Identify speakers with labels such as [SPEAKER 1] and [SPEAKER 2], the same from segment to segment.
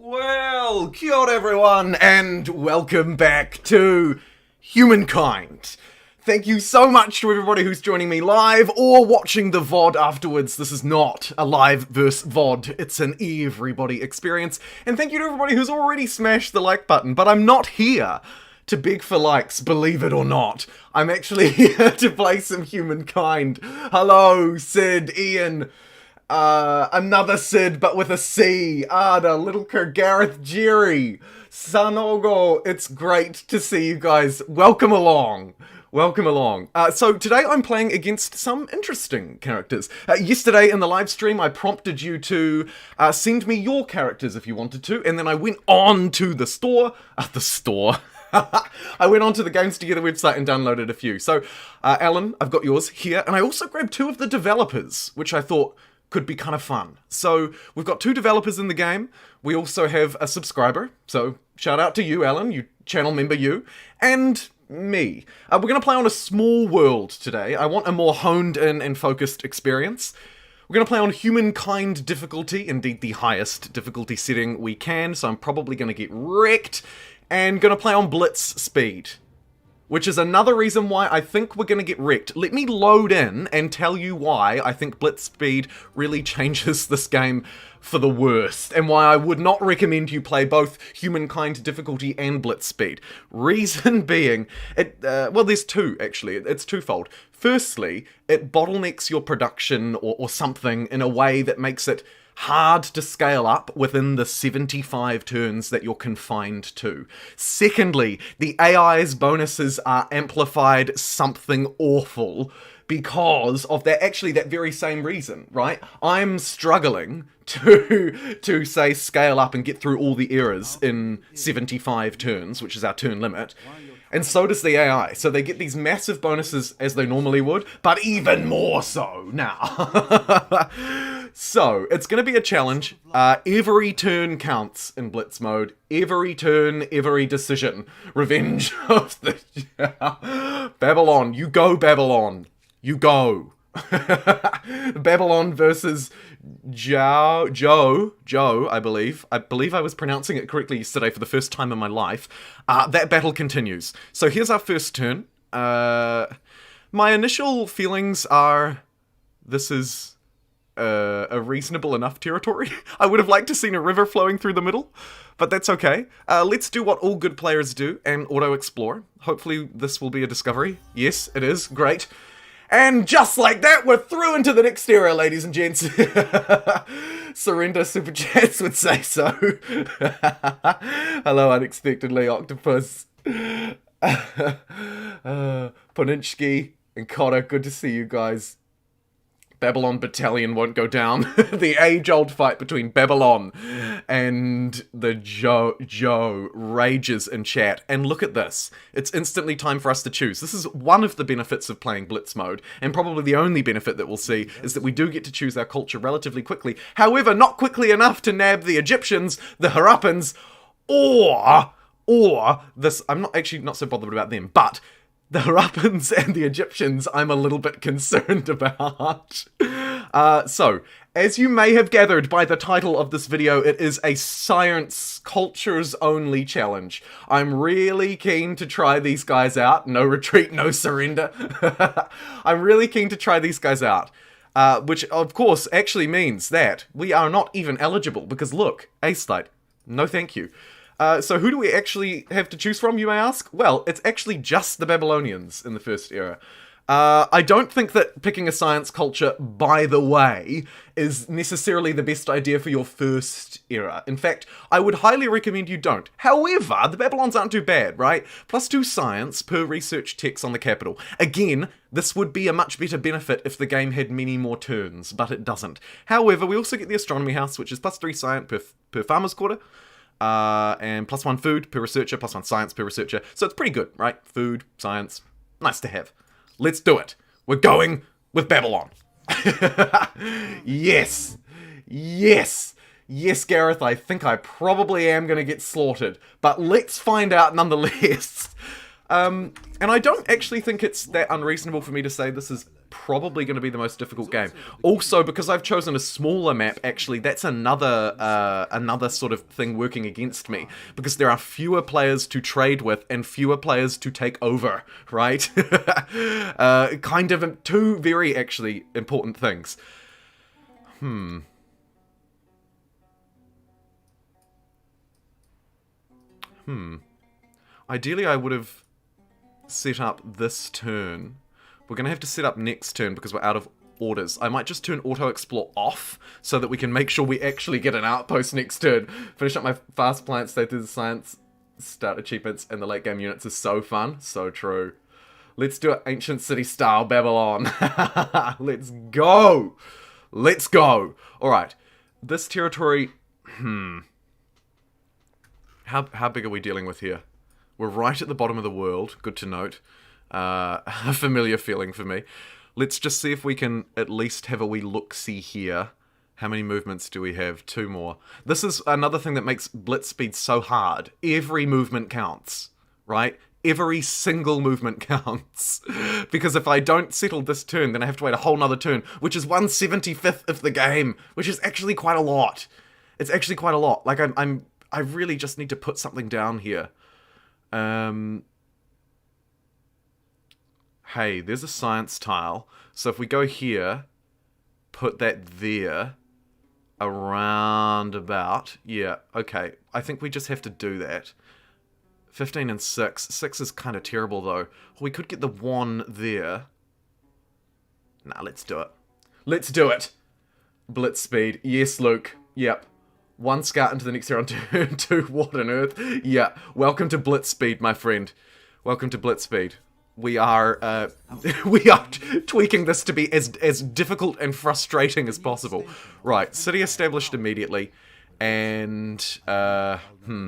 [SPEAKER 1] Well, kia ora everyone, and welcome back to Humankind. Thank you so much to everybody who's joining me live or watching the VOD afterwards. This is not a live versus VOD, it's an everybody experience. And thank you to everybody who's already smashed the like button, but I'm not here to beg for likes, believe it or not. I'm actually here to play some Humankind. Hello, Sid, Ian. Another Sid, but with a C. The little Gareth, Jerry, Sanogo. It's great to see you guys. Welcome along. Welcome along. So today I'm playing against some interesting characters. Yesterday in the live stream I prompted you to send me your characters if you wanted to, and then I went on to the store. I went onto the Games Together website and downloaded a few. So, Alan, I've got yours here, and I also grabbed two of the developers, which I thought could be kind of fun. So we've got two developers in the game. We also have a subscriber. So shout out to you, Alan, you channel member you, and me. We're going to play on a small world today. I want a more honed in and focused experience. We're going to play on Humankind difficulty, indeed the highest difficulty setting we can, so I'm probably going to get wrecked, and going to play on Blitz speed, which is another reason why I think we're going to get wrecked. Let me load in and tell you why I think Blitz speed really changes this game for the worst, and why I would not recommend you play both Humankind difficulty and Blitz speed. Reason being, well, there's two, actually. It's twofold. Firstly, it bottlenecks your production or something in a way that makes it hard to scale up within the 75 turns that you're confined to. Secondly, the AI's bonuses are amplified something awful because of that very same reason, right? I'm struggling to say scale up and get through all the errors in 75 turns, which is our turn limit. And so does the AI. So they get these massive bonuses as they normally would, but even more so now. So, it's going to be a challenge. Every turn counts in Blitz mode. Every turn, every decision. Revenge of the... Babylon. You go, Babylon. You go. Babylon versus Joe, I believe. I believe I was pronouncing it correctly yesterday for the first time in my life. That battle continues. So here's our first turn. My initial feelings are... This is a reasonable enough territory. I would have liked to seen a river flowing through the middle, but that's okay. Let's do what all good players do and auto-explore. Hopefully this will be a discovery. Yes, it is. Great. And just like that, we're through into the next era, ladies and gents. Surrender Super Chats would say so. Hello, unexpectedly, Octopus. Poninchki and Cotter, good to see you guys. Babylon Battalion won't go down. The age-old fight between Babylon and the Joe rages in chat. And look at this. It's instantly time for us to choose. This is one of the benefits of playing Blitz mode, and probably the only benefit that we'll see is that we do get to choose our culture relatively quickly. However, not quickly enough to nab the Egyptians, the Harrapans, or this... I'm not so bothered about them, but... the Harrapans and the Egyptians, I'm a little bit concerned about. So, as you may have gathered by the title of this video, it is a science cultures only challenge. I'm really keen to try these guys out. No retreat, no surrender. I'm really keen to try these guys out. Which, of course, actually means that we are not even eligible, because look, A-Slide, no thank you. So who do we actually have to choose from, you may ask? Well, it's actually just the Babylonians in the first era. I don't think that picking a science culture, by the way, is necessarily the best idea for your first era. In fact, I would highly recommend you don't. However, the Babylons aren't too bad, right? +2 science per research techs on the capital. Again, this would be a much better benefit if the game had many more turns, but it doesn't. However, we also get the astronomy house, which is +3 science per farmer's quarter. And +1 food per researcher, +1 science per researcher. So it's pretty good, right? Food, science, nice to have. Let's do it. We're going with Babylon. Yes. Yes. Yes, Gareth, I think I probably am going to get slaughtered. But let's find out nonetheless. And I don't actually think it's that unreasonable for me to say this is probably going to be the most difficult game. Also, because I've chosen a smaller map, actually, that's another sort of thing working against me. Because there are fewer players to trade with and fewer players to take over, right? Kind of two very, actually, important things. Ideally, I would have set up this turn. We're going to have to set up next turn because we're out of orders. I might just turn Auto Explore off so that we can make sure we actually get an outpost next turn. Finish up my fast appliance, stay through the science, start achievements, and the late game units is so fun. So true. Let's do it Ancient City style Babylon. Let's go. Let's go. Alright. This territory... How big are we dealing with here? We're right at the bottom of the world. Good to note. A familiar feeling for me. Let's just see if we can at least have a wee look-see here. How many movements do we have? 2 more. This is another thing that makes blitz speed so hard. Every movement counts, right? Every single movement counts. Because if I don't settle this turn, then I have to wait a whole nother turn, which is 1/75th of the game, which is actually quite a lot. It's actually quite a lot. Like, I really just need to put something down here. Hey, there's a science tile. So if we go here, put that there, around about, yeah, okay. I think we just have to do that. 15 and 6. 6 is kind of terrible, though. We could get the 1 there. Nah, let's do it. Let's do it! Blitz speed. Yes, Luke. Yep. 1 scout into the next turn on turn 2. What on earth? Yeah. Welcome to blitz speed, my friend. Welcome to blitz speed. We are tweaking this to be as difficult and frustrating as possible. Right. City established immediately. And, I'm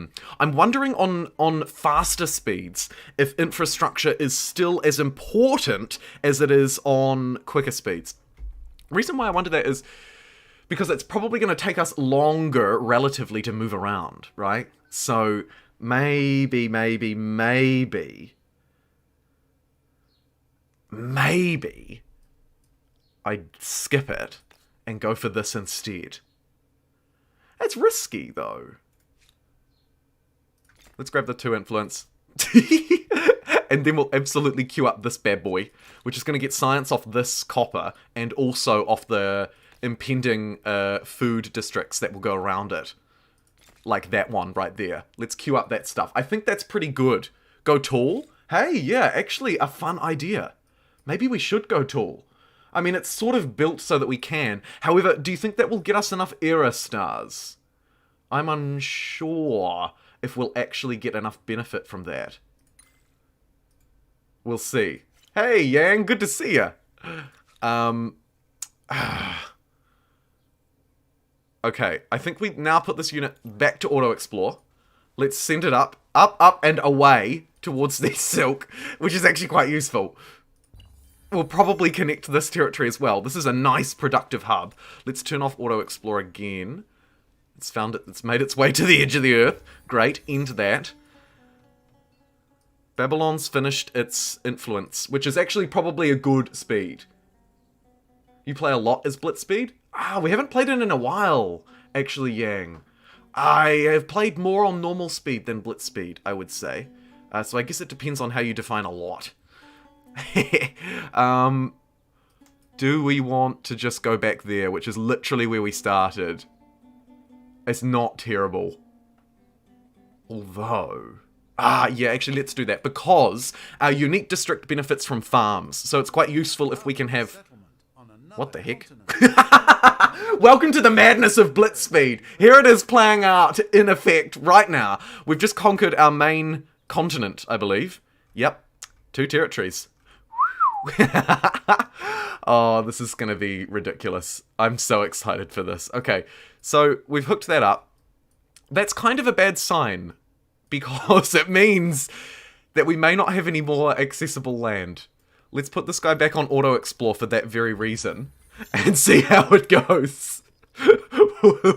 [SPEAKER 1] wondering on faster speeds if infrastructure is still as important as it is on quicker speeds. The reason why I wonder that is because it's probably going to take us longer, relatively, to move around, right? So, maybe I skip it and go for this instead. It's risky, though. Let's grab the 2 influence. And then we'll absolutely queue up this bad boy, which is going to get science off this copper and also off the impending food districts that will go around it. Like that one right there. Let's queue up that stuff. I think that's pretty good. Go tall? Hey, yeah, actually a fun idea. Maybe we should go tall. I mean, it's sort of built so that we can. However, do you think that will get us enough era stars? I'm unsure if we'll actually get enough benefit from that. We'll see. Hey, Yang, good to see ya. Okay, I think we now put this unit back to auto-explore. Let's send it up, and away towards the silk, which is actually quite useful. We'll probably connect to this territory as well. This is a nice, productive hub. Let's turn off auto-explore again. It's made its way to the edge of the earth. Great, end that. Babylon's finished its influence, which is actually probably a good speed. You play a lot as blitz speed? We haven't played it in a while, actually, Yang. I have played more on normal speed than blitz speed, I would say. So I guess it depends on how you define a lot. Do we want to just go back there, which is literally where we started? It's not terrible. Although... yeah, actually, let's do that, because our unique district benefits from farms, so it's quite useful if we can have... What the heck? Welcome to the madness of blitz speed. Here it is playing out in effect right now. We've just conquered our main continent, I believe. Yep, 2 territories. Oh, this is going to be ridiculous. I'm so excited for this. Okay, so we've hooked that up. That's kind of a bad sign, because it means that we may not have any more accessible land. Let's put this guy back on auto-explore for that very reason, and see how it goes.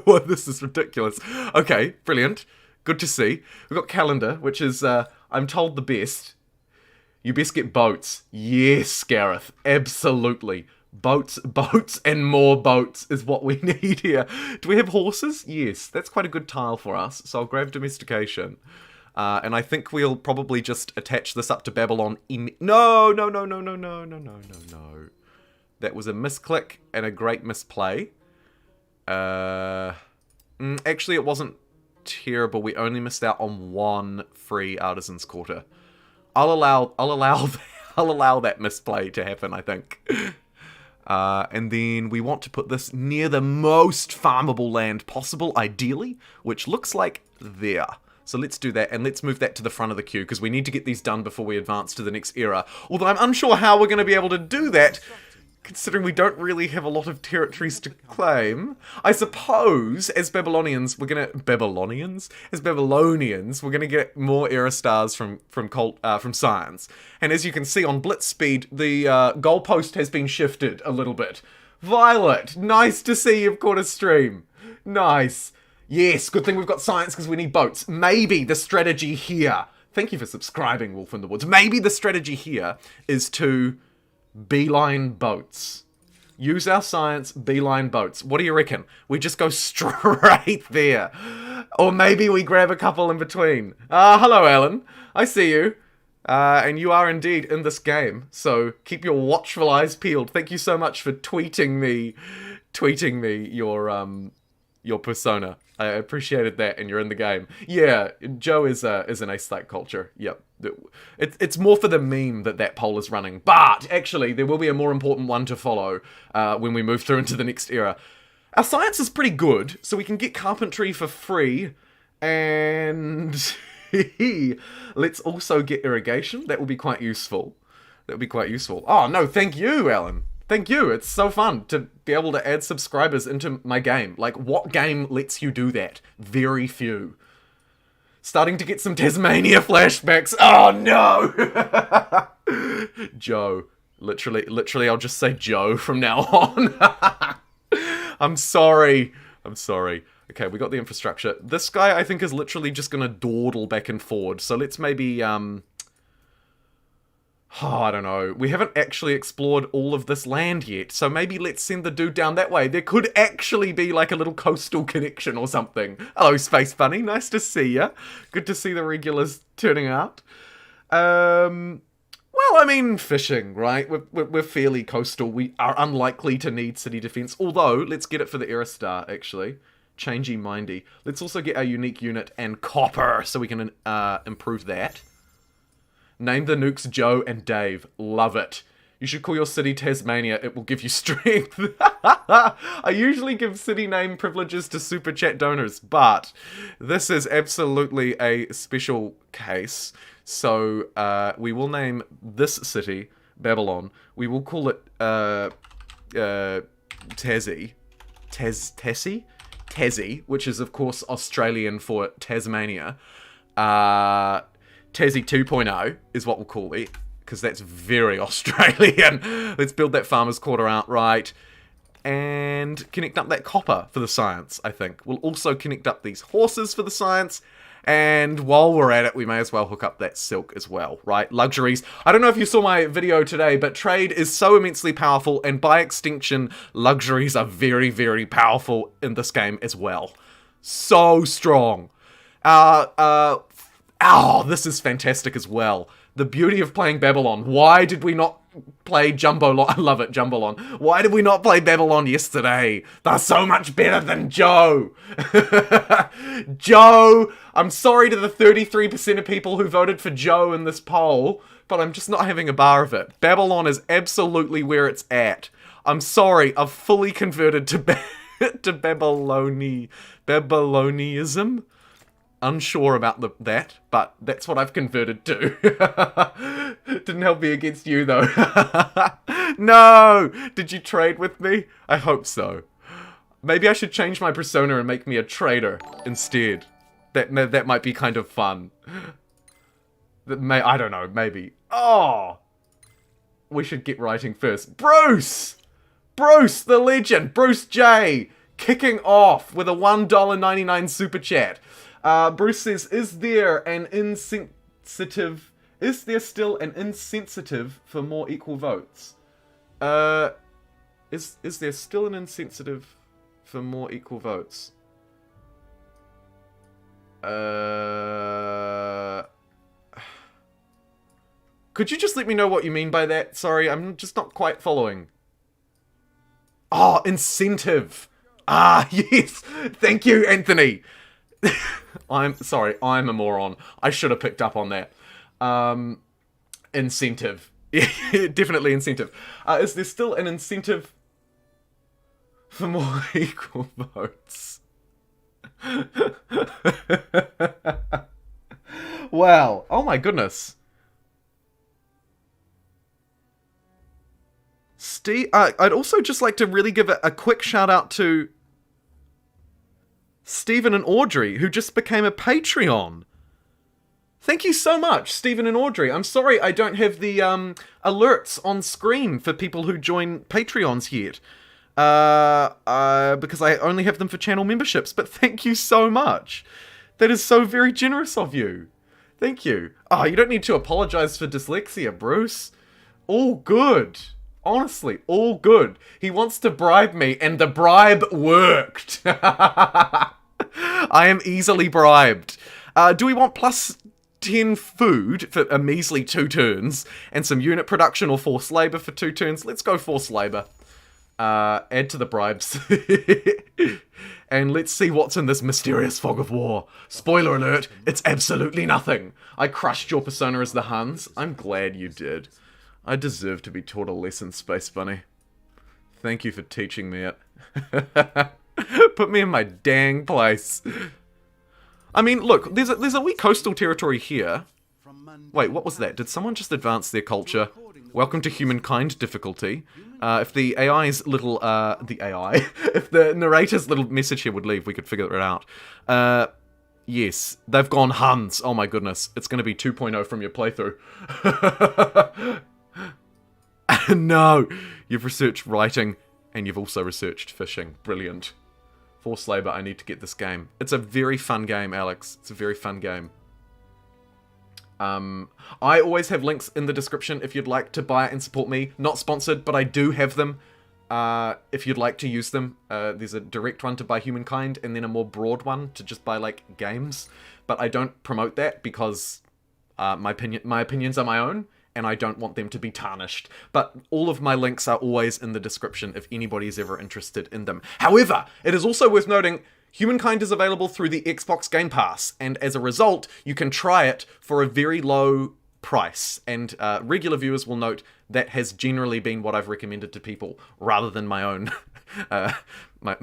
[SPEAKER 1] Well, this is ridiculous. Okay, brilliant. Good to see. We've got calendar, which is, I'm told, the best. You best get boats. Yes, Gareth. Absolutely. Boats, and more boats is what we need here. Do we have horses? Yes, that's quite a good tile for us. So I'll grab domestication. And I think we'll probably just attach this up to Babylon. No. That was a misclick and a great misplay. Actually, it wasn't terrible. We only missed out on one free artisan's quarter. I'll allow that misplay to happen, I think. And then we want to put this near the most farmable land possible, ideally, which looks like there. So let's do that, and let's move that to the front of the queue, because we need to get these done before we advance to the next era. Although I'm unsure how we're going to be able to do that, considering we don't really have a lot of territories to claim. I suppose, as Babylonians, we're gonna get more era stars from science. And as you can see on Blitz speed, the goalpost has been shifted a little bit. Violet, nice to see you've caught a stream. Nice. Yes, good thing we've got science because we need boats. Maybe the strategy here. Thank you for subscribing, Wolf in the Woods. Maybe the strategy here is to beeline boats. Use our science, beeline boats. What do you reckon? We just go straight there. Or maybe we grab a couple in between. Hello, Alan. I see you. And you are indeed in this game. So keep your watchful eyes peeled. Thank you so much for tweeting me your persona. I appreciated that, and you're in the game. Yeah, Joe is an ace-like culture. Yep. It's more for the meme that poll is running. But, actually, there will be a more important one to follow when we move through into the next era. Our science is pretty good, so we can get carpentry for free. And let's also get irrigation. That will be quite useful. Oh, no, thank you, Alan. Thank you. It's so fun to be able to add subscribers into my game. Like, what game lets you do that? Very few. Starting to get some Tasmania flashbacks. Oh, no! Joe. Literally, I'll just say Joe from now on. I'm sorry. Okay, we got the infrastructure. This guy, I think, is literally just gonna dawdle back and forward. So let's maybe, I don't know. We haven't actually explored all of this land yet, so maybe let's send the dude down that way. There could actually be like a little coastal connection or something. Hello, Space Bunny. Nice to see ya. Good to see the regulars turning out. Well, I mean, fishing, right? We're fairly coastal. We are unlikely to need city defense. Although, let's get it for the Era Star, actually. Changey Mindy. Let's also get our unique unit and copper, so we can improve that. Name the nukes Joe and Dave. Love it. You should call your city Tasmania. It will give you strength. I usually give city name privileges to Super Chat donors, but this is absolutely a special case. So we will name this city Babylon. We will call it Tassie, which is of course Australian for Tasmania. Tassie 2.0 is what we'll call it, because that's very Australian. Let's build that farmer's quarter outright, and connect up that copper for the science, I think. We'll also connect up these horses for the science, and while we're at it, we may as well hook up that silk as well, right? Luxuries. I don't know if you saw my video today, but trade is so immensely powerful, and by extension, luxuries are very, very powerful in this game as well. So strong. This is fantastic as well. The beauty of playing Babylon. Why did we not play Jumbolon? I love it, Jumbolon. Why did we not play Babylon yesterday? They're so much better than Joe. Joe, I'm sorry to the 33% of people who voted for Joe in this poll, but I'm just not having a bar of it. Babylon is absolutely where it's at. I'm sorry, I've fully converted to Babylonianism. Unsure about that, but that's what I've converted to. Didn't help me against you, though. No! Did you trade with me? I hope so. Maybe I should change my persona and make me a trader instead. That might be kind of fun. I don't know, maybe. Oh! We should get writing first. Bruce! Bruce, the legend! Bruce J! Kicking off with a $1.99 super chat. Bruce says, is there an insensitive Is there still an insensitive for more equal votes? Is there still an insensitive for more equal votes? Could you just let me know what you mean by that? Sorry, I'm just not quite following. Oh, incentive. Ah, yes. Thank you, Anthony. I'm sorry, I'm a moron. I should have picked up on that. Incentive. Yeah, definitely incentive. Is there still an incentive for more equal votes? Wow. Oh my goodness. Steve, I'd also just like to really give a quick shout out to Stephen and Audrey, who just became a Patreon. Thank you so much, Stephen and Audrey. I'm sorry I don't have the alerts on screen for people who join Patreons yet. Because I only have them for channel memberships, but thank you so much. That is so very generous of you. Thank you. Oh, you don't need to apologize for dyslexia, Bruce. All good. Honestly, all good. He wants to bribe me, and the bribe worked. I am easily bribed. Do we want plus 10 food for a measly 2 turns, and some unit production or forced labor for 2 turns? Let's go forced labor. Add to the bribes. And let's see what's in this mysterious fog of war. Spoiler alert, it's absolutely nothing. I crushed your persona as the Huns. I'm glad you did. I deserve to be taught a lesson, Space Bunny. Thank you for teaching me it. Put me in my dang place. I mean, look, there's a wee coastal territory here. Wait, what was that? Did someone just advance their culture? Welcome to humankind difficulty. If the AI's little, if the narrator's little message here would leave, we could figure it out. Yes, they've gone Huns. Oh my goodness. It's going to be 2.0 from your playthrough. No, you've researched writing, and you've also researched fishing. Brilliant. Forced labor, I need to get this game. It's a very fun game, Alex. It's a very fun game. I always have links in the description if you'd like to buy it and support me. Not sponsored, but I do have them. If you'd like to use them. There's a direct one to buy Humankind, and then a more broad one to just buy, like, games. But I don't promote that because my opinions are my own, and I don't want them to be tarnished. But all of my links are always in the description if anybody's ever interested in them. However, it is also worth noting, Humankind is available through the Xbox Game Pass, and as a result, you can try it for a very low price. And regular viewers will note that has generally been what I've recommended to people, rather than my own my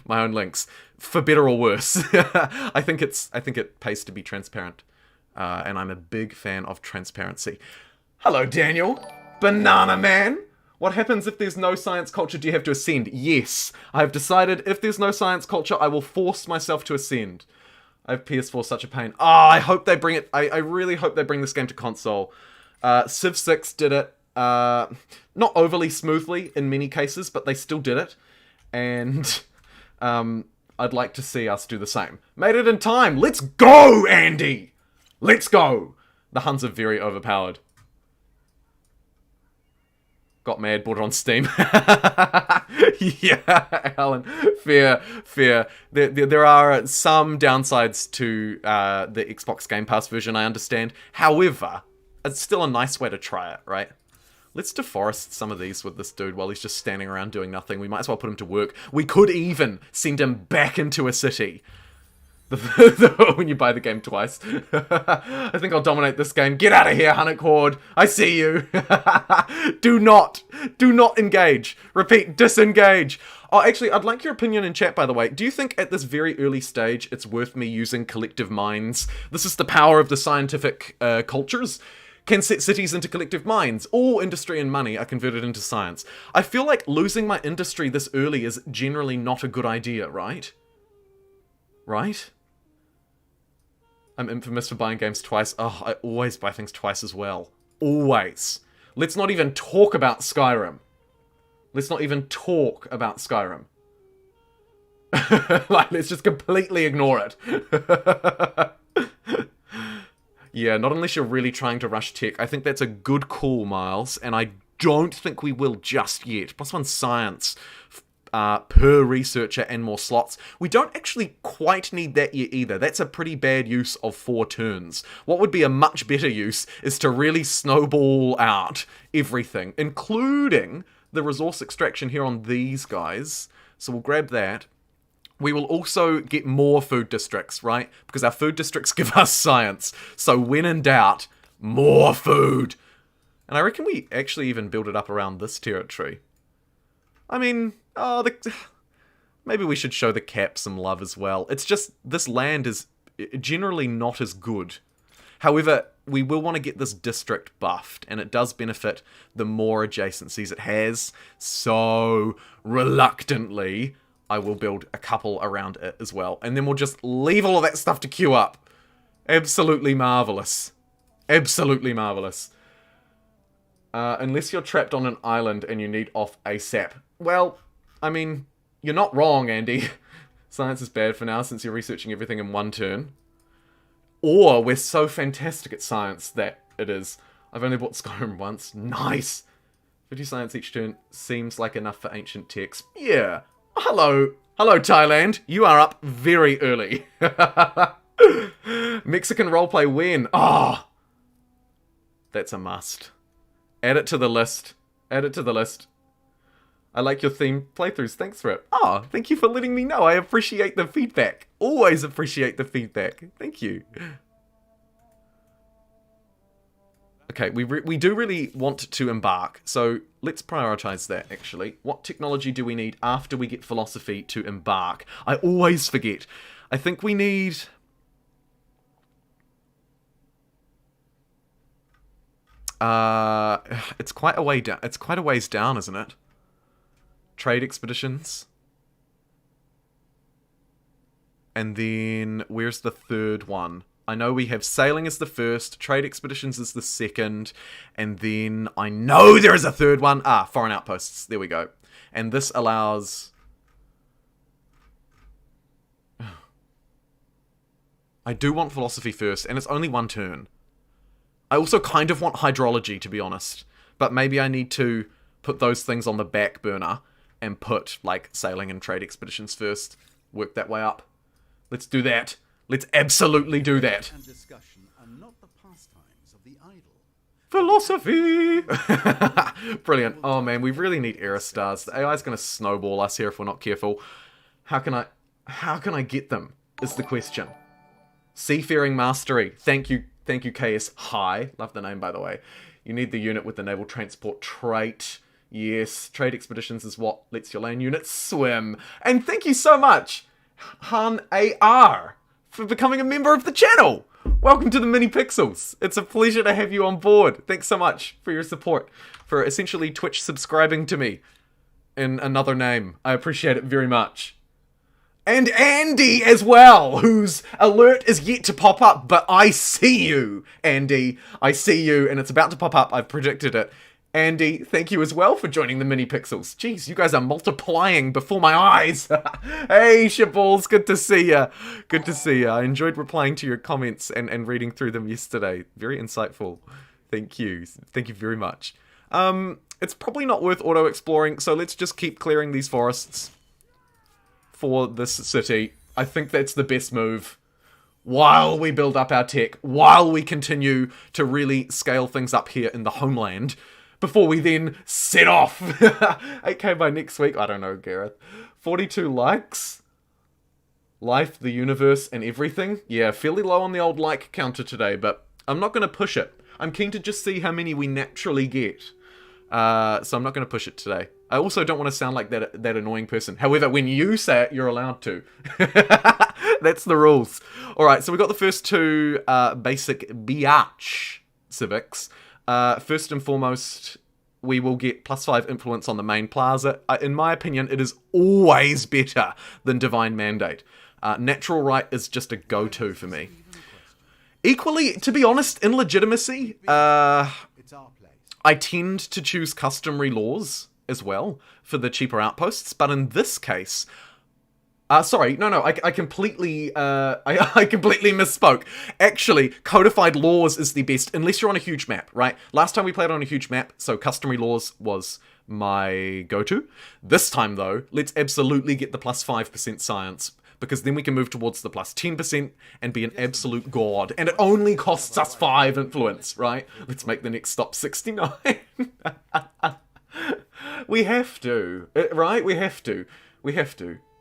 [SPEAKER 1] own links, for better or worse. I think it pays to be transparent, and I'm a big fan of transparency. Hello, Daniel. Banana Man. What happens if there's no science culture? Do you have to ascend? Yes. I have decided if there's no science culture, I will force myself to ascend. I have PS4, such a pain. I hope they bring it. I really hope they bring this game to console. Civ 6 did it. Not overly smoothly in many cases, but they still did it. And I'd like to see us do the same. Made it in time. Let's go, Andy! Let's go! The Huns are very overpowered. Got mad, bought it on Steam. Yeah, Alan. Fair. There are some downsides to the Xbox Game Pass version, I understand. However, it's still a nice way to try it, right? Let's deforest some of these with this dude while he's just standing around doing nothing. We might as well put him to work. We could even send him back into a city. When you buy the game twice. I think I'll dominate this game. Get out of here, Hunnic Horde. I see you. Do not engage. Repeat, disengage. Oh, actually, I'd like your opinion in chat, by the way. Do you think at this very early stage it's worth me using collective minds? This is the power of the scientific cultures. Can set cities into collective minds. All industry and money are converted into science. I feel like losing my industry this early is generally not a good idea, right? Right? I'm infamous for buying games twice. Oh, I always buy things twice as well. Always. Let's not even talk about Skyrim. Let's not even talk about Skyrim. Like, let's just completely ignore it. Yeah, not unless you're really trying to rush tech. I think that's a good call, Miles, and I don't think we will just yet. +1 science per researcher and more slots. We don't actually quite need that yet either. That's a pretty bad use of 4 turns. What would be a much better use is to really snowball out everything, including the resource extraction here on these guys. So we'll grab that. We will also get more food districts, right? Because our food districts give us science. So when in doubt, more food. And I reckon we actually even build it up around this territory. I mean, maybe we should show the cap some love as well. It's just, this land is generally not as good. However, we will want to get this district buffed, and it does benefit the more adjacencies it has. So, reluctantly, I will build a couple around it as well. And then we'll just leave all of that stuff to queue up. Absolutely marvelous. Absolutely marvelous. Unless you're trapped on an island and you need off ASAP. Well, I mean, you're not wrong, Andy. Science is bad for now since you're researching everything in 1 turn. Or we're so fantastic at science that it is. I've only bought Skyrim once. Nice! 50 science each turn seems like enough for ancient texts. Yeah. Hello. Hello, Thailand. You are up very early. Mexican roleplay when? Ah! Oh, that's a must. Add it to the list. Add it to the list. I like your theme playthroughs. Thanks for it. Oh, thank you for letting me know. I appreciate the feedback. Always appreciate the feedback. Thank you. Okay, we do really want to embark. So let's prioritize that, actually. What technology do we need after we get philosophy to embark? I always forget. I think we need... it's quite a way down. It's quite a ways down, isn't it? Trade expeditions. And then, where's the third one? I know we have sailing as the first, trade expeditions as the second, and then I know there is a third one. Ah, foreign outposts. There we go. And this allows... I do want philosophy first, and it's only 1 turn. I also kind of want hydrology, to be honest. But maybe I need to put those things on the back burner and put, like, sailing and trade expeditions first. Work that way up. Let's do that. Let's absolutely do that.
[SPEAKER 2] And discussion are not the pastimes of the idle.
[SPEAKER 1] Philosophy! Brilliant. Oh man, we really need error stars. The AI is going to snowball us here if we're not careful. How can I get them, is the question. Seafaring Mastery. Thank you, KS. Hi. Love the name, by the way. You need the unit with the naval transport trait. Yes, trade expeditions is what lets your land units swim. And thank you so much, Han AR, for becoming a member of the channel. Welcome to the Mini Pixels. It's a pleasure to have you on board. Thanks so much for your support, for essentially Twitch subscribing to me in another name. I appreciate it very much. And Andy as well, whose alert is yet to pop up, but I see you, Andy. I see you, and it's about to pop up. I've predicted it. Andy, thank you as well for joining the Mini Pixels. Jeez, you guys are multiplying before my eyes. Hey, Shaballs, good to see ya. Good to see ya. I enjoyed replying to your comments and reading through them yesterday. Very insightful. Thank you. Thank you very much. It's probably not worth auto-exploring, so let's just keep clearing these forests for this city. I think that's the best move. While we build up our tech, while we continue to really scale things up here in the homeland, before we then set off. 8K by next week. I don't know, Gareth. 42 likes. Life, the universe, and everything. Yeah, fairly low on the old like counter today, but I'm not going to push it. I'm keen to just see how many we naturally get. So I'm not going to push it today. I also don't want to sound like that annoying person. However, when you say it, you're allowed to. That's the rules. Alright, so we got the first 2 basic biatch civics. First and foremost, we will get +5 influence on the main plaza. In my opinion, it is always better than Divine Mandate. Natural Right is just a go-to for me. Equally, to be honest, in legitimacy, I tend to choose customary laws as well for the cheaper outposts, but in this case, Sorry, no, I completely, I completely misspoke. Actually, codified laws is the best, unless you're on a huge map, right? Last time we played on a huge map, so customary laws was my go-to. This time, though, let's absolutely get the plus 5% science, because then we can move towards the plus 10% and be an absolute god. And it only costs us 5 influence, right? Let's make the next stop 69. We have to, right? We have to.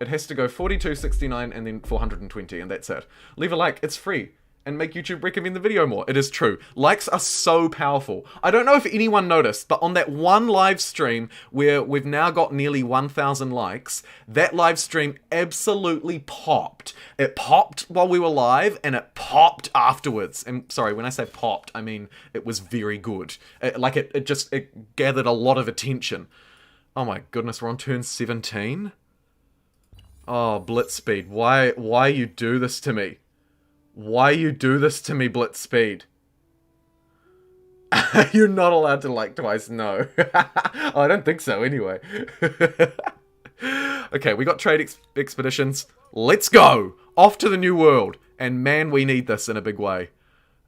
[SPEAKER 1] It has to go 42, 69, and then 420, and that's it. Leave a like, it's free, and make YouTube recommend the video more. It is true. Likes are so powerful. I don't know if anyone noticed, but on that one live stream where we've now got nearly 1,000 likes, that live stream absolutely popped. It popped while we were live, and it popped afterwards. And sorry, when I say popped, I mean it was very good. It gathered a lot of attention. Oh my goodness, we're on turn 17? Oh, Blitz Speed, why you do this to me? Why you do this to me, Blitz Speed? You're not allowed to like twice, no. Oh, I don't think so, anyway. Okay, we got trade expeditions. Let's go! Off to the new world. And man, we need this in a big way.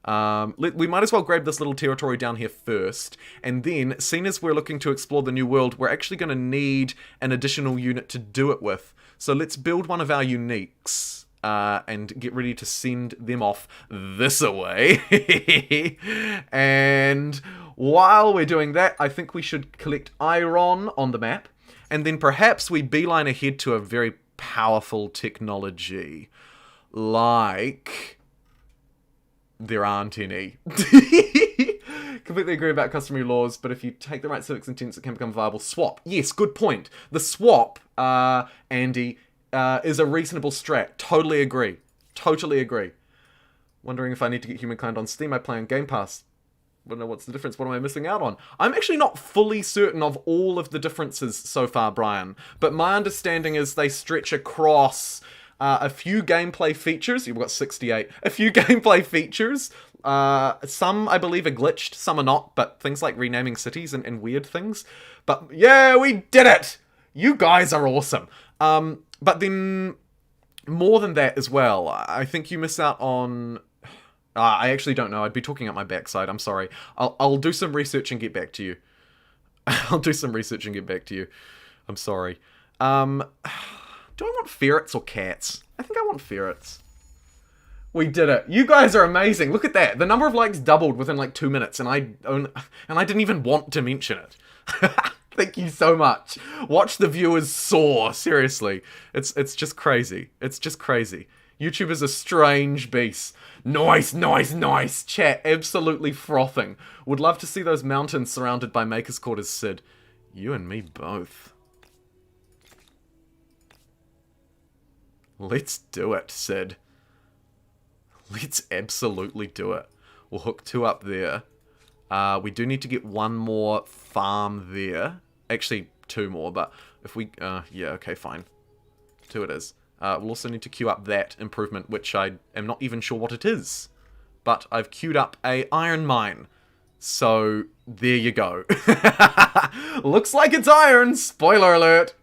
[SPEAKER 1] We might as well grab this little territory down here first, and then, seeing as we're looking to explore the new world, we're actually going to need an additional unit to do it with. So let's build one of our uniques, and get ready to send them off this away. And while we're doing that, I think we should collect iron on the map, and then perhaps we beeline ahead to a very powerful technology, like... There aren't any. Completely agree about customary laws, but if you take the right civics intents, it can become viable. Swap. Yes, good point. The swap, Andy, is a reasonable strat. Totally agree. Totally agree. Wondering if I need to get Humankind on Steam. I play on Game Pass. I don't know what's the difference. What am I missing out on? I'm actually not fully certain of all of the differences so far, Brian. But my understanding is they stretch across... a few gameplay features. You've got 68. A few gameplay features. Some, I believe, are glitched. Some are not. But things like renaming cities and weird things. But yeah, we did it! You guys are awesome. But then, more than that as well, I think you miss out on... I actually don't know. I'd be talking up my backside. I'm sorry. I'll do some research and get back to you. I'll do some research and get back to you. I'm sorry. Do I want ferrets or cats? I think I want ferrets. We did it. You guys are amazing. Look at that. The number of likes doubled within like 2 minutes, and I didn't even want to mention it. Thank you so much. Watch the viewers soar. Seriously. It's just crazy. It's just crazy. YouTube is a strange beast. Nice, nice, nice. Chat, absolutely frothing. Would love to see those mountains surrounded by Maker's Quarters, Sid. You and me both. Let's do it, Sid. Let's absolutely do it. We'll hook 2 up there. We do need to get 1 more farm there. Actually, 2 more, but if we... yeah, okay, fine. 2 it is. We'll also need to queue up that improvement, which I am not even sure what it is. But I've queued up a iron mine. So, there you go. Looks like it's iron! Spoiler alert!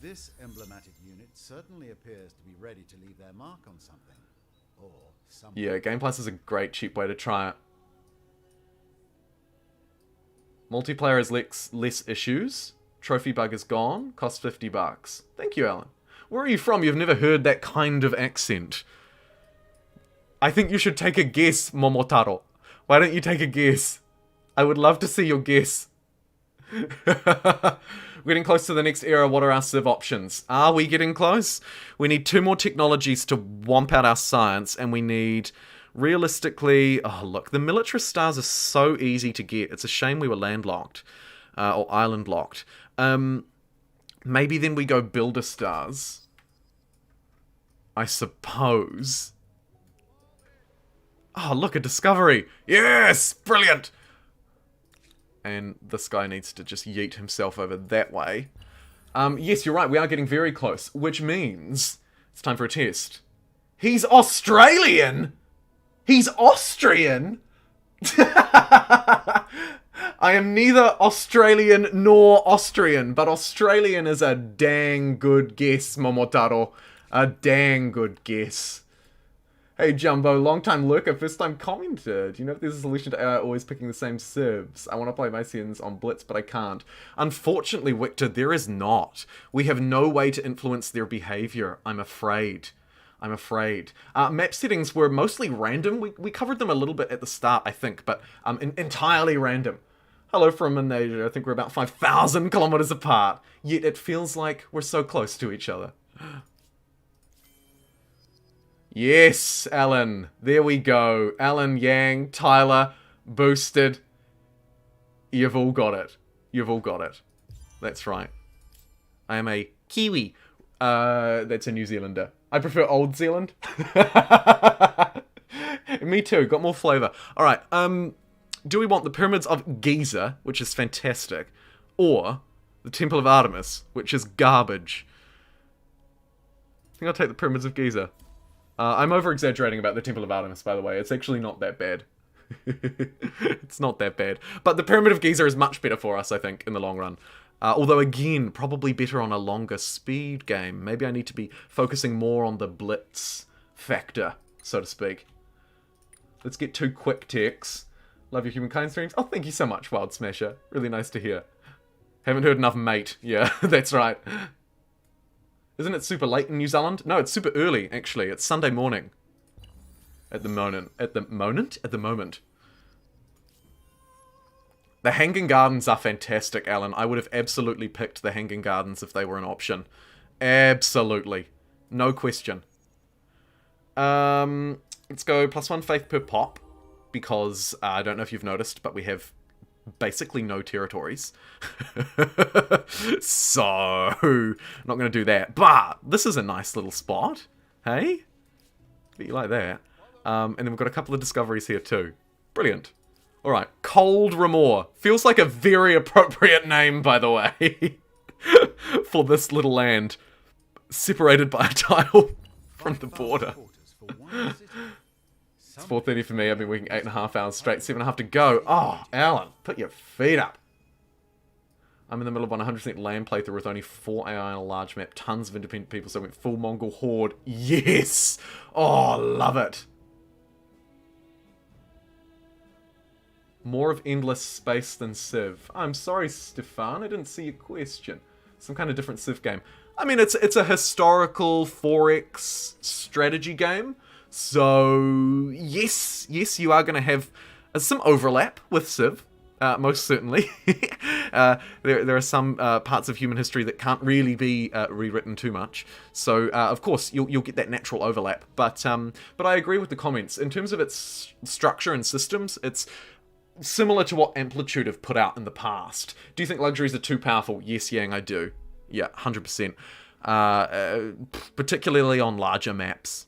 [SPEAKER 2] This emblematic unit certainly appears to be ready to leave their mark on something. Or something.
[SPEAKER 1] Yeah, Game Plus is a great cheap way to try it. Multiplayer has less issues. Trophy bug is gone. Costs $50. Thank you, Alan. Where are you from? You've never heard that kind of accent. I think you should take a guess, Momotaro. Why don't you take a guess? I would love to see your guess. We're getting close to the next era. What are our civ options? Are we getting close? We need 2 more technologies to womp out our science, and we need, realistically... Oh, look, the militarist stars are so easy to get. It's a shame we were landlocked. Or island locked. Maybe then we go builder stars. I suppose. Oh, look, a discovery. Yes! Brilliant! And this guy needs to just yeet himself over that way. Yes, you're right. We are getting very close. Which means it's time for a test. He's Australian! He's Austrian! I am neither Australian nor Austrian, but Australian is a dang good guess, Momotaro. A dang good guess. Hey Jumbo, long time lurker, first time commenter. Do you know if there's a solution to AI always picking the same civs? I want to play my scenes on Blitz, but I can't. Unfortunately, Victor, there is not. We have no way to influence their behavior, I'm afraid. Map settings were mostly random. We covered them a little bit at the start, I think, but entirely random. Hello from Malaysia. I think we're about 5,000 kilometers apart, yet it feels like we're so close to each other. Yes, Alan. There we go. Alan, Yang, Tyler, boosted. You've all got it. You've all got it. That's right. I am a Kiwi. That's a New Zealander. I prefer Old Zealand. Me too. Got more flavour. All right. Do we want the Pyramids of Giza, which is fantastic, or the Temple of Artemis, which is garbage? I think I'll take the Pyramids of Giza. I'm over-exaggerating about the Temple of Artemis, by the way. It's actually not that bad. It's not that bad. But the Pyramid of Giza is much better for us, I think, in the long run. Although, again, probably better on a longer speed game. Maybe I need to be focusing more on the blitz factor, so to speak. Let's get 2 quick ticks. Love your Humankind streams. Oh, thank you so much, Wild Smasher. Really nice to hear. Haven't heard enough, mate. Yeah, that's right. Isn't it super late in New Zealand? No, it's super early, actually. It's Sunday morning. At the moment. At the moment. The Hanging Gardens are fantastic, Alan. I would have absolutely picked the Hanging Gardens if they were an option. Absolutely. No question. Let's go +1 faith per pop. Because, I don't know if you've noticed, but we have basically no territories. So, not going to do that. But, this is a nice little spot. Hey? Bet you like that. And then we've got a couple of discoveries here too. Brilliant. Alright, Cold Ramor. Feels like a very appropriate name, by the way. For this little land. Separated by a tile from the border. It's 4:30 for me. I've been working 8.5 hours straight. 7.5 to go. Oh, Alan, put your feet up. I'm in the middle of 100% land playthrough with only 4 AI on a large map. Tons of independent people, so I went full Mongol horde. Yes! Oh, love it. More of Endless Space than Civ. I'm sorry, Stefan. I didn't see your question. Some kind of different Civ game. I mean, it's a historical 4X strategy game. So, yes, you are going to have some overlap with Civ, most certainly. There are some parts of human history that can't really be rewritten too much. So, of course, you'll get that natural overlap. But I agree with the comments. In terms of its structure and systems, it's similar to what Amplitude have put out in the past. Do you think luxuries are too powerful? Yes, Yang, I do. Yeah, 100%. Particularly on larger maps.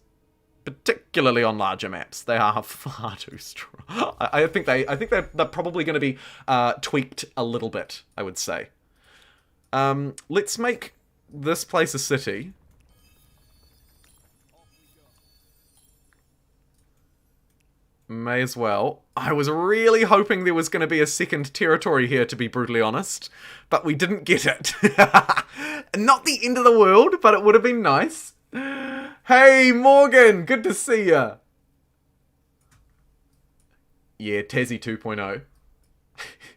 [SPEAKER 1] They are far too strong. I think they're probably going to be tweaked a little bit, I would say. Let's make this place a city. May as well. I was really hoping there was going to be a second territory here, to be brutally honest. But we didn't get it. Not the end of the world, but it would have been nice. Hey, Morgan! Good to see ya! Yeah, Tassie 2.0.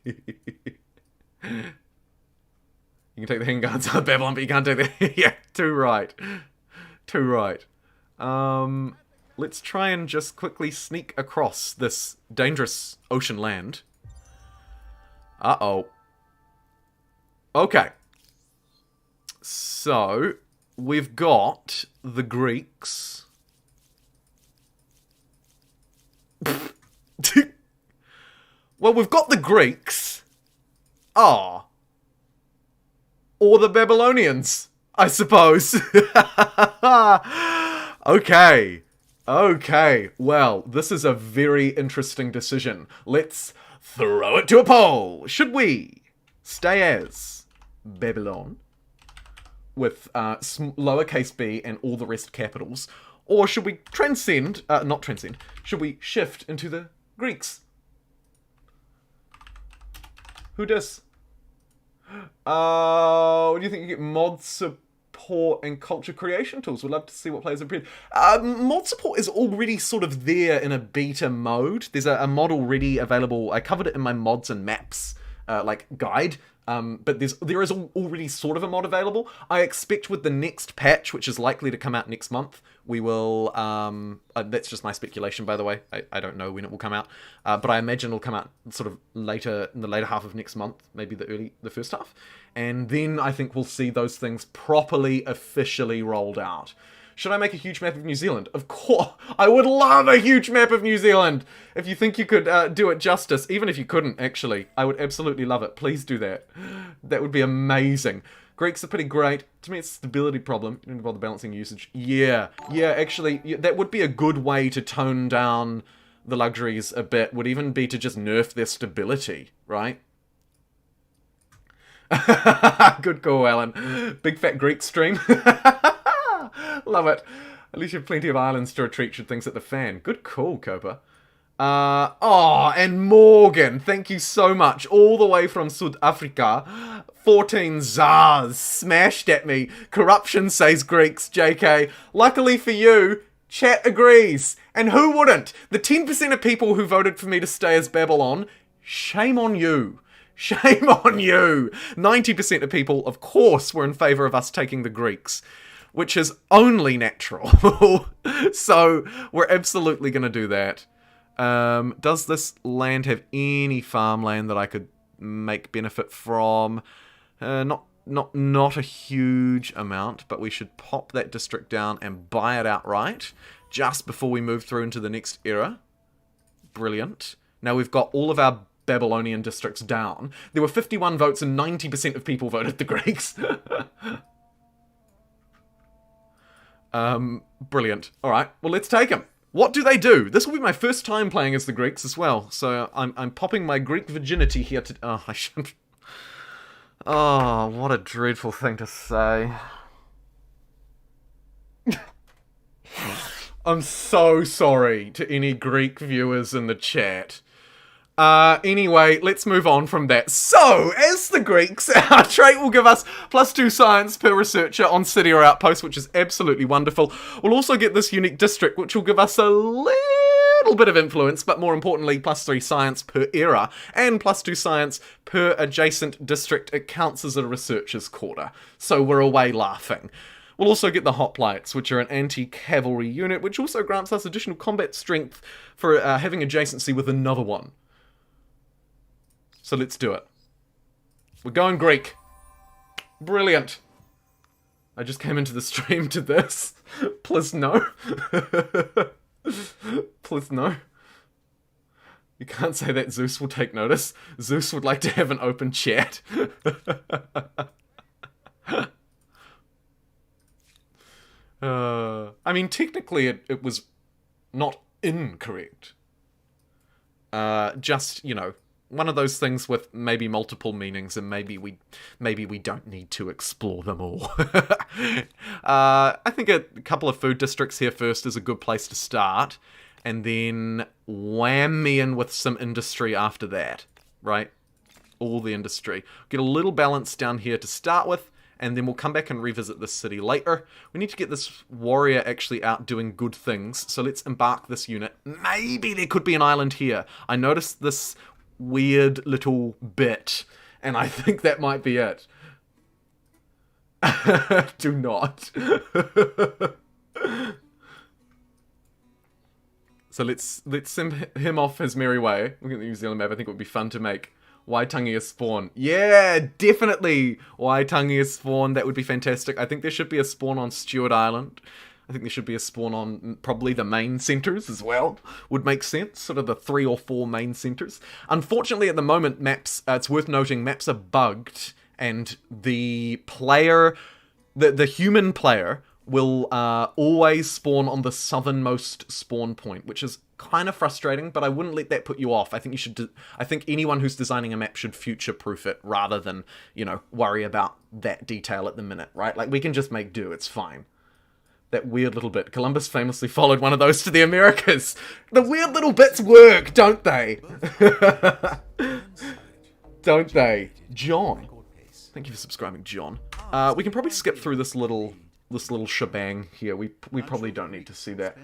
[SPEAKER 1] You can take the handguns out of Babylon, but you can't take the... Yeah, too right. Too right. Let's try and just quickly sneak across this dangerous ocean land. Uh-oh. Okay. So, we've got the Greeks. Well, we've got the Greeks. Ah. Or the Babylonians, I suppose. Okay. Okay, well, this is a very interesting decision. Let's throw it to a poll. Should we stay as Babylon with lowercase b and all the rest capitals, or should we should we shift into the Greeks? Who does? What do you think? You get mod support and culture creation tools. We'd love to see what players have created. Mod support is already sort of there in a beta mode. There's a mod already available. I covered it in my mods and maps guide. But there is already sort of a mod available. I expect with the next patch, which is likely to come out next month, we will... that's just my speculation, by the way. I don't know when it will come out. But I imagine it'll come out sort of later, in the later half of next month, maybe the first half. And then I think we'll see those things properly, officially rolled out. Should I make a huge map of New Zealand? Of course, I would love a huge map of New Zealand. If you think you could do it justice, even if you couldn't, actually, I would absolutely love it. Please do that. That would be amazing. Greeks are pretty great. To me, it's a stability problem. You don't bother balancing usage. Yeah, actually, that would be a good way to tone down the luxuries a bit. Would even be to just nerf their stability, right? Good call, Alan. Big fat Greek stream. Love it. At least you have plenty of islands to retreat should things hit the fan. Good call, Copa. And Morgan, thank you so much. All the way from South Africa. 14 zars smashed at me. Corruption says Greeks, JK. Luckily for you, chat agrees. And who wouldn't? The 10% of people who voted for me to stay as Babylon, shame on you. Shame on you. 90% of people, of course, were in favour of us taking the Greeks, which is only natural. So we're absolutely going to do that. Does this land have any farmland that I could make benefit from? Not a huge amount, but we should pop that district down and buy it outright just before we move through into the next era. Brilliant. Now we've got all of our Babylonian districts down. There were 51 votes and 90% of people voted the Greeks. Brilliant. Alright, well let's take them. What do they do? This will be my first time playing as the Greeks as well, so I'm popping my Greek virginity here to... Oh, I shouldn't... Oh, what a dreadful thing to say. I'm so sorry to any Greek viewers in the chat. Anyway, let's move on from that. So, as the Greeks, our trait will give us +2 science per researcher on city or outpost, which is absolutely wonderful. We'll also get this unique district, which will give us a little bit of influence, but more importantly, +3 science per era, and +2 science per adjacent district. It counts as a researcher's quarter, so we're away laughing. We'll also get the hoplites, which are an anti-cavalry unit, which also grants us additional combat strength for having adjacency with another one. So let's do it. We're going Greek. Brilliant. I just came into the stream to this. Please no. Please no. You can't say that Zeus will take notice. Zeus would like to have an open chat. I mean, technically it was not incorrect. Just, you know, one of those things with maybe multiple meanings, and maybe we don't need to explore them all. I think a couple of food districts here first is a good place to start, and then wham me in with some industry after that, right? All the industry. Get a little balance down here to start with, and then we'll come back and revisit this city later. We need to get this warrior actually out doing good things, so let's embark this unit. Maybe there could be an island here. I noticed this weird little bit, and I think that might be it. Do not. So let's send him off his merry way. Look at the New Zealand map. I think it would be fun to make Waitangi a spawn. Yeah, definitely Waitangi a spawn. That would be fantastic. I think there should be a spawn on Stewart Island. I think there should be a spawn on probably the main centres as well. Would make sense. Sort of the 3 or 4 main centres. Unfortunately, at the moment, maps, it's worth noting, maps are bugged. And the player, the human player, will always spawn on the southernmost spawn point, which is kind of frustrating, but I wouldn't let that put you off. I think you should. I think anyone who's designing a map should future-proof it rather than, you know, worry about that detail at the minute, right? Like, we can just make do. It's fine. That weird little bit. Columbus famously followed one of those to the Americas. The weird little bits work, don't they? don't they? John. Thank you for subscribing, John. We can probably skip through this little shebang here. We probably don't need to see that.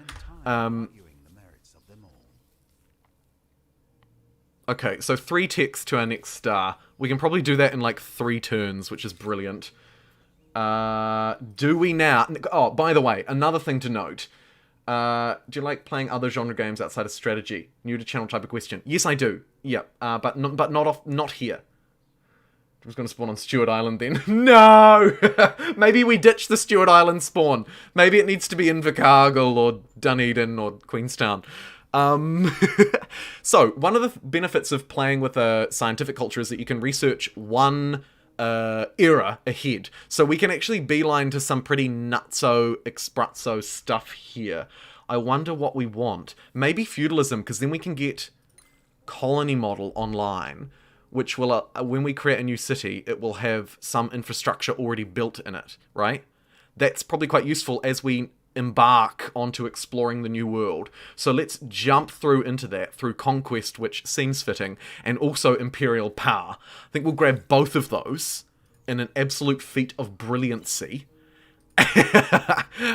[SPEAKER 1] Okay, so 3 ticks to our next star. We can probably do that in like 3 turns, which is brilliant. Do we now... Oh, by the way, another thing to note. Do you like playing other genre games outside of strategy? New to channel type of question. Yes, I do. Yeah, but not here. I was going to spawn on Stewart Island then. No! Maybe we ditch the Stewart Island spawn. Maybe it needs to be Invercargill or Dunedin or Queenstown. So, one of the benefits of playing with a scientific culture is that you can research one era ahead. So we can actually beeline to some pretty nutso, exprutso stuff here. I wonder what we want. Maybe feudalism, because then we can get colony model online, which will, when we create a new city, it will have some infrastructure already built in it, right? That's probably quite useful as we embark onto exploring the new world. So let's jump through into that, through conquest, which seems fitting, and also imperial power. I think we'll grab both of those in an absolute feat of brilliancy.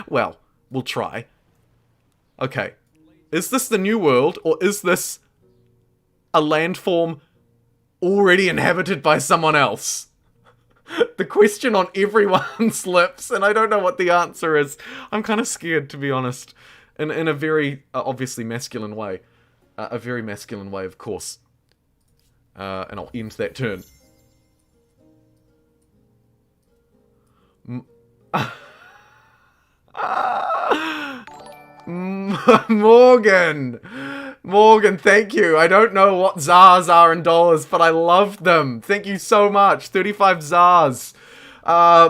[SPEAKER 1] Well, we'll try. Okay. Is this the new world, or is this a landform already inhabited by someone else? The question on everyone's lips, and I don't know what the answer is. I'm kind of scared, to be honest. In a very, obviously masculine way. A very masculine way, of course. And I'll end that turn. Morgan, thank you. I don't know what zars are in dollars, but I love them. Thank you so much. 35 zars.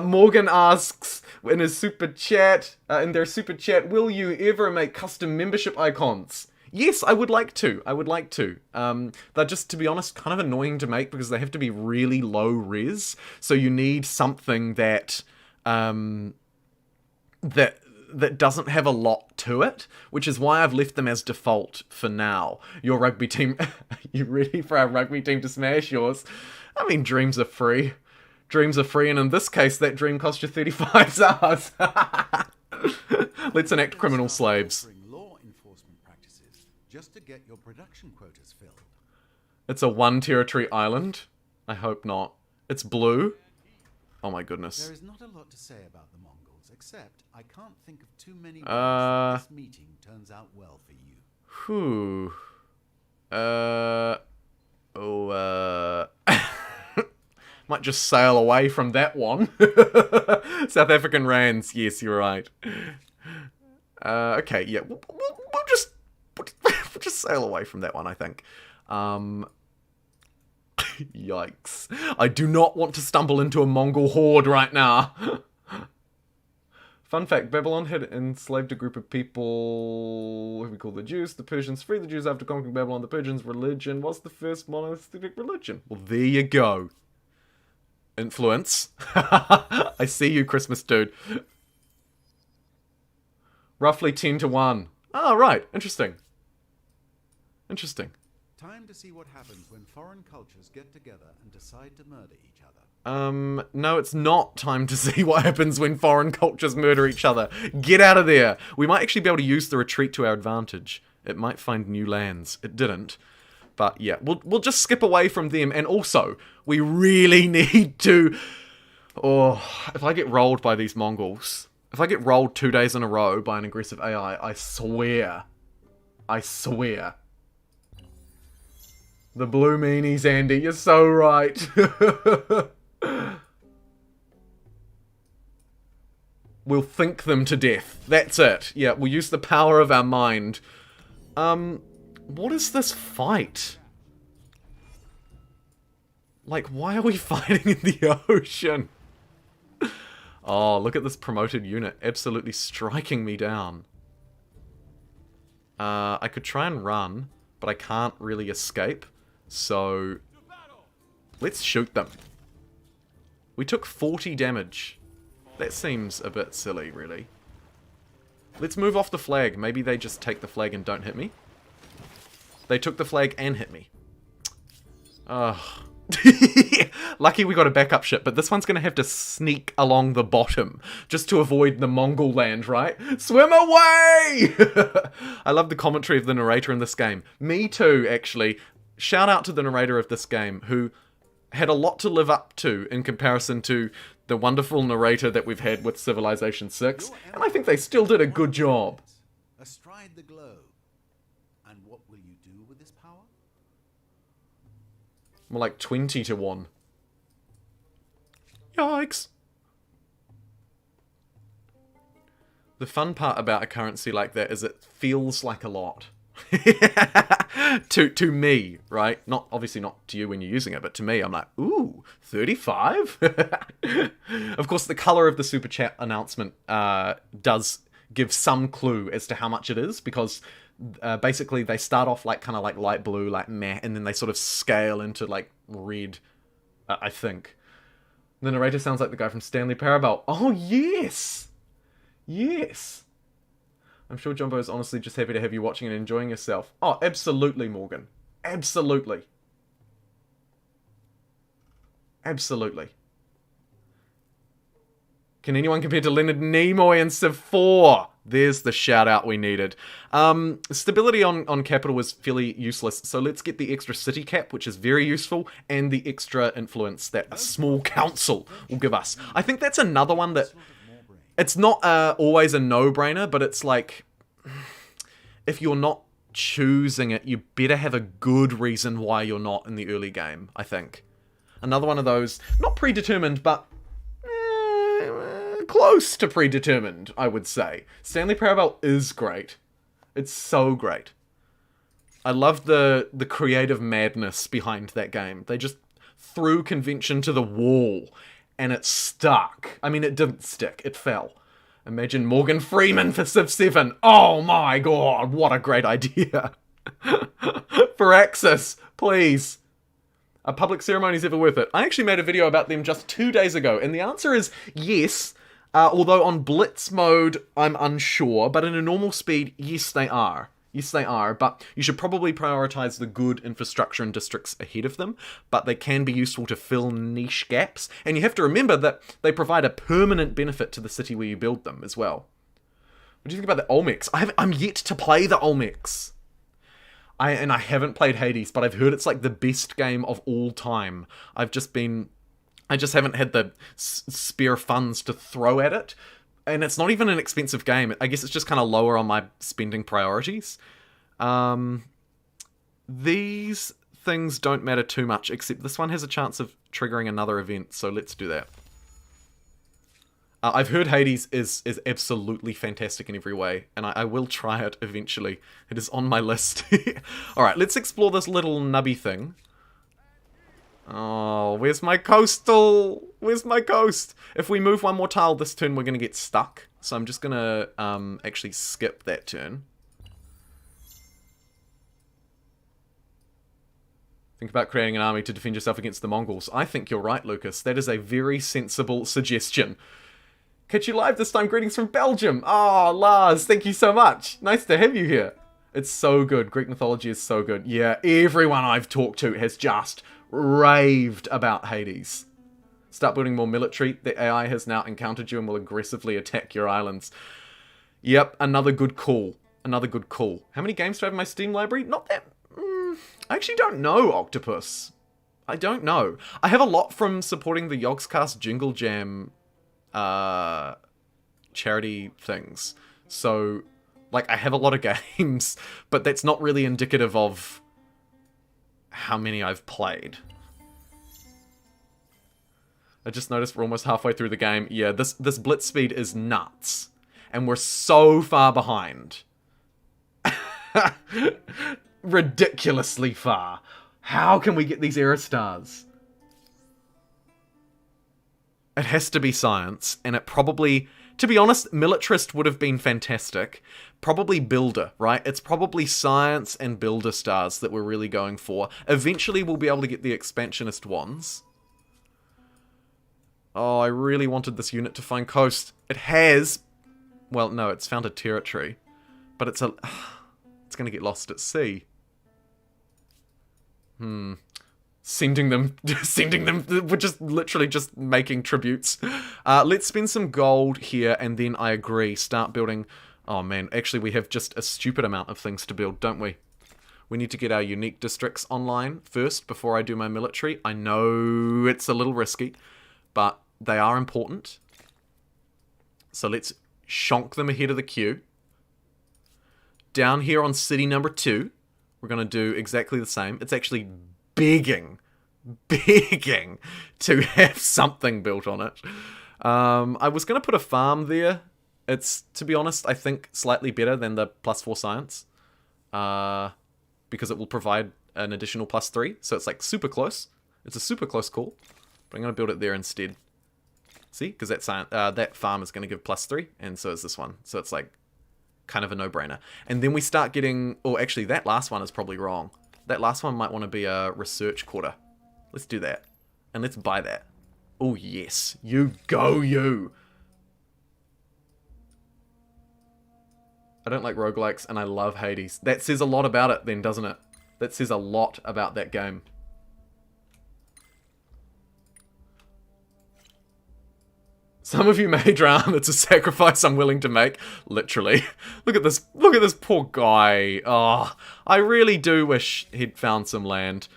[SPEAKER 1] Morgan asks in his super chat, will you ever make custom membership icons? Yes, I would like to. They're just, to be honest, kind of annoying to make because they have to be really low res. So you need something that that doesn't have a lot to it, which is why I've left them as default for now. Your rugby team... Are you ready for our rugby team to smash yours? I mean, dreams are free. Dreams are free, and in this case, that dream cost you 35 zars. Let's enact criminal slaves.
[SPEAKER 2] Law enforcement practices just to get your production quotas filled.
[SPEAKER 1] It's a 1 territory island. I hope not. It's blue. Oh my goodness.
[SPEAKER 2] There is not a lot to say about the Mongols, except I can't think of too many ways that this meeting turns out well for you.
[SPEAKER 1] Whew. Might just sail away from that one. South African rands. Yes, you're right. Okay, yeah. We'll just sail away from that one, I think. Yikes. I do not want to stumble into a Mongol horde right now. Fun fact, Babylon had enslaved a group of people who we call the Jews. The Persians freed the Jews after conquering Babylon. The Persians' religion was the first monotheistic religion. Well, there you go. Influence. I see you, Christmas dude. Roughly 10 to 1. Oh, right. Interesting. Interesting.
[SPEAKER 2] Time to see what happens when foreign cultures get together and decide to murder each other.
[SPEAKER 1] No, it's not time to see what happens when foreign cultures murder each other. Get out of there. We might actually be able to use the retreat to our advantage. It might find new lands. It didn't. But yeah, we'll just skip away from them. And also, we really need to... Oh, if I get rolled by these Mongols, if I get rolled 2 days in a row by an aggressive AI, I swear. The blue meanies, Andy. You're so right. We'll think them to death. That's it. Yeah, we'll use the power of our mind. What is this fight? Like, why are we fighting in the ocean? Oh, look at this promoted unit. Absolutely striking me down. I could try and run, but I can't really escape. So, let's shoot them. We took 40 damage. That seems a bit silly, really. Let's move off the flag. Maybe they just take the flag and don't hit me. They took the flag and hit me. Ugh. Lucky we got a backup ship, but this one's going to have to sneak along the bottom just to avoid the Mongol land, right? Swim away! I love the commentary of the narrator in this game. Me too, actually. Shout out to the narrator of this game, who had a lot to live up to in comparison to the wonderful narrator that we've had with Civilization 6, and I think they still did a good job.
[SPEAKER 2] Astride the globe. And what will you do with this power?
[SPEAKER 1] More like 20 to 1. Yikes. The fun part about a currency like that is it feels like a lot. to me, right? Not obviously not to you when you're using it, but to me, I'm like, ooh, 35? Of course, the color of the super chat announcement does give some clue as to how much it is, because basically they start off like kind of like light blue, like meh, and then they sort of scale into like red, I think. The narrator sounds like the guy from Stanley Parable. Oh, yes! Yes! I'm sure Jumbo is honestly just happy to have you watching and enjoying yourself. Oh, absolutely, Morgan. Absolutely. Absolutely. Can anyone compare to Leonard Nimoy in Civ 4? There's the shout out we needed. Stability on capital was fairly useless, so let's get the extra city cap, which is very useful, and the extra influence that a small council will give us. I think that's another one that... It's not always a no-brainer, but it's like... If you're not choosing it, you better have a good reason why you're not in the early game, I think. Another one of those, not predetermined, but... close to predetermined, I would say. Stanley Parable is great. It's so great. I love the creative madness behind that game. They just threw convention to the wall, and it stuck. I mean, it didn't stick. It fell. Imagine Morgan Freeman for Civ 7. Oh my god, what a great idea. Firaxis, please. Are public ceremonies ever worth it? I actually made a video about them just 2 days ago, and the answer is yes. Although on Blitz Mode, I'm unsure, but in a normal speed, yes they are. Yes they are, but you should probably prioritize the good infrastructure and districts ahead of them, but they can be useful to fill niche gaps, and you have to remember that they provide a permanent benefit to the city where you build them as well. What do you think about the Olmecs? I'm yet to play the Olmecs. I haven't played Hades, but I've heard it's like the best game of all time. I just haven't had the spare funds to throw at it. And it's not even an expensive game. I guess it's just kind of lower on my spending priorities. These things don't matter too much, except this one has a chance of triggering another event, so let's do that. I've heard Hades is absolutely fantastic in every way, and I will try it eventually. It is on my list. Alright, let's explore this little nubby thing. Oh, where's my coastal? Where's my coast? If we move one more tile this turn, we're going to get stuck. So I'm just going to actually skip that turn. Think about creating an army to defend yourself against the Mongols. I think you're right, Lucas. That is a very sensible suggestion. Catch you live this time. Greetings from Belgium. Oh, Lars, thank you so much. Nice to have you here. It's so good. Greek mythology is so good. Yeah, everyone I've talked to has just raved about Hades. Start building more military. The AI has now encountered you and will aggressively attack your islands. Yep, another good call. Another good call. How many games do I have in my Steam library? Not that... I actually don't know, Octopus. I don't know. I have a lot from supporting the Yogscast Jingle Jam charity things. So, like, I have a lot of games, but that's not really indicative of how many I've played. I just noticed we're almost halfway through the game. Yeah, this blitz speed is nuts. And we're so far behind. Ridiculously far. How can we get these error stars? It has to be science, and it probably... To be honest, militarist would have been fantastic. Probably builder, right? It's probably science and builder stars that we're really going for. Eventually we'll be able to get the expansionist ones. Oh, I really wanted this unit to find coast. It has... Well, no, it's found a territory. But it's a... It's going to get lost at sea. sending them, we're just literally just making tributes. Let's spend some gold here, and then I agree, start building. Oh man, actually we have just a stupid amount of things to build, don't we? We need to get our unique districts online first before I do my military. I know it's a little risky, but they are important. So let's shonk them ahead of the queue. Down here on city number 2, we're going to do exactly the same. It's actually begging to have something built on it. I was going to put a farm there. It's, to be honest, I think slightly better than the +4 science. Because it will provide an additional +3. So it's like super close. It's a super close call. But I'm going to build it there instead. See? Because that farm is going to give +3. And so is this one. So it's like kind of a no-brainer. And then we start getting... Oh, actually, that last one is probably wrong. That last one might want to be a research quarter. Let's do that. And let's buy that. Oh, yes. You go, you! I don't like roguelikes, and I love Hades. That says a lot about it then, doesn't it? That says a lot about that game. Some of you may drown. It's a sacrifice I'm willing to make. Literally. Look at this poor guy. Oh, I really do wish he'd found some land.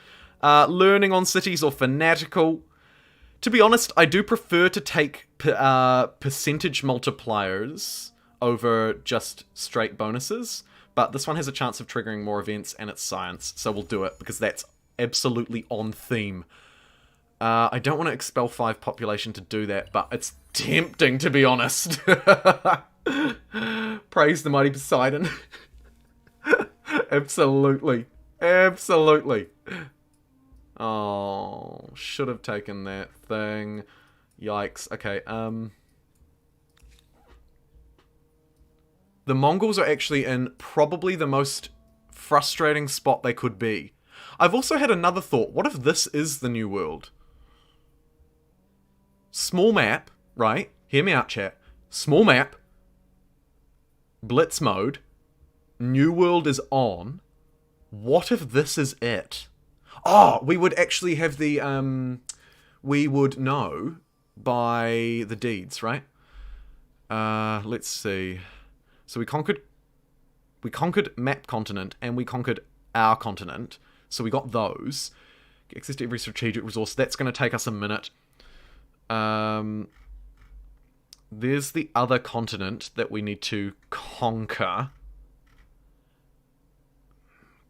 [SPEAKER 1] Learning on cities or fanatical. To be honest, I do prefer to take percentage multipliers over just straight bonuses, but this one has a chance of triggering more events, and it's science, so we'll do it, because that's absolutely on theme. I don't want to expel 5 population to do that, but it's tempting, to be honest. Praise the mighty Poseidon. Absolutely. Absolutely. Oh, should have taken that thing. Yikes. Okay, the Mongols are actually in probably the most frustrating spot they could be. I've also had another thought. What if this is the new world? Small map, right? Hear me out, chat. Small map. Blitz mode. New world is on. What if this is it? Oh, we would actually have the, we would know by the deeds, right? Let's see. So we conquered map continent, and we conquered our continent. So we got those. Get access to every strategic resource. That's going to take us a minute. There's the other continent that we need to conquer.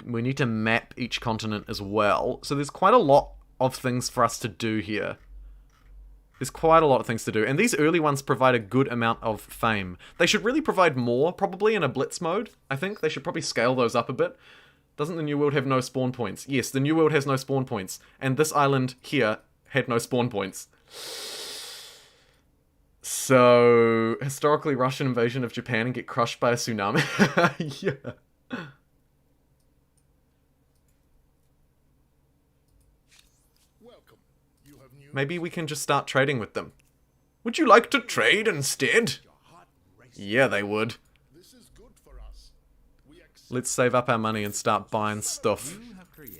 [SPEAKER 1] We need to map each continent as well. So there's quite a lot of things for us to do here. There's quite a lot of things to do. And these early ones provide a good amount of fame. They should really provide more, probably, in a Blitz mode, I think. They should probably scale those up a bit. Doesn't the New World have no spawn points? Yes, the New World has no spawn points. And this island here had no spawn points. So, historically Russian invasion of Japan and get crushed by a tsunami? Yeah. Maybe we can just start trading with them. Would you like to trade instead? Yeah, they would. Let's save up our money and start buying stuff.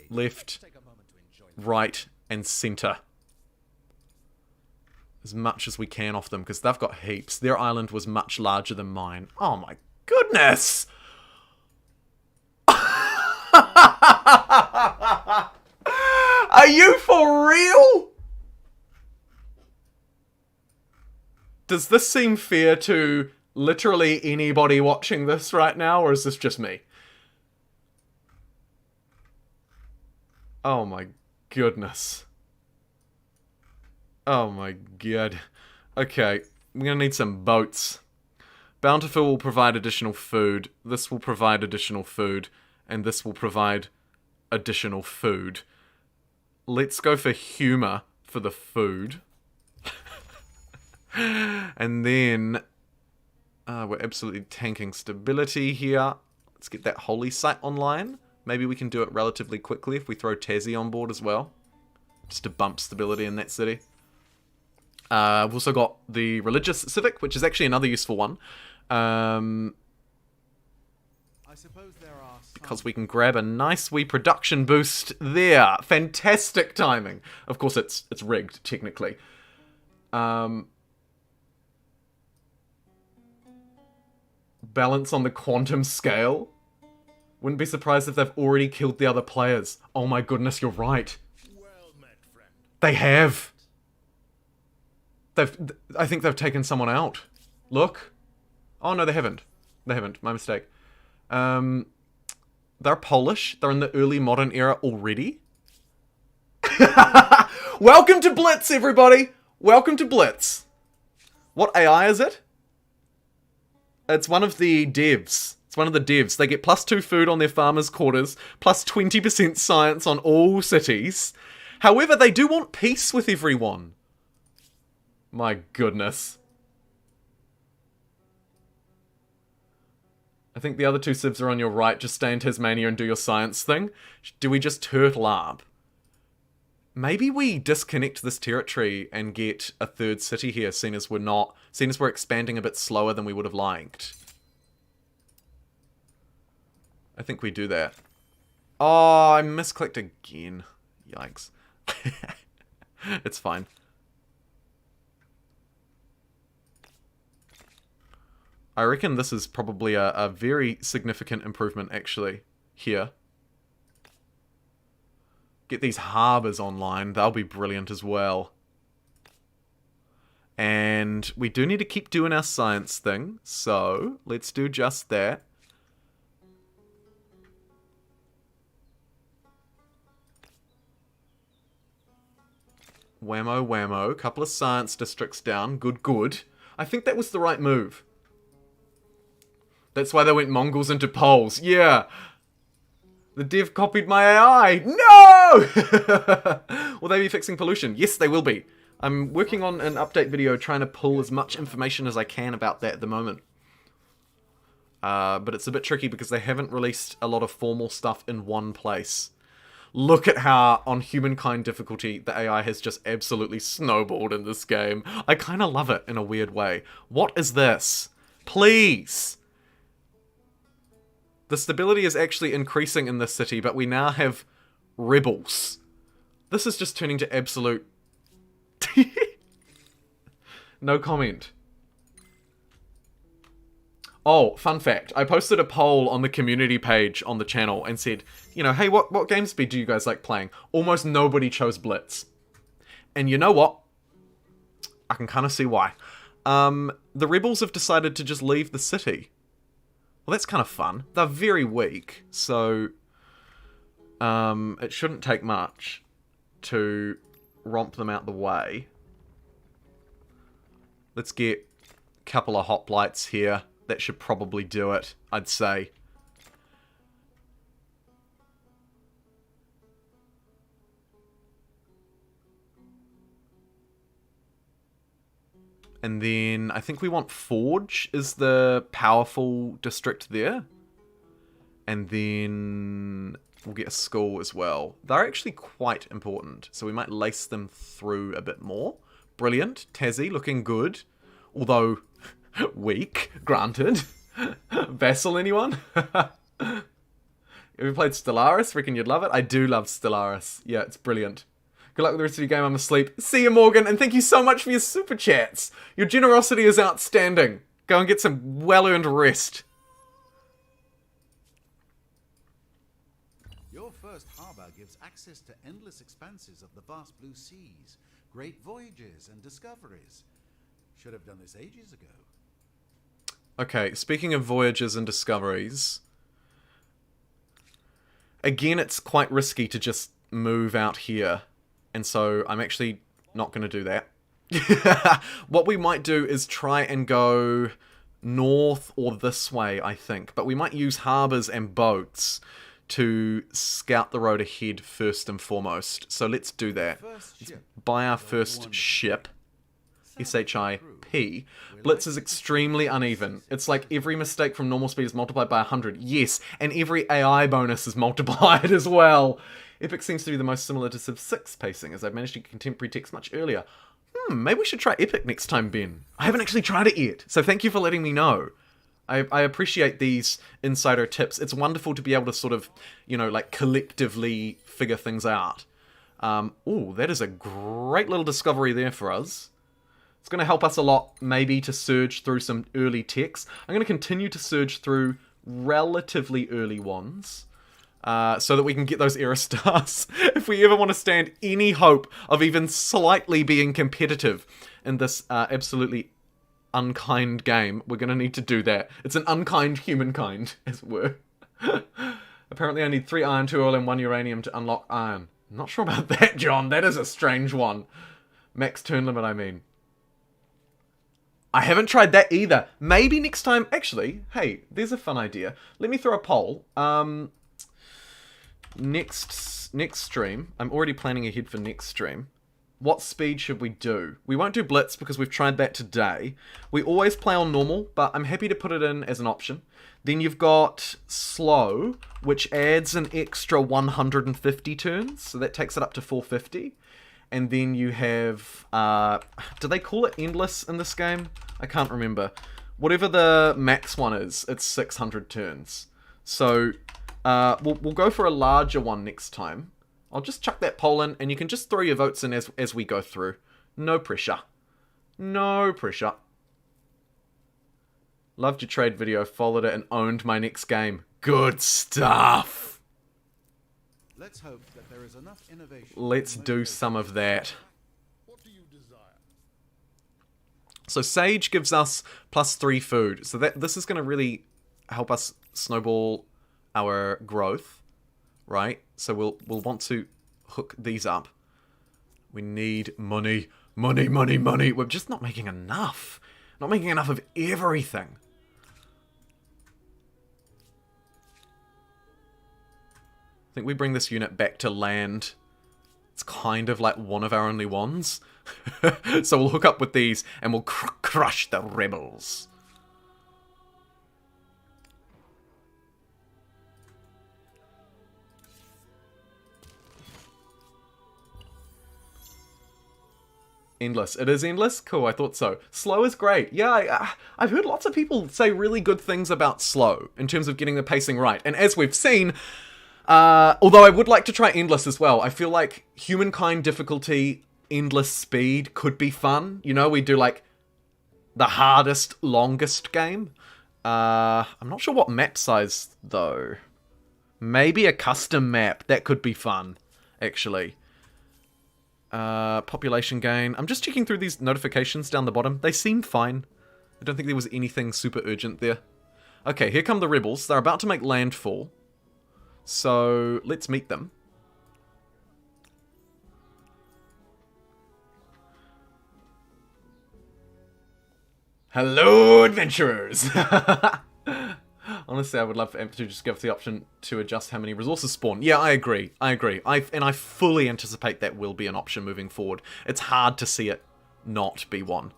[SPEAKER 1] Left, right, and center. As much as we can off them, because they've got heaps. Their island was much larger than mine. Oh my goodness! Are you for real? Does this seem fair to literally anybody watching this right now, or is this just me? Oh my goodness. Oh my god. Okay, we're gonna need some boats. Bountiful will provide additional food. This will provide additional food. And this will provide additional food. Let's go for humor for the food. And then we're absolutely tanking stability here. Let's get that holy site online. Maybe we can do it relatively quickly if we throw Tassie on board as well. Just to bump stability in that city. We've also got the religious civic, which is actually another useful one.
[SPEAKER 2] I suppose there are
[SPEAKER 1] because we can grab a nice wee production boost there. Fantastic timing. Of course, it's rigged, technically. Balance on the quantum scale. Wouldn't be surprised if they've already killed the other players. Oh my goodness, you're right.
[SPEAKER 3] Well met, friend.
[SPEAKER 1] They have. I think they've taken someone out. Look. Oh no, they haven't. They haven't. My mistake. They're Polish. They're in the early modern era already. Welcome to Blitz, everybody. Welcome to Blitz. What AI is it? It's one of the devs. It's one of the devs. They get +2 food on their farmers' quarters, plus 20% science on all cities. However, they do want peace with everyone. My goodness. I think the other 2 civs are on your right. Just stay in Tasmania and do your science thing. Do we just turtle up? Maybe we disconnect this territory and get a 3rd city here, seeing as we're expanding a bit slower than we would have liked. I think we do that. Oh, I misclicked again. Yikes. It's fine. I reckon this is probably a very significant improvement, actually, here. Get these harbours online. They'll be brilliant as well. And we do need to keep doing our science thing, so let's do just that. Whammo, whammo. Couple of science districts down. Good, good. I think that was the right move. That's why they went Mongols into Poles. Yeah. The dev copied my AI. No! Will they be fixing pollution? Yes, they will be. I'm working on an update video trying to pull as much information as I can about that at the moment. But it's a bit tricky because they haven't released a lot of formal stuff in one place. Look at how, on Humankind difficulty, the AI has just absolutely snowballed in this game. I kind of love it in a weird way. What is this? Please! The stability is actually increasing in this city, but we now have rebels. This is just turning to absolute... No comment. Oh, fun fact. I posted a poll on the community page on the channel and said, you know, hey, what game speed do you guys like playing? Almost nobody chose Blitz. And you know what? I can kind of see why. The rebels have decided to just leave the city. Well, that's kind of fun. They're very weak, so it shouldn't take much to romp them out the way. Let's get a couple of hoplites here. That should probably do it, I'd say. And then I think we want Forge is the powerful district there. And then we'll get a school as well. They're actually quite important, so we might lace them through a bit more. Brilliant. Tassie looking good. Although weak, granted. Vassal, anyone? Have you played Stellaris? Reckon you'd love it? I do love Stellaris. Yeah, it's brilliant. Good luck with the rest of your game. I'm asleep. See you, Morgan, and thank you so much for your super chats. Your generosity is outstanding. Go and get some well-earned rest.
[SPEAKER 2] Your first harbour gives access to endless expanses of the vast blue seas, great voyages and discoveries. Should have done this ages ago.
[SPEAKER 1] Okay, speaking of voyages and discoveries, again, it's quite risky to just move out here, and so I'm actually not going to do that. What we might do is try and go north or this way, I think, but we might use harbours and boats to scout the road ahead first and foremost. So let's do that. Let's buy our first ship. SHIP. Blitz is extremely uneven. It's like every mistake from normal speed is multiplied by 100. Yes, and every AI bonus is multiplied as well. Epic seems to be the most similar to Civ 6 pacing, as I've managed to get contemporary text much earlier. Maybe we should try Epic next time, Ben. I haven't actually tried it yet, so thank you for letting me know. I appreciate these insider tips. It's wonderful to be able to sort of, you know, like collectively figure things out. Ooh, that is a great little discovery there for us. It's going to help us a lot, maybe, to surge through some early techs. I'm going to continue to surge through relatively early ones, so that we can get those era stars. If we ever want to stand any hope of even slightly being competitive in this absolutely unkind game, we're going to need to do that. It's an unkind humankind, as it were. Apparently I need 3 iron, 2 oil, and 1 uranium to unlock iron. I'm not sure about that, John. That is a strange one. Max turn limit, I mean. I haven't tried that either. Maybe next time... Actually, hey, there's a fun idea. Let me throw a poll. Next stream. I'm already planning ahead for next stream. What speed should we do? We won't do Blitz because we've tried that today. We always play on normal, but I'm happy to put it in as an option. Then you've got Slow, which adds an extra 150 turns. So that takes it up to 450. And then you have... do they call it Endless in this game? I can't remember. Whatever the max one is, it's 600 turns. So we'll go for a larger one next time. I'll just chuck that poll in, and you can just throw your votes in as we go through. No pressure. No pressure. Loved your trade video, followed it, and owned my next game. Good stuff!
[SPEAKER 2] Let's hope that there is enough innovation.
[SPEAKER 1] Let's do some of that.
[SPEAKER 3] What do you desire?
[SPEAKER 1] So Sage gives us +3 food. So this is going to really help us snowball our growth, right? So we'll want to hook these up. We need money, money, money, money. We're just not making enough. Not making enough of everything. I think we bring this unit back to land. It's kind of like one of our only ones. So we'll hook up with these and we'll crush the rebels. Endless. It is endless? Cool, I thought so. Slow is great. Yeah, I've heard lots of people say really good things about Slow in terms of getting the pacing right. And as we've seen, although I would like to try Endless as well, I feel like Humankind difficulty, Endless speed could be fun. You know, we do like the hardest, longest game. I'm not sure what map size though. Maybe a custom map. That could be fun, actually. Population gain. I'm just checking through these notifications down the bottom. They seem fine. I don't think there was anything super urgent there. Okay, here come the rebels. They're about to make landfall. So, let's meet them. Hello, adventurers! Honestly, I would love for Amp to just give us the option to adjust how many resources spawn. Yeah, I agree. I agree. And I fully anticipate that will be an option moving forward. It's hard to see it not be one.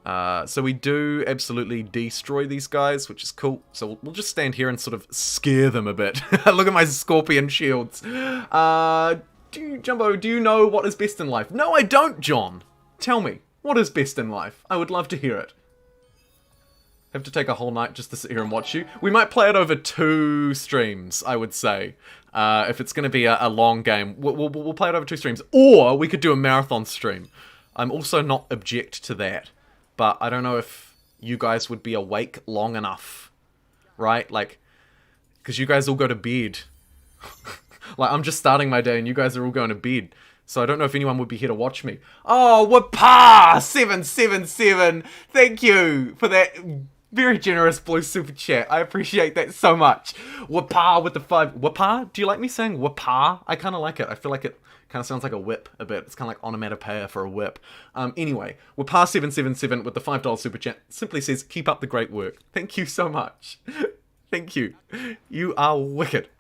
[SPEAKER 1] So we do absolutely destroy these guys, which is cool. So we'll just stand here and sort of scare them a bit. Look at my scorpion shields. Jumbo, do you know what is best in life? No, I don't, John. Tell me, what is best in life? I would love to hear it. Have to take a whole night just to sit here and watch you. We might play it over 2 streams, I would say. If it's going to be a long game, we'll play it over 2 streams. Or we could do a marathon stream. I'm also not object to that. But I don't know if you guys would be awake long enough. Right? Like, because you guys all go to bed. Like, I'm just starting my day and you guys are all going to bed. So I don't know if anyone would be here to watch me. Oh, Wapa777! Thank you for that very generous blue super chat. I appreciate that so much. Wapa with the 5. Wapa? Do you like me saying wapa? I kind of like it. I feel like it kind of sounds like a whip a bit. It's kind of like onomatopoeia for a whip. Anyway, Wapa777 with the $5 super chat simply says, keep up the great work. Thank you so much. Thank you. You are wicked.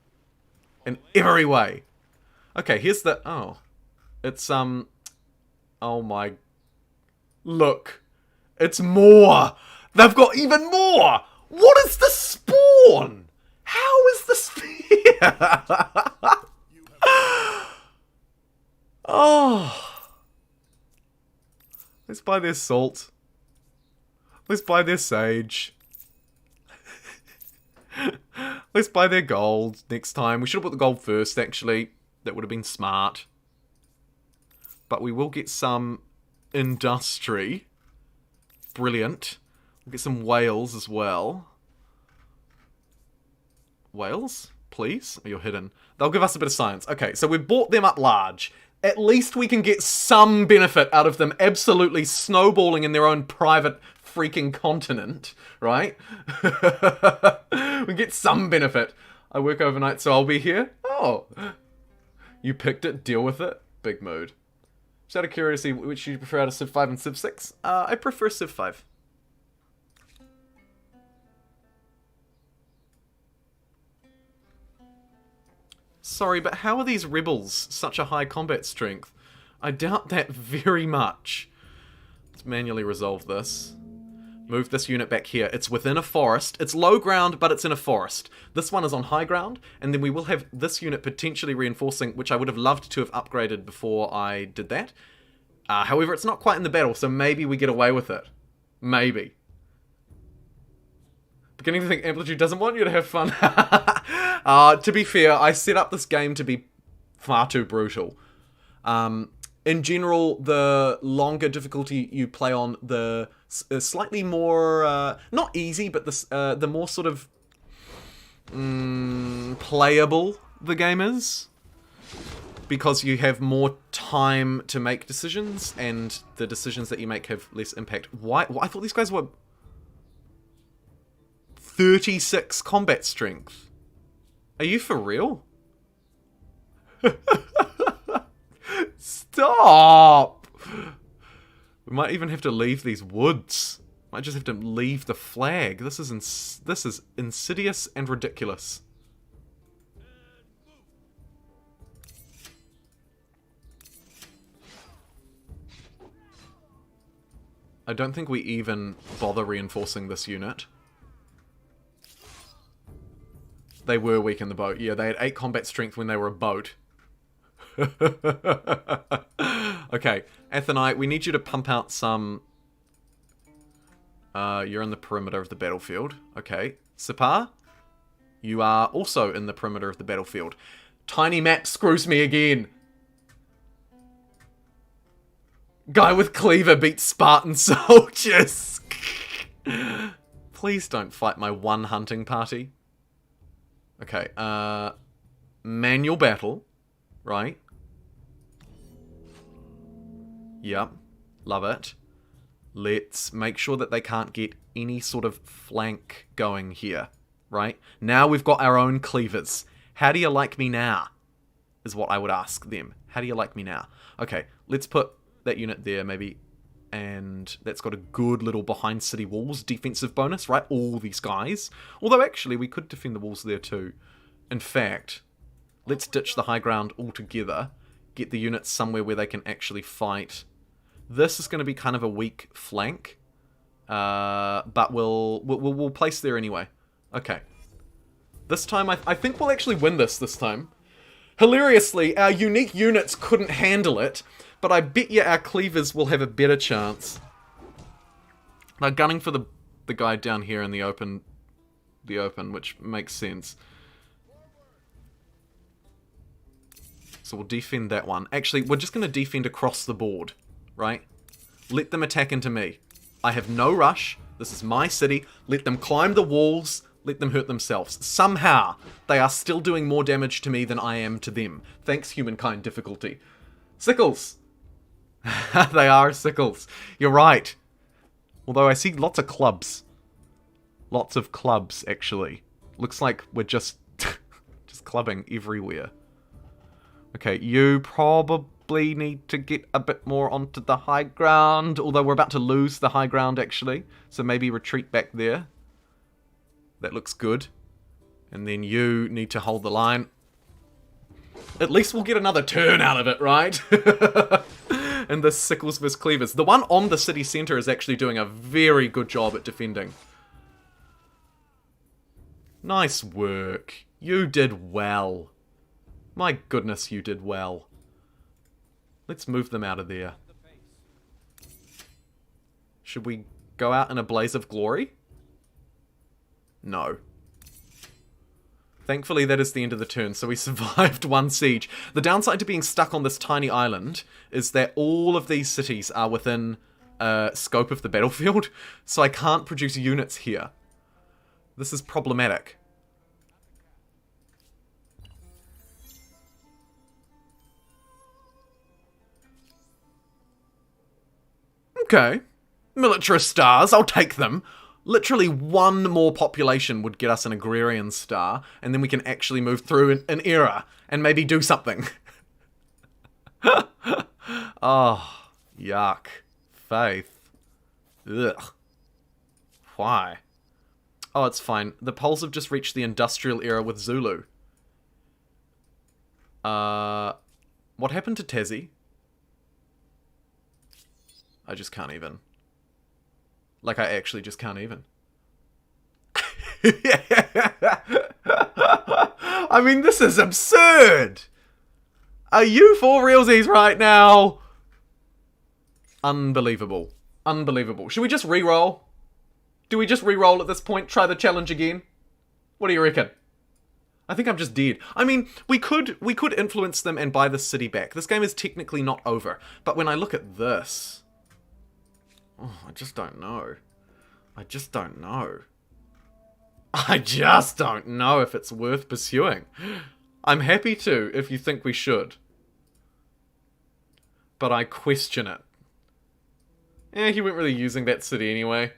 [SPEAKER 1] In every way. Okay, here's the... Oh. It's, oh my... Look. It's more! They've got even more! What is the spawn? How is the spear? Oh. Let's buy their salt. Let's buy their sage. Let's buy their gold next time. We should have put the gold first, actually. That would have been smart. But we will get some industry. Brilliant. We'll get some whales as well. Whales? Please? Oh, you're hidden. They'll give us a bit of science. Okay, so we've bought them up large. At least we can get some benefit out of them absolutely snowballing in their own private freaking continent, right? We get some benefit. I work overnight, so I'll be here. Oh. You picked it, deal with it. Big mood. Just out of curiosity, which you prefer out of Civ 5 and Civ 6? I prefer Civ 5. Sorry, but how are these rebels such a high combat strength? I doubt that very much. Let's manually resolve this. Move this unit back here. It's within a forest. It's low ground, but it's in a forest. This one is on high ground, and then we will have this unit potentially reinforcing, which I would have loved to have upgraded before I did that. However, it's not quite in the battle, so maybe we get away with it. Maybe. Beginning to think Amplitude doesn't want you to have fun. To be fair, I set up this game to be far too brutal. In general, the longer difficulty you play on, the slightly more, not easy, but the more sort of playable the game is. Because you have more time to make decisions, and the decisions that you make have less impact. Why? I thought these guys were 36 combat strength. Are you for real? Stop! We might even have to leave these woods. Might just have to leave the flag. This is insidious and ridiculous. I don't think we even bother reinforcing this unit. They were weak in the boat. Yeah, they had 8 combat strength when they were a boat. Okay, Athenai, we need you to pump out some... you're in the perimeter of the battlefield. Okay. Sipar, you are also in the perimeter of the battlefield. Tiny map screws me again. Guy with cleaver beats Spartan soldiers. Please don't fight my one hunting party. Okay, manual battle, right? Yep, love it. Let's make sure that they can't get any sort of flank going here, right? Now we've got our own cleavers. How do you like me now? Is what I would ask them. How do you like me now? Okay, let's put that unit there, maybe. And that's got a good little behind city walls defensive bonus, right? All these guys. Although, actually, we could defend the walls there too. In fact, let's ditch the high ground altogether. Get the units somewhere where they can actually fight. This is going to be kind of a weak flank. But we'll place there anyway. Okay. This time, I think we'll actually win this time. Hilariously, our unique units couldn't handle it. But I bet you our cleavers will have a better chance. They're gunning for the guy down here in the open, which makes sense. So we'll defend that one. Actually, we're just going to defend across the board, right? Let them attack into me. I have no rush. This is my city. Let them climb the walls. Let them hurt themselves. Somehow, they are still doing more damage to me than I am to them. Thanks, humankind difficulty. Sickles! They are sickles. You're right. Although I see lots of clubs. Lots of clubs, actually. Looks like we're just clubbing everywhere. Okay, you probably need to get a bit more onto the high ground. Although we're about to lose the high ground, actually. So maybe retreat back there. That looks good. And then you need to hold the line. At least we'll get another turn out of it, right? And the sickles vs cleavers. The one on the city centre is actually doing a very good job at defending. Nice work. You did well. My goodness, you did well. Let's move them out of there. Should we Go out in a blaze of glory? No. Thankfully, that is the end of the turn, so we survived one siege. The downside to being stuck on this tiny island is that all of these cities are within scope of the battlefield, so I can't produce units here. This is problematic. Okay. Militarist stars, I'll take them. Literally one more population would get us an agrarian star, and then we can actually move through an era and maybe do something. Oh, yuck. Faith. Ugh. Why? Oh, it's fine. The Poles have just reached the industrial era with Zulu. What happened to Tassie? I just can't even. Like, I actually just can't even. I mean, this is absurd! Are you for realsies right now? Unbelievable. Unbelievable. Should we just re-roll? Do we just re-roll at this point? Try the challenge again? What do you reckon? I think I'm just dead. I mean, we could influence them and buy this city back. This game is technically not over. But when I look at this... Oh, I just don't know. I just don't know. I just don't know if it's worth pursuing. I'm happy to, if you think we should. But I question it. He weren't really using that city anyway.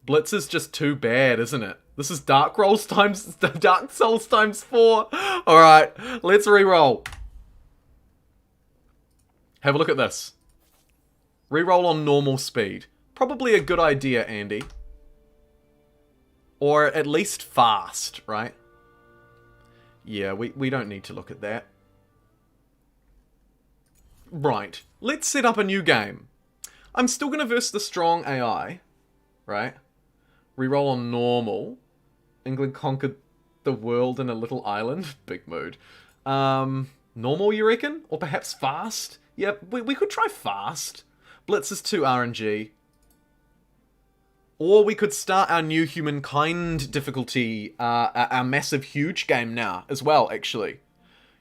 [SPEAKER 1] Blitz is just too bad, isn't it? This is Dark Souls times 4. Alright, let's re-roll. Have a look at this. Reroll on normal speed. Probably a good idea, Andy. Or at least fast, right? Yeah, we don't need to look at that. Right. Let's set up a new game. I'm still going to verse the strong AI, right? Reroll on normal. England conquered the world in a little island. Big mood. Normal, you reckon? Or perhaps fast? Yeah, we could try fast. Blitz is 2 RNG. Or we could start our new humankind difficulty, our massive huge game now as well, actually.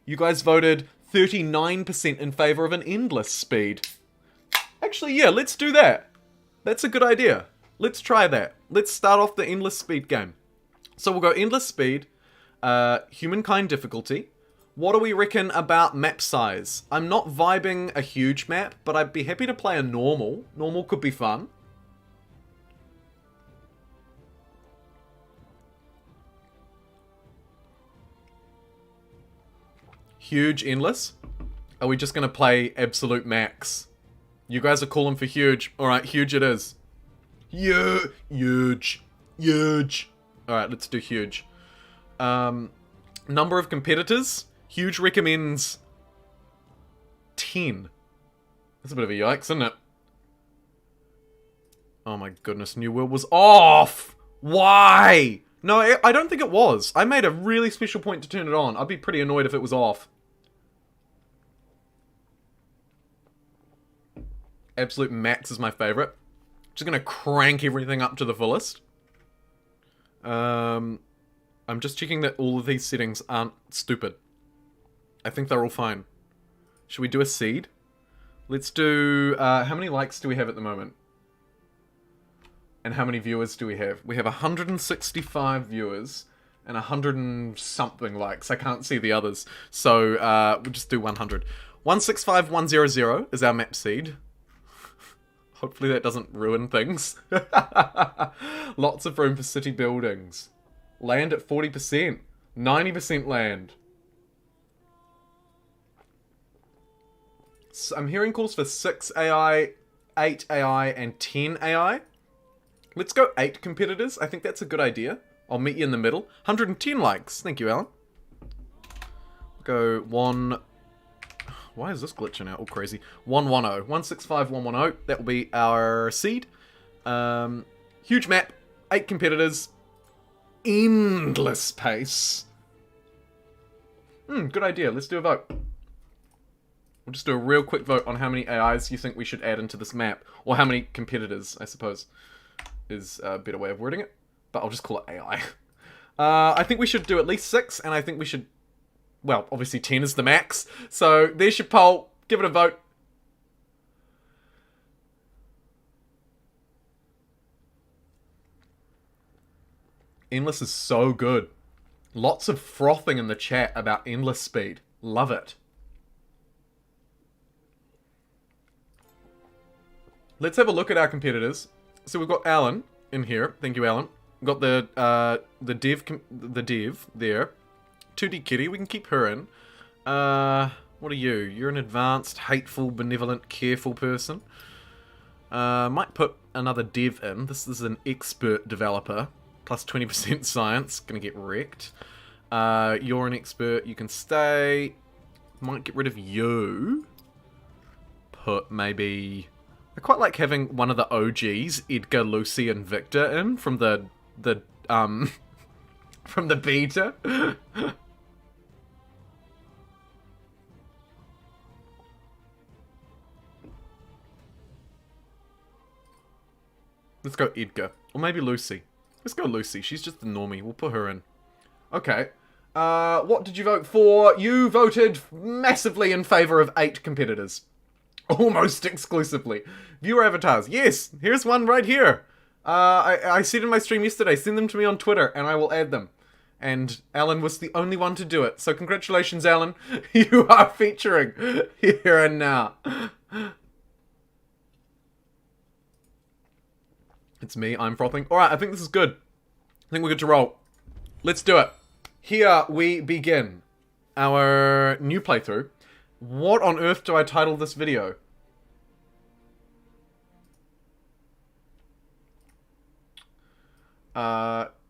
[SPEAKER 1] You guys voted 39% in favor of an endless speed. Actually, yeah, let's do that. That's a good idea. Let's try that. Let's start off the endless speed game. So we'll go endless speed, humankind difficulty. What do we reckon about map size? I'm not vibing a huge map, but I'd be happy to play a normal. Normal could be fun. Huge, endless. Are we just going to play absolute max? You guys are calling for huge. Alright, huge it is. Huge. Alright, let's do huge. Number of competitors. Huge recommends 10. That's a bit of a yikes, isn't it? Oh my goodness, New World was off! Why? No, I don't think it was. I made a really special point to turn it on. I'd be pretty annoyed if it was off. Absolute max is my favorite. Just gonna crank everything up to the fullest. I'm just checking that all of these settings aren't stupid. I think they're all fine. Should we do a seed? Let's do... how many likes do we have at the moment? And how many viewers do we have? We have 165 viewers and 100 and something likes. I can't see the others. So, we'll just do 100. 165100 is our map seed. Hopefully that doesn't ruin things. Lots of room for city buildings. Land at 40%. 90% land. So I'm hearing calls for 6 AI, 8 AI, and 10 AI. Let's go 8 competitors. I think that's a good idea. I'll meet you in the middle. 110 likes. Thank you, Alan. Go 1... Why is this glitching out all crazy? 110. 165110. That will be our seed. Huge map. 8 competitors. Endless pace. Good idea. Let's do a vote. We'll just do a real quick vote on how many AIs you think we should add into this map. Or how many competitors, I suppose. is a better way of wording it. But I'll just call it AI. I think we should do at least 6, and I think we should... Well, obviously 10 is the max. So there's your poll. Give it a vote. Endless is so good. Lots of frothing in the chat about endless speed. Love it. Let's have a look at our competitors. So we've got Alan in here. Thank you, Alan. We've got the dev there. 2D Kitty, we can keep her in. What are you? You're an advanced, hateful, benevolent, careful person. Might put another dev in. This is an expert developer. Plus 20% science. Gonna get wrecked. You're an expert. You can stay. Might get rid of you. Put maybe... I quite like having one of the OGs, Edgar, Lucy, and Victor in from the from the beta. Let's go Edgar. Or maybe Lucy. Let's go Lucy. She's just the normie. We'll put her in. Okay. What did you vote for? You voted massively in favor of 8 competitors. Almost exclusively. Viewer avatars. Yes, here's one right here. I said in my stream yesterday, send them to me on Twitter and I will add them. And Alan was the only one to do it. So congratulations, Alan. You are featuring here and now. It's me, I'm frothing. Alright, I think this is good. I think we're good to roll. Let's do it. Here we begin our new playthrough. What on earth do I title this video?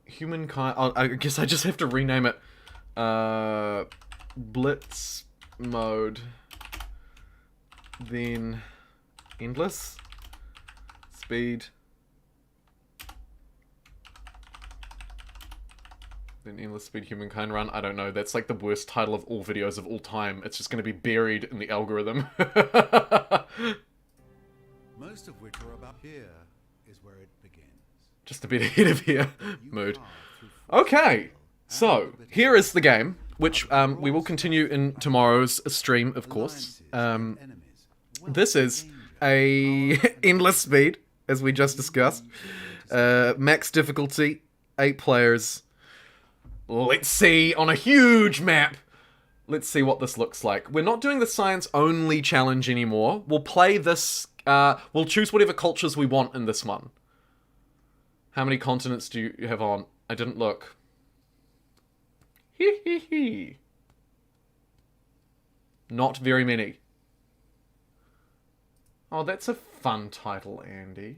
[SPEAKER 1] Humankind... Oh, I guess I just have to rename it. Blitz Mode. Then... Endless. Speed. Then Endless Speed Humankind Run. I don't know. That's like the worst title of all videos of all time. It's just going to be buried in the algorithm.
[SPEAKER 2] Most of which are about here is where it begins.
[SPEAKER 1] Just a bit ahead of here. Mood. Okay. So, here is the game, which we will continue in tomorrow's stream, of course. This is a Endless Speed, as we just discussed. Max difficulty, 8 players. Let's see, on a huge map, let's see what this looks like. We're not doing the science-only challenge anymore. We'll play this, we'll choose whatever cultures we want in this one. How many continents do you have on? I didn't look. Hee hee hee. Not very many. Oh, that's a fun title, Andy.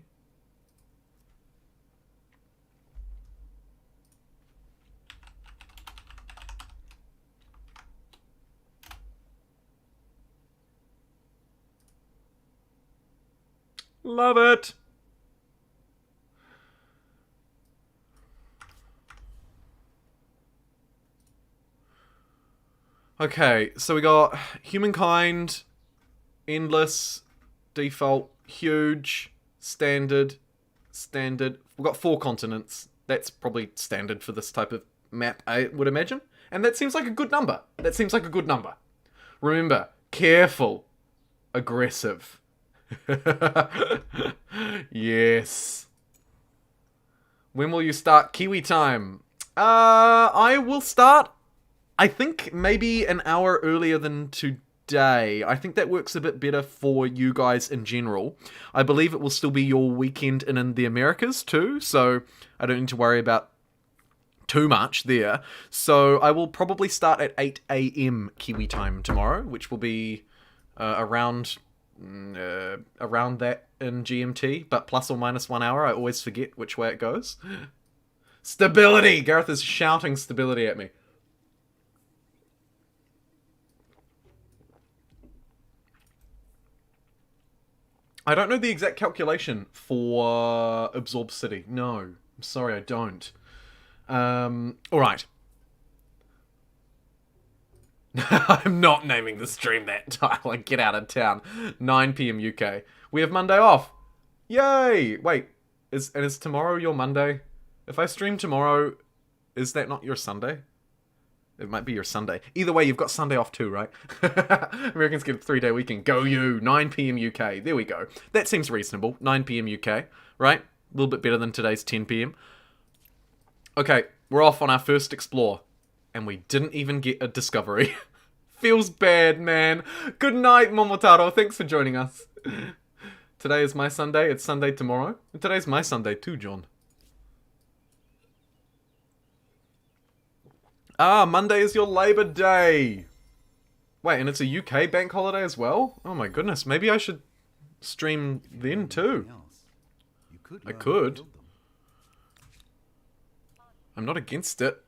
[SPEAKER 1] Love it! Okay, so we got Humankind, Endless, Default, Huge, Standard, Standard. We've got 4 continents. That's probably standard for this type of map, I would imagine. And that seems like a good number. That seems like a good number. Remember, careful, aggressive. Yes. When will you start Kiwi time? I will start, I think, maybe an hour earlier than today. I think that works a bit better for you guys in general. I believe it will still be your weekend in the Americas too, so I don't need to worry about too much there. So I will probably start at 8 AM Kiwi time tomorrow, which will be around that in GMT, but plus or minus 1 hour. I always forget which way it goes. Stability! Gareth is shouting stability at me. I don't know the exact calculation for Absorb City. No, I'm sorry, I don't. Alright. I'm not naming the stream that title. Like, get out of town. 9 PM UK. We have Monday off. Yay! Wait, Is tomorrow your Monday? If I stream tomorrow, is that not your Sunday? It might be your Sunday. Either way, you've got Sunday off too, right? Americans get a 3-day weekend. Go you! 9 p.m. UK. There we go. That seems reasonable. 9 p.m. UK, right? A little bit better than today's 10 p.m. Okay, we're off on our first explore. And we didn't even get a discovery. Feels bad, man. Good night, Momotaro. Thanks for joining us. Today is my Sunday. It's Sunday tomorrow. And today's my Sunday too, John. Ah, Monday is your Labor Day. Wait, and it's a UK bank holiday as well? Oh my goodness, maybe I should stream then too. I could. I'm not against it.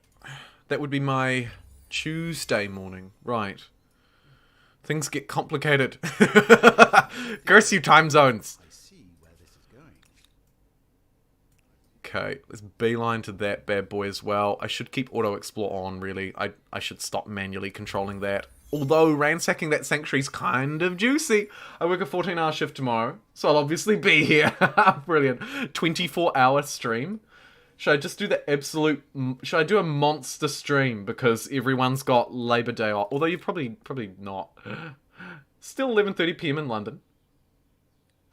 [SPEAKER 1] That would be my Tuesday morning. Right. Things get complicated. Curse you, time zones.
[SPEAKER 2] I see where this is going.
[SPEAKER 1] Okay, let's beeline to that bad boy as well. I should keep auto explore on, really. I should stop manually controlling that. Although ransacking that sanctuary's kind of juicy. I work a 14-hour shift tomorrow, so I'll obviously be here. Brilliant. 24-hour stream. Should I just do the absolute... Should I do a monster stream because everyone's got Labor Day off? Although you're probably not. Still 11:30 p.m. in London.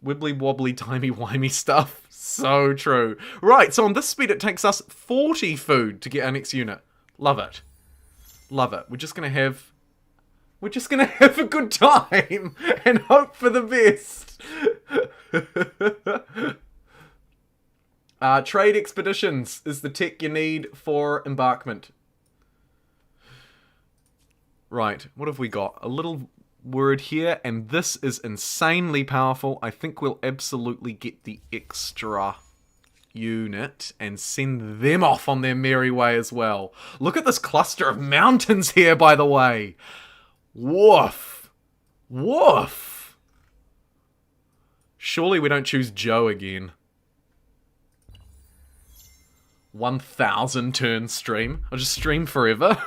[SPEAKER 1] Wibbly wobbly timey wimey stuff. So true. Right, so on this speed it takes us 40 food to get our next unit. Love it. Love it. We're just gonna have a good time and hope for the best. Trade expeditions is the tech you need for embarkment. Right, what have we got? A little word here, and this is insanely powerful. I think we'll absolutely get the extra unit and send them off on their merry way as well. Look at this cluster of mountains here, by the way. Woof. Woof. Surely we don't choose Joe again. 1,000 turn stream. I'll just stream forever.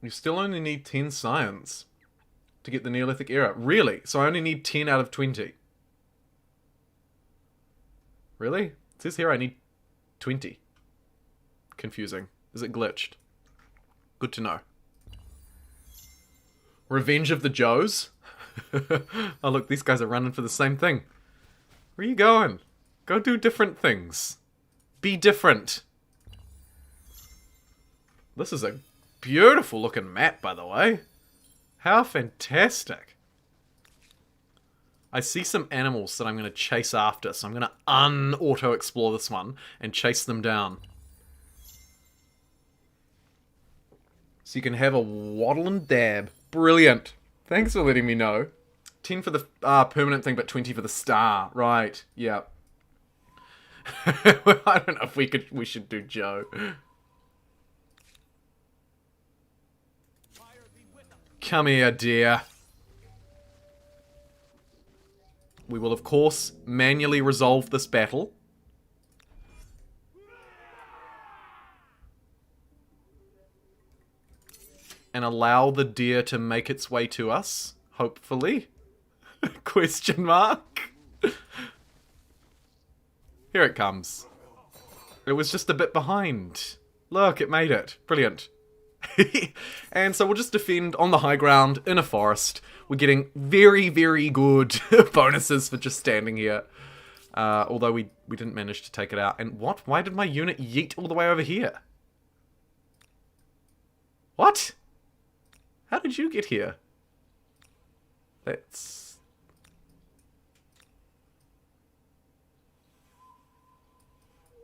[SPEAKER 1] You still only need 10 science to get the Neolithic era. Really? So I only need 10 out of 20. Really? It says here I need 20. Confusing. Is it glitched? Good to know. Revenge of the Joes? Oh look, these guys are running for the same thing. Where are you going? Go do different things. Be different. This is a beautiful looking map, by the way. How fantastic. I see some animals that I'm going to chase after, so I'm going to un-auto explore this one and chase them down. So you can have a waddle and dab. Brilliant. Thanks for letting me know. 10 for the permanent thing, but 20 for the star. Right. Yeah. I don't know if we should do Joe. Come here, dear. We will, of course, manually resolve this battle. And allow the deer to make its way to us, hopefully. Question mark. Here it comes. It was just a bit behind. Look, it made it. Brilliant. And so we'll just defend on the high ground in a forest. We're getting very, very good bonuses for just standing here. Although we didn't manage to take it out. And what? Why did my unit yeet all the way over here? What? How did you get here? That's...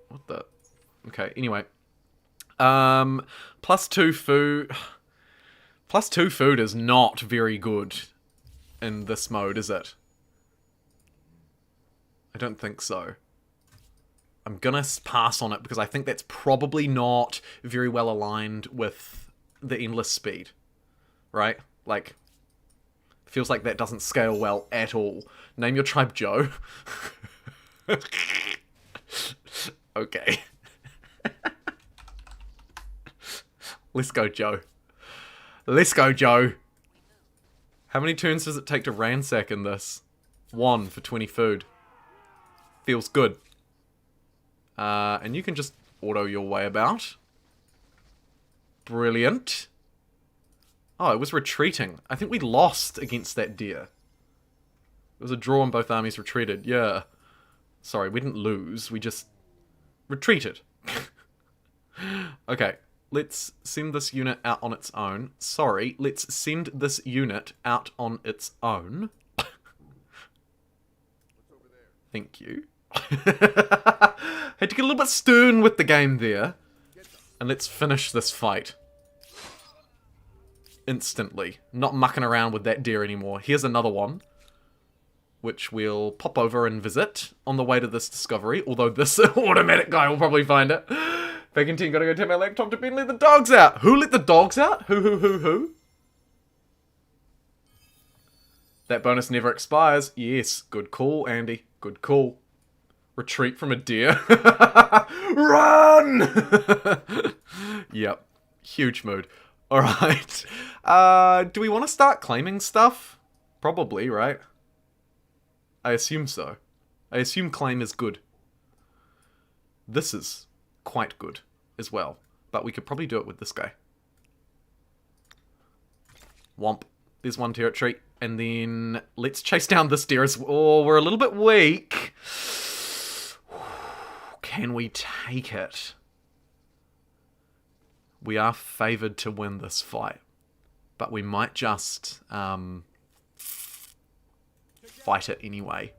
[SPEAKER 1] What the... Okay, anyway. +2 food... +2 food is not very good in this mode, is it? I don't think so. I'm gonna pass on it because I think that's probably not very well aligned with the endless speed. Right? Like, feels like that doesn't scale well at all. Name your tribe Joe. Okay. Let's go, Joe. Let's go, Joe. How many turns does it take to ransack in this? 1 for 20 food. Feels good. And you can just auto your way about. Brilliant. Oh, it was retreating. I think we lost against that deer. It was a draw and both armies retreated. Yeah. Sorry, we didn't lose. We just retreated. Okay. Let's send this unit out on its own. Sorry, let's send this unit out on its own. Thank you. Had to get a little bit stern with the game there. And let's finish this fight. Instantly. Not mucking around with that deer anymore. Here's another one. Which we'll pop over and visit on the way to this discovery. Although this automatic guy will probably find it. Bacon team, gotta go take my laptop to bed and let the dogs out. Who let the dogs out? Who? That bonus never expires. Yes, good call, Andy. Good call. Retreat from a deer. Run! Yep. Huge mood. Alright. Do we want to start claiming stuff? Probably, right? I assume so. I assume claim is good. This is quite good as well. But we could probably do it with this guy. Womp. There's one territory. And then let's chase down this deer as well. Oh, we're a little bit weak. Can we take it? We are favoured to win this fight. But we might just fight it anyway.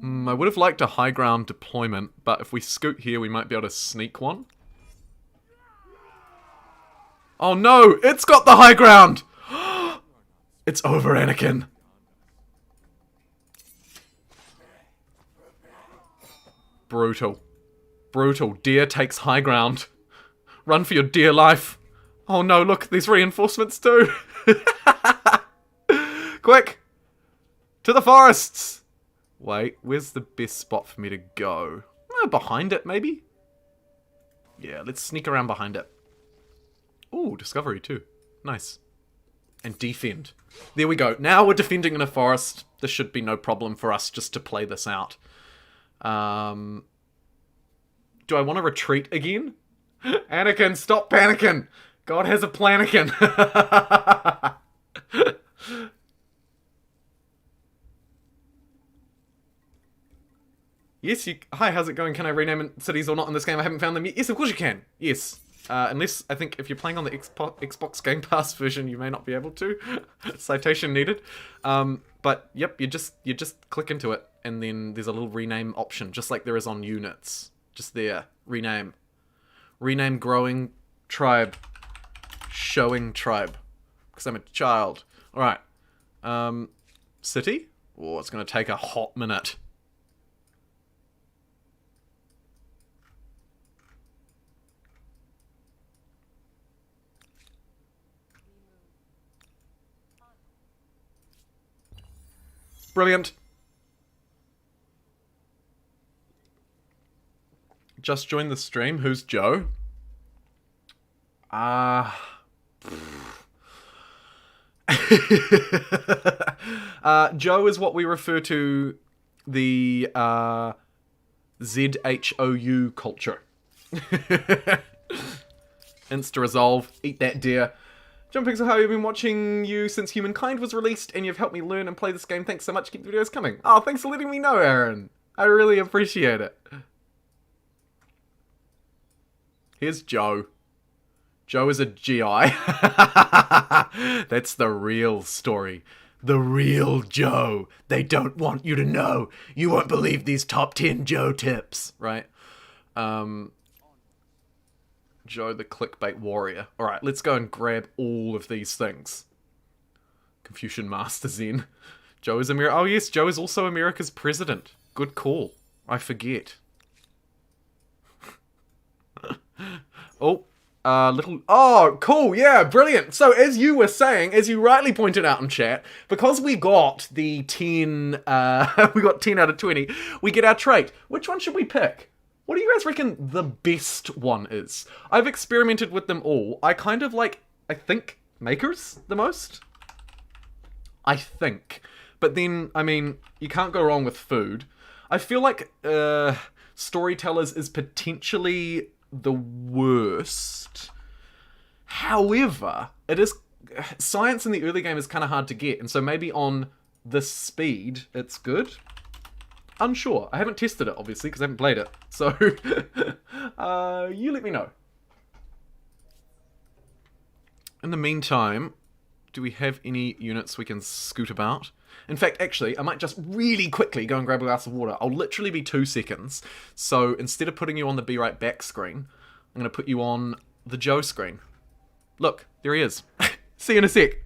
[SPEAKER 1] I would have liked a high ground deployment, but if we scoot here, we might be able to sneak one. Oh no! It's got the high ground! It's over, Anakin. Brutal. Brutal. Deer takes high ground. Run for your dear life. Oh no, look, there's reinforcements too. Quick! To the forests! Wait, where's the best spot for me to go? Behind it, maybe? Yeah, let's sneak around behind it. Ooh, discovery too. Nice. And defend. There we go. Now we're defending in a forest. This should be no problem for us just to play this out. Do I want to retreat again? Anakin, stop panicking! God has a planakin! Yes, you... Hi, how's it going? Can I rename cities or not in this game? I haven't found them yet. Yes, of course you can. Yes. Unless, I think, if you're playing on the Xbox Game Pass version, you may not be able to. Citation needed. But, yep, you just click into it, and then there's a little rename option, just like there is on units. Just there. Rename. Rename growing tribe. Showing tribe. Because I'm a child. Alright. City? Oh, it's going to take a hot minute. Brilliant. Just joined the stream. Who's Joe? Joe is what we refer to the ZHOU culture. Insta-resolve. Eat that deer. JumboPixel, how have you been watching you since Humankind was released, and you've helped me learn and play this game. Thanks so much. Keep the videos coming. Oh, thanks for letting me know, Aaron. I really appreciate it. Here's Joe. Joe is a GI. That's the real story. The real Joe. They don't want you to know. You won't believe these top 10 Joe tips, right? Joe the clickbait warrior. Alright, let's go and grab all of these things. Confucian Master Zen. Joe is America. Oh yes, Joe is also America's president. Good call. I forget. Oh, cool, yeah, brilliant. So, as you were saying, as you rightly pointed out in chat, because we got the 10, we got 10 out of 20, we get our trait. Which one should we pick? What do you guys reckon the best one is? I've experimented with them all. I kind of like, I think, Makers the most. I think. But then, I mean, you can't go wrong with food. I feel like Storytellers is potentially the worst. However, it is... Science in the early game is kind of hard to get, and so maybe on this speed, it's good. Unsure. I haven't tested it, obviously, because I haven't played it. So, you let me know. In the meantime, do we have any units we can scoot about? In fact, actually, I might just really quickly go and grab a glass of water. I'll literally be 2 seconds. So, instead of putting you on the Be Right Back screen, I'm going to put you on the Joe screen. Look, there he is. See you in a sec.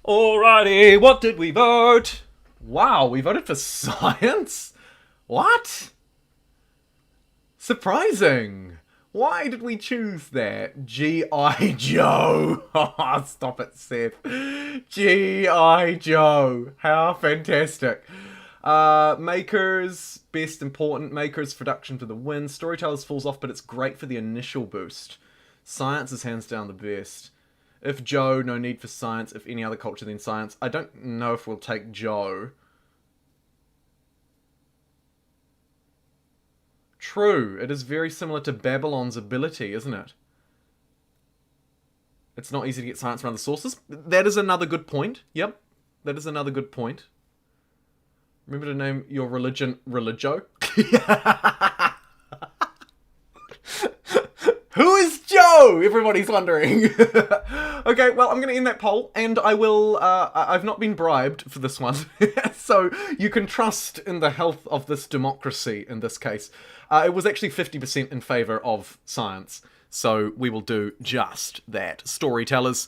[SPEAKER 1] Alrighty, what did we vote? Wow, we voted for science? What? Surprising. Why did we choose that? G.I. Joe. Stop it, Seth. G.I. Joe. How fantastic. Makers, best important. Makers, production for the win. Storytellers falls off, but it's great for the initial boost. Science is hands down the best. If Joe, no need for science. If any other culture, then science. I don't know if we'll take Joe. True, it is very similar to Babylon's ability, isn't it? It's not easy to get science from other sources. That is another good point. Yep, that is another good point. Remember to name your religion Religio. Who is Joe? Everybody's wondering. Okay, well, I'm going to end that poll, and I will... I've not been bribed for this one, so you can trust in the health of this democracy in this case. It was actually 50% in favour of science, so we will do just that. Storytellers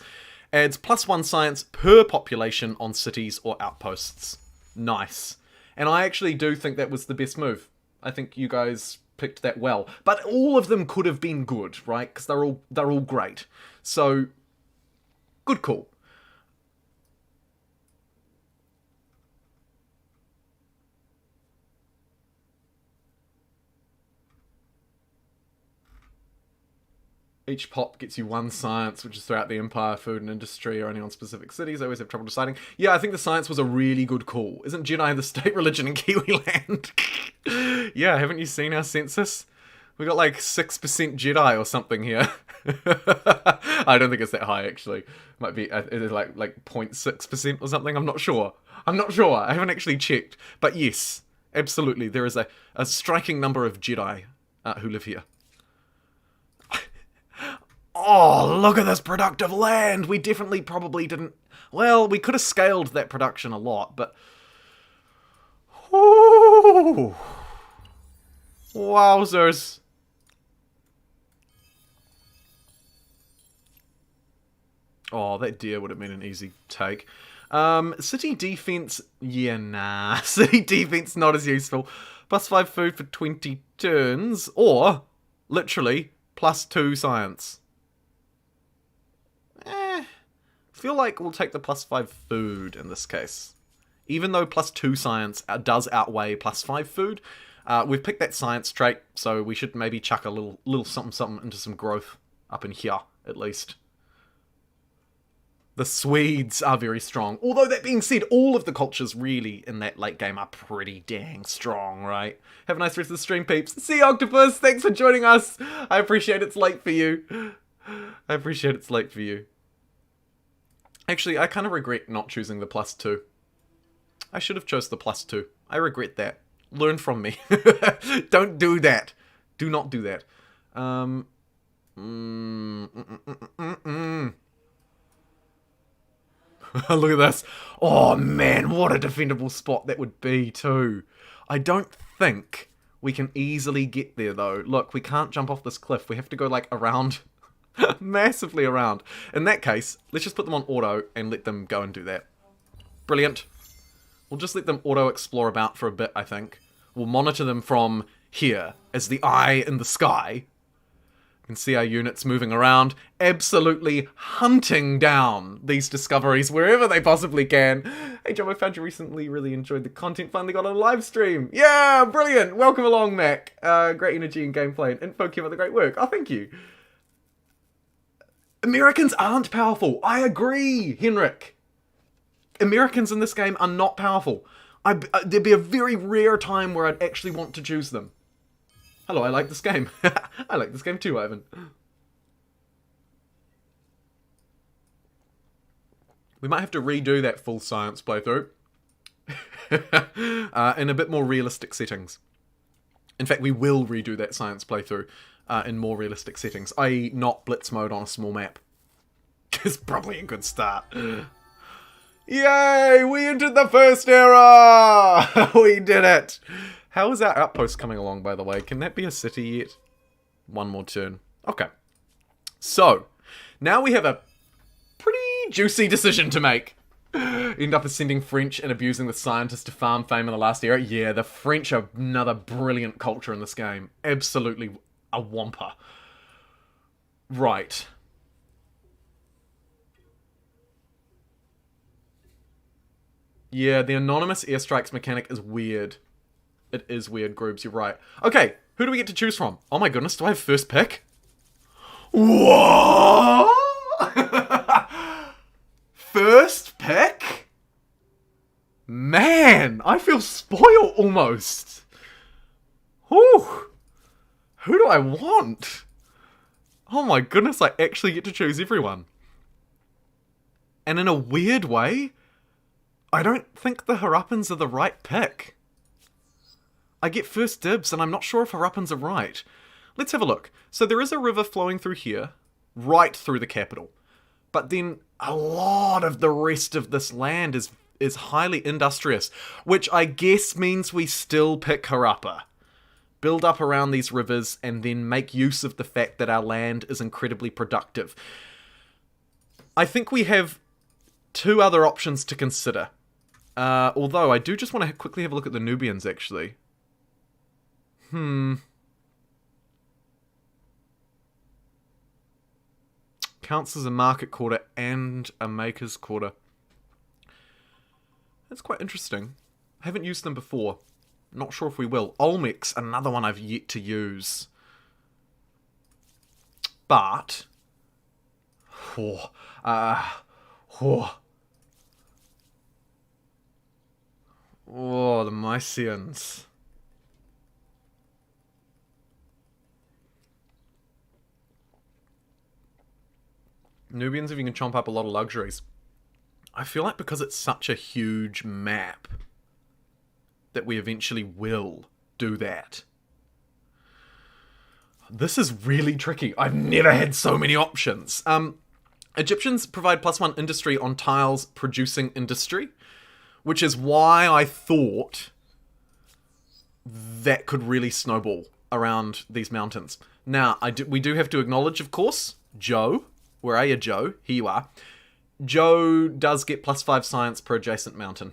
[SPEAKER 1] adds +1 science per population on cities or outposts. Nice. And I actually do think that was the best move. I think you guys picked that well. But all of them could have been good, right? Because they're all great. So, good call. Each pop gets you 1 science, which is throughout the Empire, food and industry, or only on specific cities. I always have trouble deciding. Yeah, I think the science was a really good call. Isn't Jedi the state religion in Kiwiland? Yeah, haven't you seen our census? We got like 6% Jedi or something here. I don't think it's that high, actually. Might be like 0.6% or something. I'm not sure. I haven't actually checked. But yes, absolutely. There is a striking number of Jedi who live here. Oh, look at this productive land! We definitely probably didn't... Well, we could have scaled that production a lot, but... Ooh. Wowzers. Oh, that deer would have been an easy take. City defense... Yeah, nah. City defense not as useful. +5 food for 20 turns, or, literally, +2 science. Feel like we'll take the +5 food in this case. Even though +2 science does outweigh +5 food, we've picked that science trait, so we should maybe chuck a little something into some growth up in here, at least. The Swedes are very strong. Although, that being said, all of the cultures really in that late game are pretty dang strong, right? Have a nice rest of the stream, peeps. See you, Octopus! Thanks for joining us! I appreciate it's late for you. Actually, I kind of regret not choosing the +2. I should have chose the +2. I regret that. Learn from me. Don't do that. Do not do that. Look at this. Oh man, what a defendable spot that would be too. I don't think we can easily get there though. Look, we can't jump off this cliff. We have to go like around, massively around. In that case, let's just put them on auto and let them go and do that. Brilliant. We'll just let them auto explore about for a bit, I think. We'll monitor them from here as the eye in the sky. You can see our units moving around, absolutely hunting down these discoveries wherever they possibly can. Hey Jumbo, found you recently, really enjoyed the content, finally got on a live stream. Yeah, brilliant. Welcome along, Mac. Great energy and gameplay and info, keep up the great work. Oh, thank you. Americans aren't powerful. I agree, Henrik. Americans in this game are not powerful. There'd be a very rare time where I'd actually want to choose them. Hello, I like this game. I like this game too, Ivan. We might have to redo that full science playthrough. In a bit more realistic settings. In fact, we will redo that science playthrough in more realistic settings, i.e. not Blitz Mode on a small map. It's probably a good start. Yay! We entered the first era! We did it! How is our outpost coming along, by the way? Can that be a city yet? One more turn. Okay. So, now we have a pretty juicy decision to make. End up ascending French and abusing the scientists to farm fame in the last era. Yeah, the French are another brilliant culture in this game. Absolutely a whomper. Right. Yeah, the anonymous airstrikes mechanic is weird. It is weird, Groobs, you're right. Okay, who do we get to choose from? Oh my goodness, do I have first pick? What? First pick? Man, I feel spoiled almost. Whew. Who do I want? Oh my goodness, I actually get to choose everyone. And in a weird way, I don't think the Harrapans are the right pick. I get first dibs, and I'm not sure if Harrapans are right. Let's have a look. So there is a river flowing through here, right through the capital. But then a lot of the rest of this land is highly industrious, which I guess means we still pick Harappa. Build up around these rivers, and then make use of the fact that our land is incredibly productive. I think we have two other options to consider. Although, I do just want to quickly have a look at the Nubians, actually. Counts as a market quarter and a maker's quarter. That's quite interesting. I haven't used them before. Not sure if we will. Olmec's another one I've yet to use. But... Oh, the Mysians. Nubians, if you can chomp up a lot of luxuries. I feel like because it's such a huge map, that we eventually will do that. This is really tricky. I've never had so many options. Egyptians provide +1 industry on tiles producing industry, which is why I thought that could really snowball around these mountains. Now, we do have to acknowledge, of course, Joe. Where are you, Joe? Here you are. Joe does get +5 science per adjacent mountain.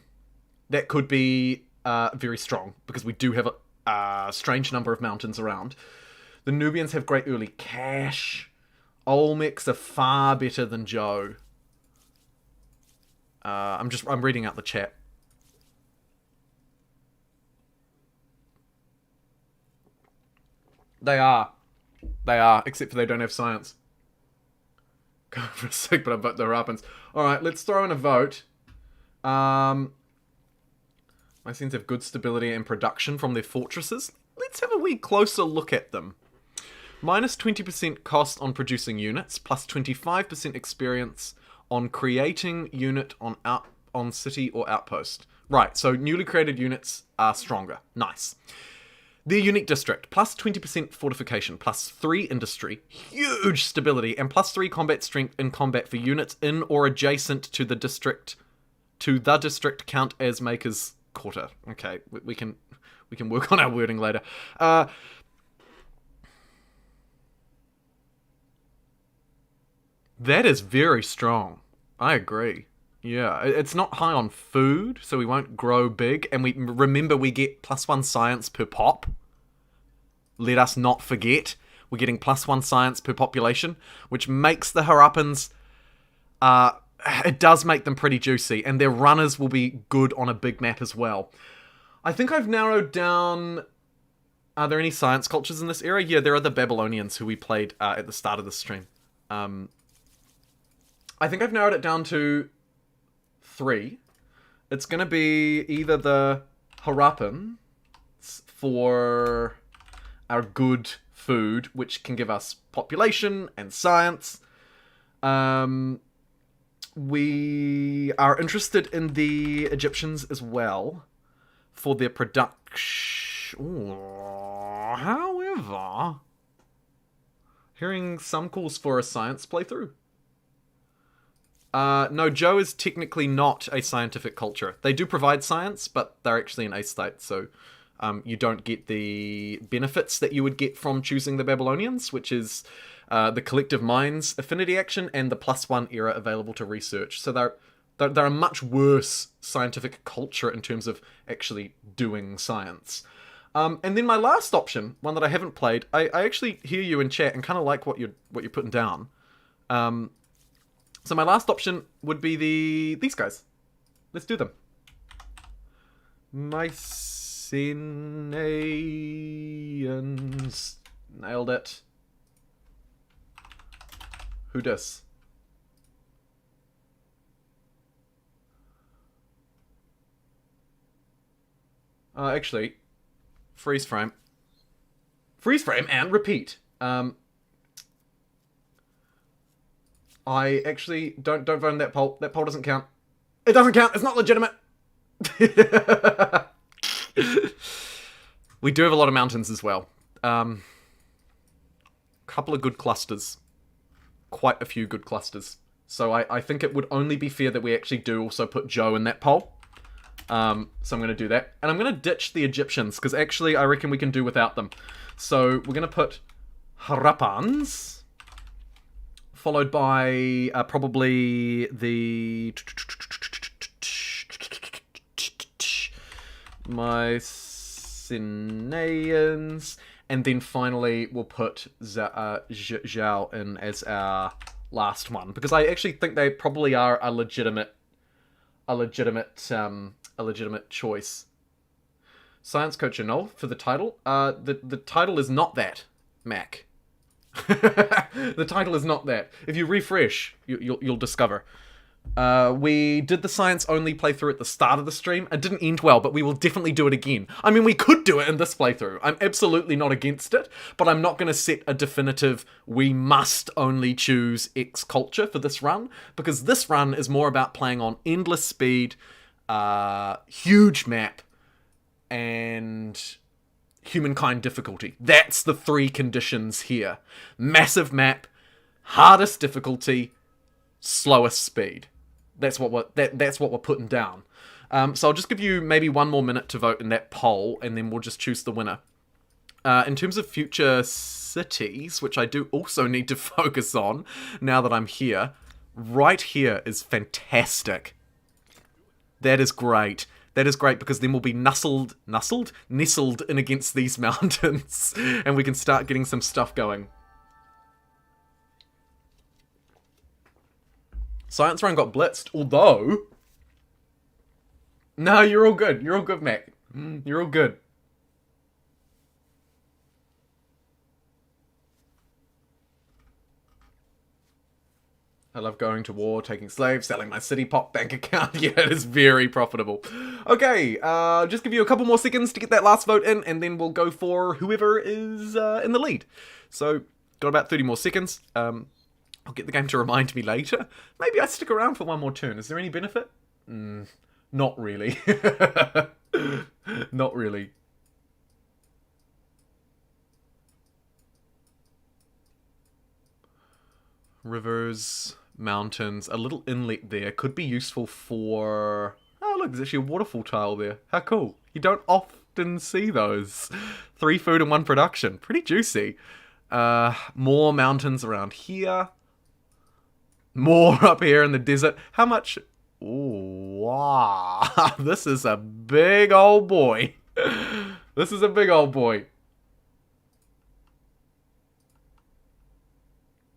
[SPEAKER 1] That could be very strong, because we do have a strange number of mountains around. The Nubians have great early cash. Olmecs are far better than Joe. I'm reading out the chat. They are, except for they don't have science. Go for a sec, but I vote the Harrapans. Alright, let's throw in a vote. My scenes have good stability and production from their fortresses. Let's have a wee closer look at them. Minus 20% cost on producing units, plus 25% experience on creating unit on city or outpost. Right, so newly created units are stronger. Nice. Their unique district, plus 20% fortification, plus 3 industry, huge stability, and plus 3 combat strength in combat for units in or adjacent to the district. Count as Maker's Quarter. Okay, we can work on our wording later. That is very strong. I agree. Yeah, it's not high on food, so we won't grow big. And we get +1 science per pop. Let us not forget, we're getting +1 science per population, which makes the Harrapans, it does make them pretty juicy, and their runners will be good on a big map as well. I think I've narrowed down, are there any science cultures in this area? Yeah, there are the Babylonians who we played at the start of the stream. I think I've narrowed it down to 3. It's going to be either the Harapans for our good food, which can give us population and science. We are interested in the Egyptians as well for their production. However, hearing some calls for a science playthrough. No, Joe is technically not a scientific culture. They do provide science, but they're actually an A state, so you don't get the benefits that you would get from choosing the Babylonians, which is the collective minds affinity action and the +1 era available to research. So they're a much worse scientific culture in terms of actually doing science. And then my last option, one that I haven't played, I actually hear you in chat and kind of like what you're putting down. So my last option would be these guys. Let's do them. Mycenaeans. Nailed it. Who dis? Actually, freeze frame. Freeze frame and repeat. I actually don't vote on that poll. That poll doesn't count. It doesn't count. It's not legitimate. We do have a lot of mountains as well. Couple of good clusters. Quite a few good clusters. So I think it would only be fair that we actually do also put Joe in that poll. So I'm going to do that. And I'm going to ditch the Egyptians, because actually I reckon we can do without them. So we're going to put Harapans, followed by probably the Mycenaeans, and then finally we'll put Zhao in as our last one, because I actually think they probably are a legitimate choice. Science Coach Null for the title. The title is not that, Mac. The title is not that. If you refresh, you'll discover. We did the science only playthrough at the start of the stream. It didn't end well, but we will definitely do it again. I mean, we could do it in this playthrough. I'm absolutely not against it, but I'm not going to set a definitive, we must only choose X culture for this run, because this run is more about playing on endless speed, huge map, and humankind difficulty. That's the 3 conditions here. Massive map, hardest difficulty, slowest speed. That's what we're putting down. So I'll just give you maybe one more minute to vote in that poll, and then we'll just choose the winner. In terms of future cities, which I do also need to focus on now that I'm here, right here is fantastic. That is great. That is great, because then we'll be nestled in against these mountains, and we can start getting some stuff going. Science run got blitzed, although... No, you're all good. You're all good, Mac. You're all good. I love going to war, taking slaves, selling my city pop bank account. Yeah, it is very profitable. Okay, just give you a couple more seconds to get that last vote in, and then we'll go for whoever is in the lead. So, got about 30 more seconds. I'll get the game to remind me later. Maybe I stick around for one more turn. Is there any benefit? Not really. Not really. Rivers, mountains, a little inlet there could be useful for... Oh, look, there's actually a waterfall tile there. How cool. You don't often see those. 3 food and 1 production. Pretty juicy. More mountains around here. More up here in the desert. How much... Ooh, wow. This is a big old boy. This is a big old boy.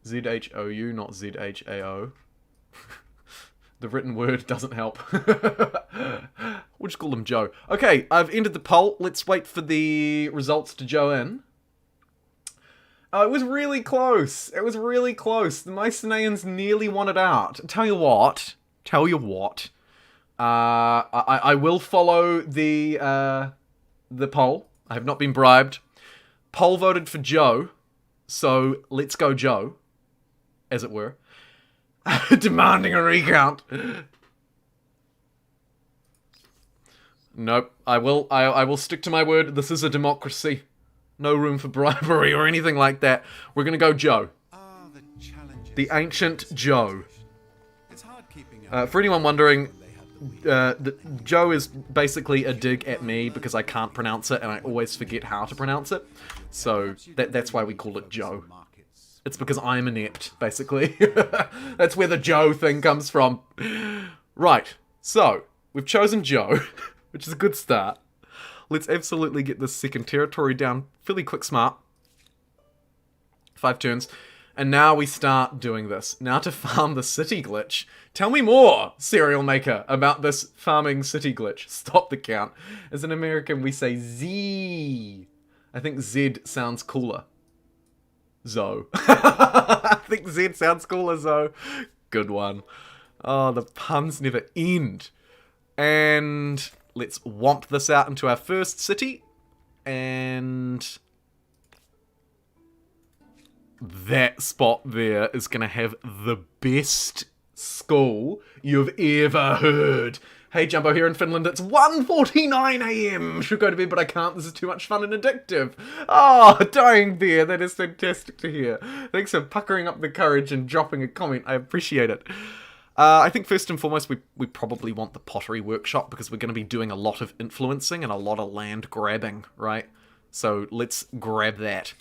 [SPEAKER 1] ZHOU, not ZHAO. The written word doesn't help. We'll just call him Joe. Okay, I've ended the poll. Let's wait for the results to Joe in. It was really close. It was really close. The Mycenaeans nearly won it out. Tell you what. I will follow the poll. I have not been bribed. Poll voted for Joe. So, let's go Joe. As it were. Demanding a recount. Nope. I will stick to my word. This is a democracy. No room for bribery or anything like that. We're gonna go Joe. The ancient Joe. For anyone wondering, Joe is basically a dig at me because I can't pronounce it and I always forget how to pronounce it. So that's why we call it Joe. It's because I'm inept, basically. That's where the Joe thing comes from. Right, so we've chosen Joe, which is a good start. Let's absolutely get this second territory down fairly quick smart. 5 turns. And now we start doing this. Now to farm the city glitch. Tell me more, cereal maker, about this farming city glitch. Stop the count. As an American, we say Z. I think Z sounds cooler. Zo. I think Z sounds cooler, Zo. Good one. Oh, the puns never end. And let's womp this out into our first city. And that spot there is going to have the best school you've ever heard. Hey Jumbo, here in Finland, it's 1:49 AM. Should go to bed, but I can't. This is too much fun and addictive. Oh, dying there. That is fantastic to hear. Thanks for puckering up the courage and dropping a comment. I appreciate it. I think first and foremost, we probably want the pottery workshop because we're going to be doing a lot of influencing and a lot of land grabbing, right? So let's grab that.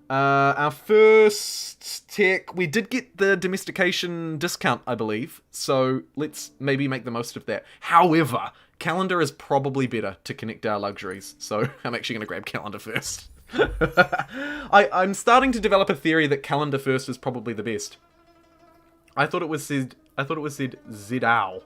[SPEAKER 1] Our first tech, we did get the domestication discount, I believe, so let's maybe make the most of that. However, calendar is probably better to connect our luxuries, so I'm actually going to grab calendar first. I'm starting to develop a theory that calendar first is probably the best. I thought it was said Zidao.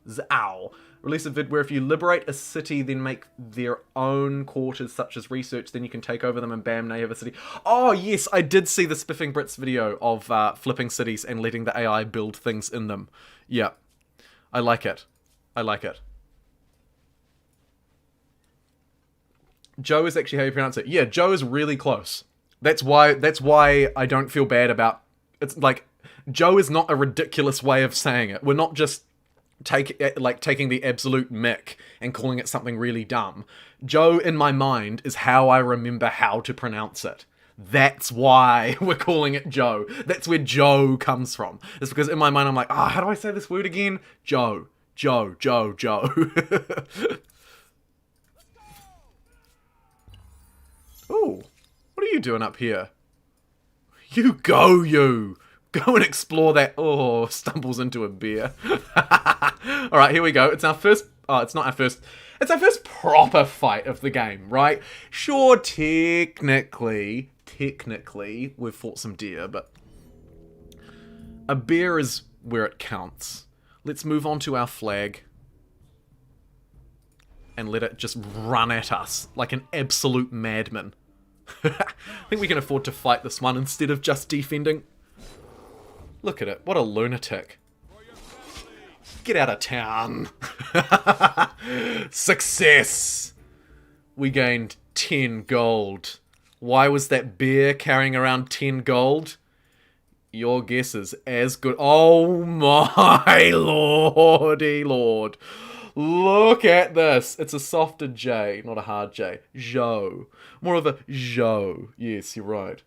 [SPEAKER 1] Zao. Release a vid where if you liberate a city, then make their own quarters, such as research, then you can take over them and bam, now you have a city. Oh, yes, I did see the Spiffing Brits video of flipping cities and letting the AI build things in them. Yeah. I like it. I like it. Joe is actually how you pronounce it. Yeah, Joe is really close. That's why I don't feel bad about... It's like, Joe is not a ridiculous way of saying it. We're not just taking the absolute mick and calling it something really dumb. Joe, in my mind, is how I remember how to pronounce it. That's why we're calling it Joe. That's where Joe comes from. It's because in my mind I'm like, how do I say this word again? Joe. Joe. Ooh, what are you doing up here? You. Go and explore that. Oh, stumbles into a beer. Alright, here we go. It's our first... Oh, it's not our first... It's our first proper fight of the game, right? Sure, technically, we've fought some deer, but... A bear is where it counts. Let's move on to our flag. And let it just run at us like an absolute madman. I think we can afford to fight this one instead of just defending. Look at it. What a lunatic. Get out of town. Success. We gained 10 gold. Why was that bear carrying around 10 gold? Your guess is as good. Oh my lordy lord. Look at this. It's a softer J, not a hard J. Jo. More of a Jo. Yes, you're right.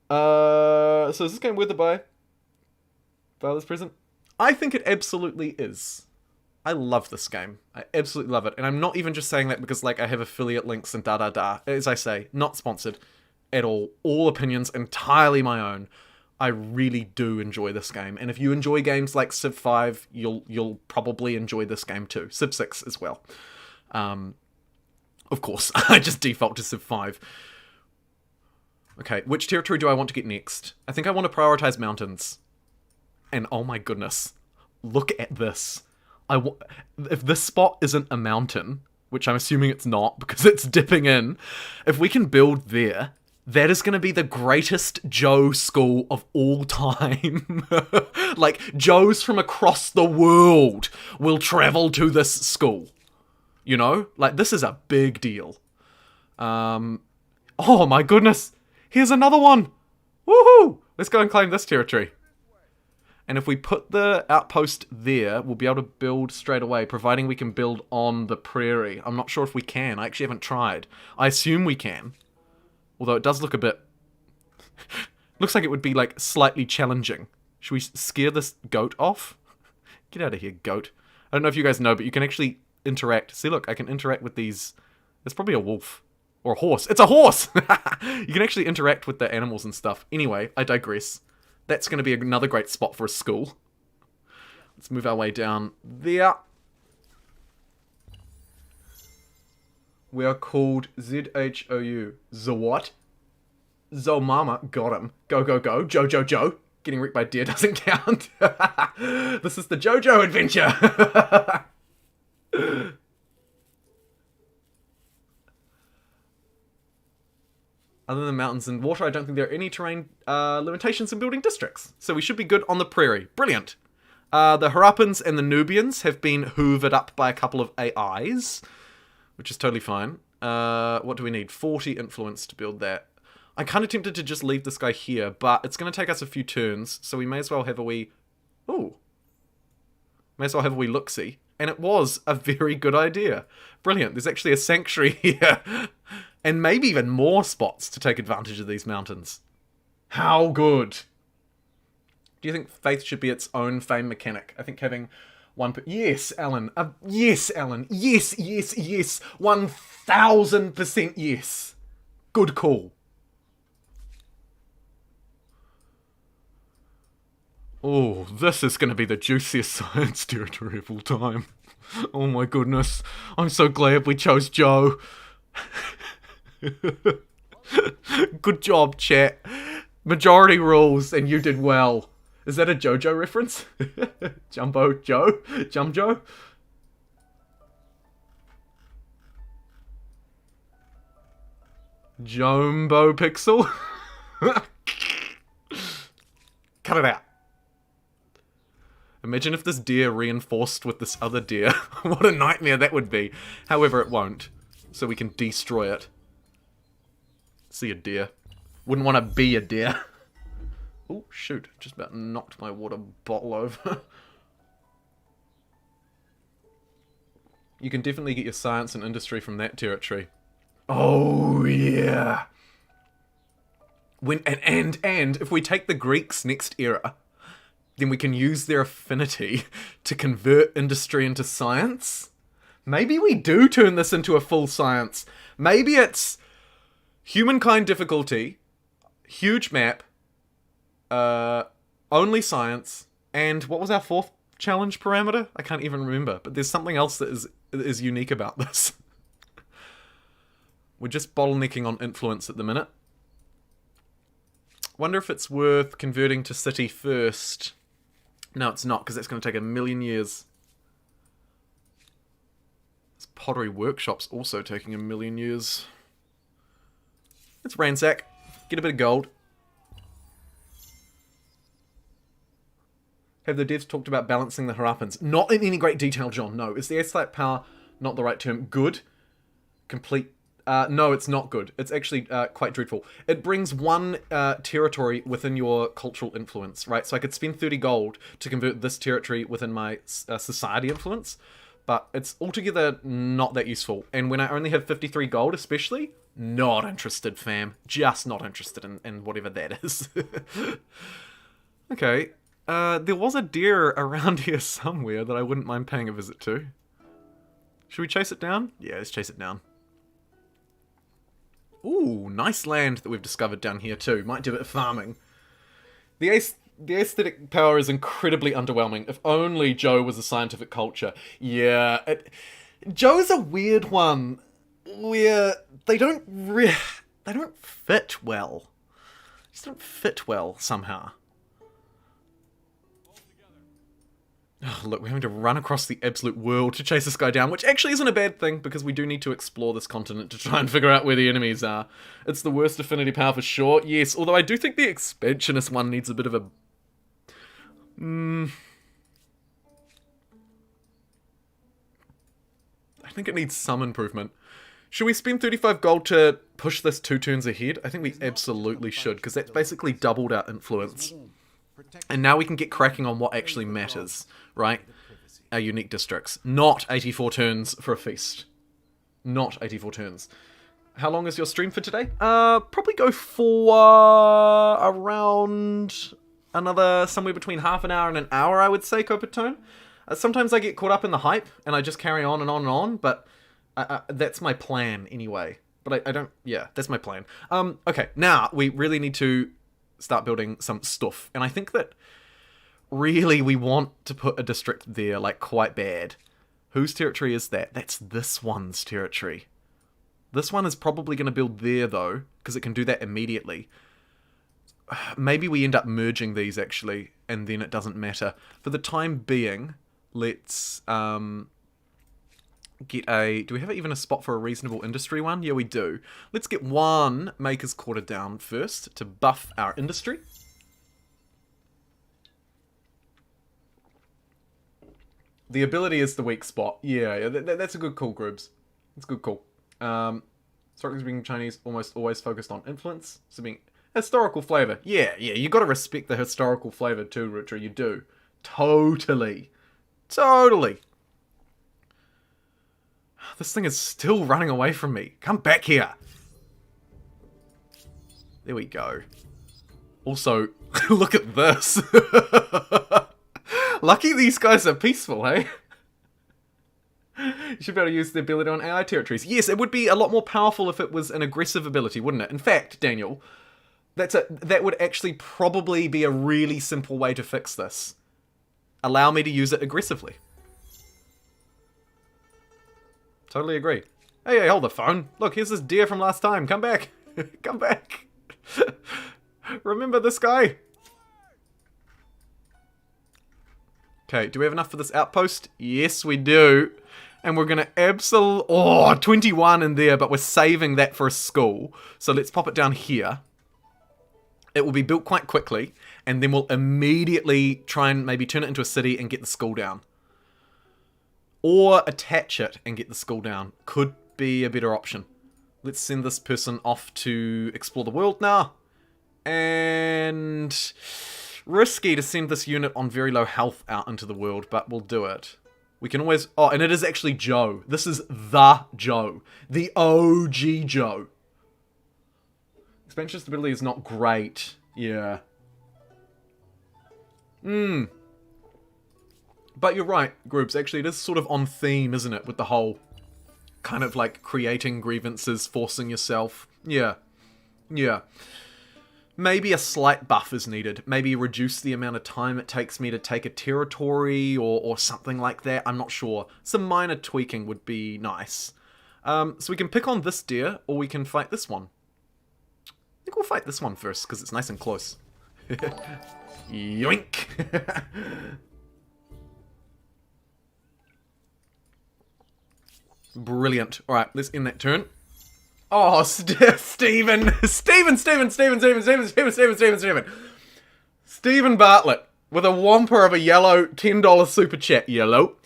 [SPEAKER 1] So is this game worth it by Father's Present? I think it absolutely is. I love this game. I absolutely love it. And I'm not even just saying that because, like, I have affiliate links and da-da-da. As I say, not sponsored at all. All opinions entirely my own. I really do enjoy this game. And if you enjoy games like Civ 5, you'll probably enjoy this game too. Civ 6 as well. Of course, I just default to Civ 5. Okay, which territory do I want to get next? I think I want to prioritize mountains. And oh my goodness, look at this. If this spot isn't a mountain, which I'm assuming it's not because it's dipping in, if we can build there, that is going to be the greatest Joe school of all time. Like, Joes from across the world will travel to this school. You know? Like, this is a big deal. Oh my goodness. Here's another one. Woohoo! Let's go and claim this territory. And if we put the outpost there, we'll be able to build straight away, providing we can build on the prairie. I'm not sure if we can. I actually haven't tried. I assume we can. Although it does look a bit... looks like it would be, like, slightly challenging. Should we scare this goat off? Get out of here, goat. I don't know if you guys know, but you can actually interact. See, look, I can interact with these... It's probably a wolf. Or a horse. It's a horse! You can actually interact with the animals and stuff. Anyway, I digress. That's going to be another great spot for a school. Let's move our way down there. We are called ZHOU. The what? Zo Mama. Got him. Go, go, go. Jojo Joe. Getting wrecked by deer doesn't count. This is the JoJo adventure. Other than mountains and water, I don't think there are any terrain limitations in building districts. So we should be good on the prairie. Brilliant. The Harrapans and the Nubians have been hoovered up by a couple of AIs, which is totally fine. What do we need? 40 influence to build that. I'm kind of tempted to just leave this guy here, but it's going to take us a few turns, so we may as well have a wee... Ooh. May as well have a wee look-see. And it was a very good idea. Brilliant. There's actually a sanctuary here. And maybe even more spots to take advantage of these mountains. How good. Do you think faith should be its own fame mechanic? I think having one... Yes, Alan. Yes, Alan. Yes, yes, yes. 1000% yes. Good call. Oh, this is going to be the juiciest science territory of all time. Oh my goodness. I'm so glad we chose Joe. Good job, chat. Majority rules, and you did well. Is that a JoJo reference? Jumbo Joe? Jumjo? JumboPixel? Cut it out. Imagine if this deer reinforced with this other deer. What a nightmare that would be. However, it won't. So we can destroy it. See a deer. Wouldn't want to be a deer. Oh, shoot. Just about knocked my water bottle over. You can definitely get your science and industry from that territory. Oh, yeah. And if we take the Greeks next era, then we can use their affinity to convert industry into science. Maybe we do turn this into a full science. Maybe it's humankind difficulty, huge map, only science, and what was our fourth challenge parameter? I can't even remember, but there's something else that is unique about this. We're just bottlenecking on influence at the minute. Wonder if it's worth converting to city first. No, it's not, because that's going to take 1,000,000 years. This pottery workshop's also taking 1,000,000 years. Let's ransack. Get a bit of gold. Have the devs talked about balancing the Harrapans? Not in any great detail, John, no. Is the aesthetic power not the right term? Good. Complete No, it's not good. It's actually quite dreadful. It brings one territory within your cultural influence, right? So I could spend 30 gold to convert this territory within my society influence, but it's altogether not that useful. And when I only have 53 gold especially, not interested, fam. Just not interested in whatever that is. Okay. There was a deer around here somewhere that I wouldn't mind paying a visit to. Should we chase it down? Yeah, let's chase it down. Ooh, nice land that we've discovered down here too. Might do a bit of farming. The aesthetic power is incredibly underwhelming. If only Joe was a scientific culture. Yeah, Joe's a weird one where they don't fit well. They just don't fit well somehow. Oh, look, we're having to run across the absolute world to chase this guy down, which actually isn't a bad thing, because we do need to explore this continent to try and figure out where the enemies are. It's the worst affinity power for sure, yes, although I do think the expansionist one needs a bit of a... I think it needs some improvement. Should we spend 35 gold to push this 2 turns ahead? I think we absolutely should, because that's basically doubled our influence. And now we can get cracking on what actually matters, right? Our unique districts. Not 84 turns for a feast. Not 84 turns. How long is your stream for today? Probably go for around another, somewhere between half an hour and an hour, I would say, Coppertone. Sometimes I get caught up in the hype, and I just carry on and on and on, but that's my plan anyway. But I don't, yeah, that's my plan. Okay, now we really need to start building some stuff. And I think that really we want to put a district there, like, quite bad. Whose territory is that? That's this one's territory. This one is probably going to build there, though, because it can do that immediately. Maybe we end up merging these, actually, and then it doesn't matter. For the time being, let's get a... Do we have even a spot for a reasonable industry one? Yeah, we do. Let's get one Maker's Quarter down first to buff our industry. The ability is the weak spot. Yeah, that's a good call, Grubs. That's a good call. Historically being Chinese, almost always focused on influence. So being historical flavor. Yeah, you gotta respect the historical flavor too, Rutra. You do. Totally. This thing is still running away from me. Come back here. There we go. Also, look at this. Lucky these guys are peaceful, hey? You should be able to use the ability on AI territories. Yes, it would be a lot more powerful if it was an aggressive ability, wouldn't it? In fact, Daniel, that would actually probably be a really simple way to fix this. Allow me to use it aggressively. Totally agree. Hey, hold the phone. Look, here's this deer from last time. Come back. Come back. Remember this guy? Okay, do we have enough for this outpost? Yes, we do. And we're going to 21 in there, but we're saving that for a school. So let's pop it down here. It will be built quite quickly, and then we'll immediately try and maybe turn it into a city and get the school down. Or attach it and get the school down. Could be a better option. Let's send this person off to explore the world now. And risky to send this unit on very low health out into the world, but we'll do it. We can always... Oh, and it is actually Joe. This is the Joe. The OG Joe. Expansion stability is not great. Yeah. But you're right, Groups. Actually, it is sort of on theme, isn't it? With the whole kind of like creating grievances, forcing yourself. Yeah. Maybe a slight buff is needed. Maybe reduce the amount of time it takes me to take a territory or something like that. I'm not sure. Some minor tweaking would be nice. So we can pick on this deer, or we can fight this one. I think we'll fight this one first, because it's nice and close. Yoink! Brilliant. Alright, let's end that turn. Oh, Stephen Bartlett with a whomper of a yellow $10 super chat. Yellow.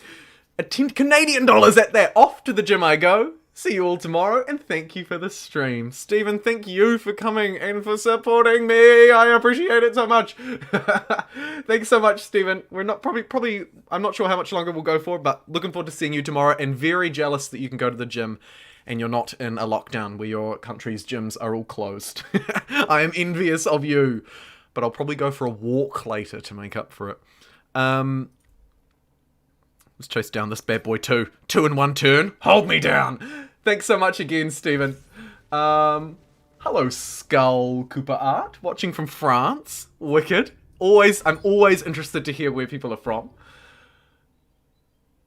[SPEAKER 1] 10 Canadian dollars at that. Off to the gym I go. See you all tomorrow, and thank you for the stream. Stephen, thank you for coming and for supporting me. I appreciate it so much. Thanks so much, Stephen. We're not probably, I'm not sure how much longer we'll go for, but looking forward to seeing you tomorrow, and very jealous that you can go to the gym and you're not in a lockdown where your country's gyms are all closed. I am envious of you, but I'll probably go for a walk later to make up for it. Let's chase down this bad boy too. 2 in 1 turn. Hold me down. Thanks so much again, Stephen. Hello, Skull Cooper Art. Watching from France. Wicked. I'm always interested to hear where people are from.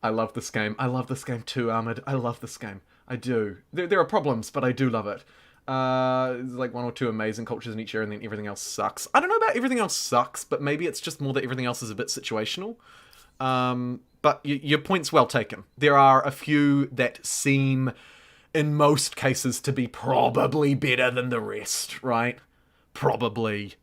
[SPEAKER 1] I love this game. I love this game too, Ahmed. I love this game. I do. There are problems, but I do love it. There's like 1 or 2 amazing cultures in each area, and then everything else sucks. I don't know about everything else sucks, but maybe it's just more that everything else is a bit situational. But your point's well taken. There are a few that seem, in most cases, to be probably better than the rest, right? Probably.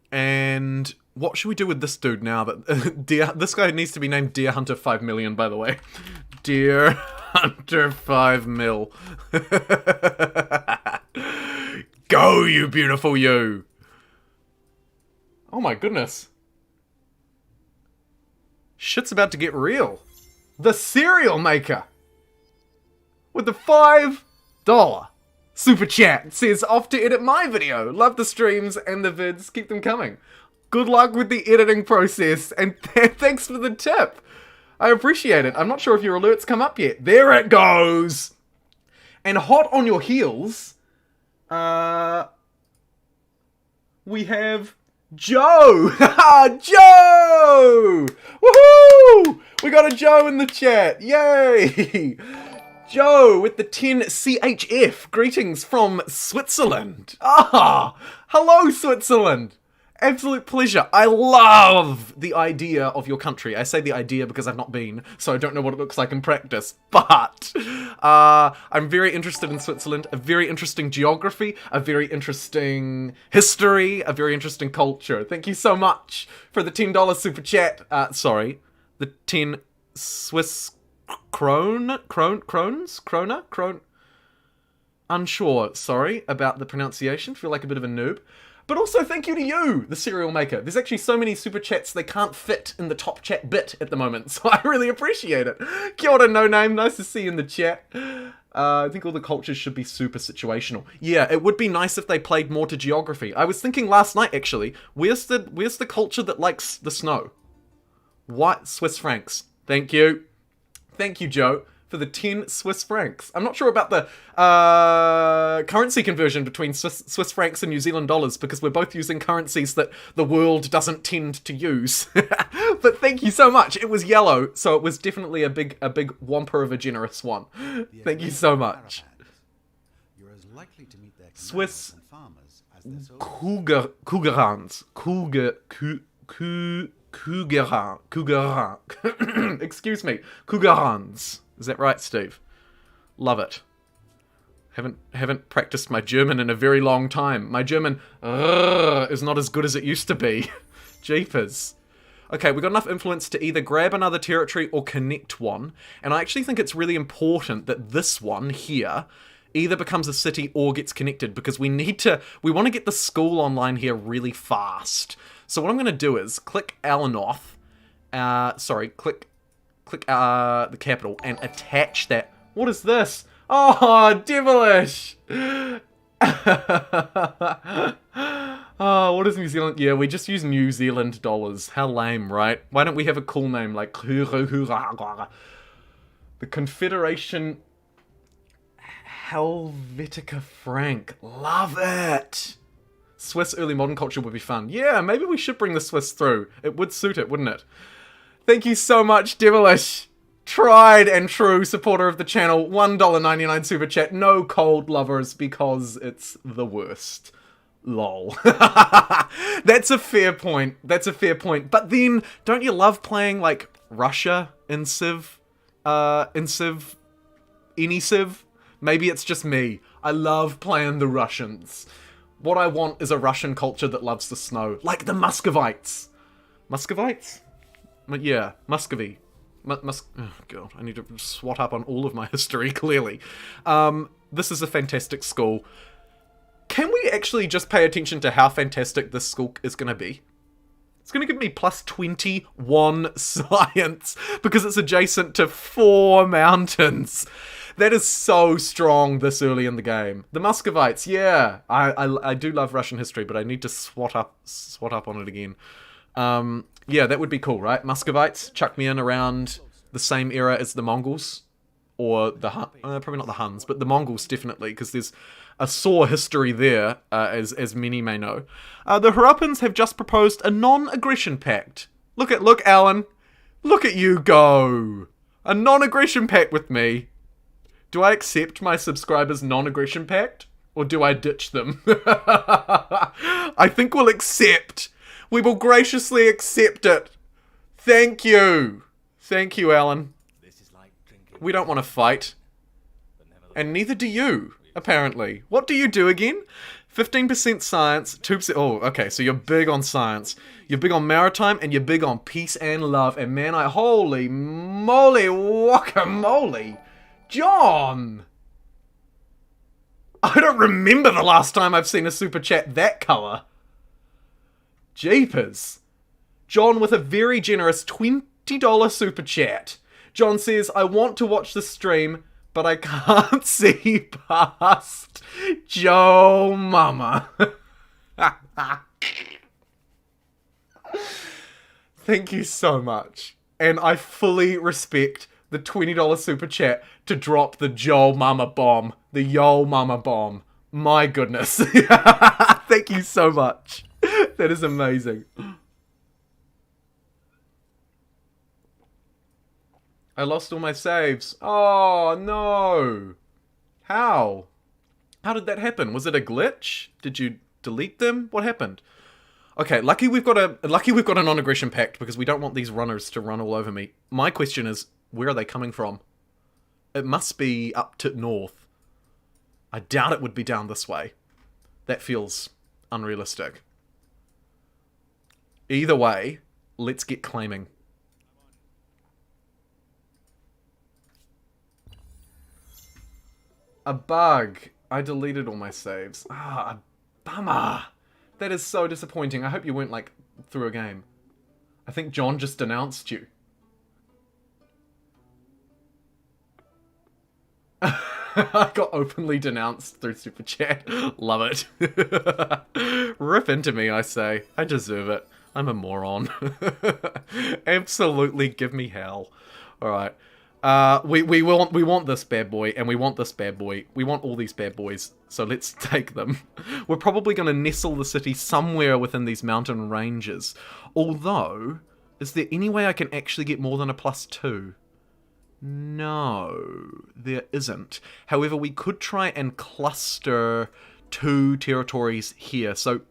[SPEAKER 1] And what should we do with this dude now that this guy needs to be named Deer Hunter 5 million, by the way. Deer Hunter 5 mil. Go, you beautiful you. Oh my goodness. Shit's about to get real. The cereal maker with the $5 super chat says, off to edit my video. Love the streams and the vids. Keep them coming. Good luck with the editing process, and thanks for the tip. I appreciate it. I'm not sure if your alerts come up yet. There it goes. And hot on your heels, we have Joe. Joe! Woohoo! We got a Joe in the chat. Yay! Joe with the 10 CHF. Greetings from Switzerland. Hello, Switzerland. Absolute pleasure. I love the idea of your country. I say the idea because I've not been, so I don't know what it looks like in practice. But I'm very interested in Switzerland. A very interesting geography, a very interesting history, a very interesting culture. Thank you so much for the $10 super chat. Sorry, the 10 Swiss kroner? Unsure, sorry, about the pronunciation. Feel like a bit of a noob. But also thank you to you, the cereal maker. There's actually so many super chats they can't fit in the top chat bit at the moment, so I really appreciate it. Kia ora, no name. Nice to see you in the chat. I think all the cultures should be super situational. Yeah, it would be nice if they played more to geography. I was thinking last night, actually, where's the culture that likes the snow? What? Swiss francs. Thank you. Thank you, Joe, for the 10 Swiss francs. I'm not sure about the currency conversion between Swiss francs and New Zealand dollars, because we're both using currencies that the world doesn't tend to use. But thank you so much. It was yellow, so it was definitely a big whomper of a generous one. Thank you so much.
[SPEAKER 2] You're as likely to meet their
[SPEAKER 1] Swiss
[SPEAKER 2] and farmers as their soldiers.
[SPEAKER 1] Cougarans. Cougaran. Excuse me. Cougarans. Is that right, Steve? Love it. Haven't practiced my German in a very long time. My German is not as good as it used to be. Jeepers. Okay, we've got enough influence to either grab another territory or connect one. And I actually think it's really important that this one here either becomes a city or gets connected, because we want to get the school online here really fast. So what I'm going to do is click Alanoth. Click the capital and attach that. What is this? Oh, devilish! Oh, what is New Zealand? Yeah, we just use New Zealand dollars. How lame, right? Why don't we have a cool name like the Confederation Helvetica Franc? Love it! Swiss early modern culture would be fun. Yeah, maybe we should bring the Swiss through. It would suit it, wouldn't it? Thank you so much, Devilish. Tried and true supporter of the channel. $1.99 super chat. No cold lovers, because it's the worst. Lol. That's a fair point. That's a fair point. But then, don't you love playing, like, Russia in Civ? Any Civ? Maybe it's just me. I love playing the Russians. What I want is a Russian culture that loves the snow. Like the Muscovites. Muscovites? Yeah, Muscovy. Oh, God, I need to swat up on all of my history, clearly. This is a fantastic school. Can we actually just pay attention to how fantastic this school is going to be? It's going to give me plus 21 science because it's adjacent to 4 mountains. That is so strong this early in the game. The Muscovites, yeah. I do love Russian history, but I need to swat up on it again. Yeah, that would be cool, right? Muscovites, chuck me in around the same era as the Mongols. Or the probably not the Huns, but the Mongols definitely, because there's a sore history there, as many may know. The Harrapans have just proposed a non-aggression pact. Look, Alan. Look at you go. A non-aggression pact with me. Do I accept my subscribers' non-aggression pact? Or do I ditch them? I think we'll accept. We will graciously accept it. Thank you. Thank you, Alan. We don't want to fight. And neither do you, apparently. What do you do again? 15% science, 2%... Oh, okay, so you're big on science. You're big on maritime, and you're big on peace and love. And man, holy moly, guacamole. John! I don't remember the last time I've seen a super chat that colour. Jeepers. John with a very generous $20 super chat. John says, I want to watch the stream, but I can't see past Joe Mama. Thank you so much. And I fully respect the $20 super chat to drop the Joe Mama bomb. The Yo Mama bomb. My goodness. Thank you so much. That is amazing. I lost all my saves. Oh, no. How? How did that happen? Was it a glitch? Did you delete them? What happened? Okay, lucky we've got a non-aggression pact because we don't want these runners to run all over me. My question is, where are they coming from? It must be up to north. I doubt it would be down this way. That feels unrealistic. Either way, let's get claiming. A bug. I deleted all my saves. Ah, a bummer. That is so disappointing. I hope you weren't, like, through a game. I think John just denounced you. I got openly denounced through Super Chat. Love it. Rip into me, I say. I deserve it. I'm a moron. Absolutely give me hell. Alright. We want this bad boy, and we want this bad boy. We want all these bad boys, so let's take them. We're probably going to nestle the city somewhere within these mountain ranges. Although, is there any way I can actually get more than a +2? No, there isn't. However, we could try and cluster 2 territories here. So,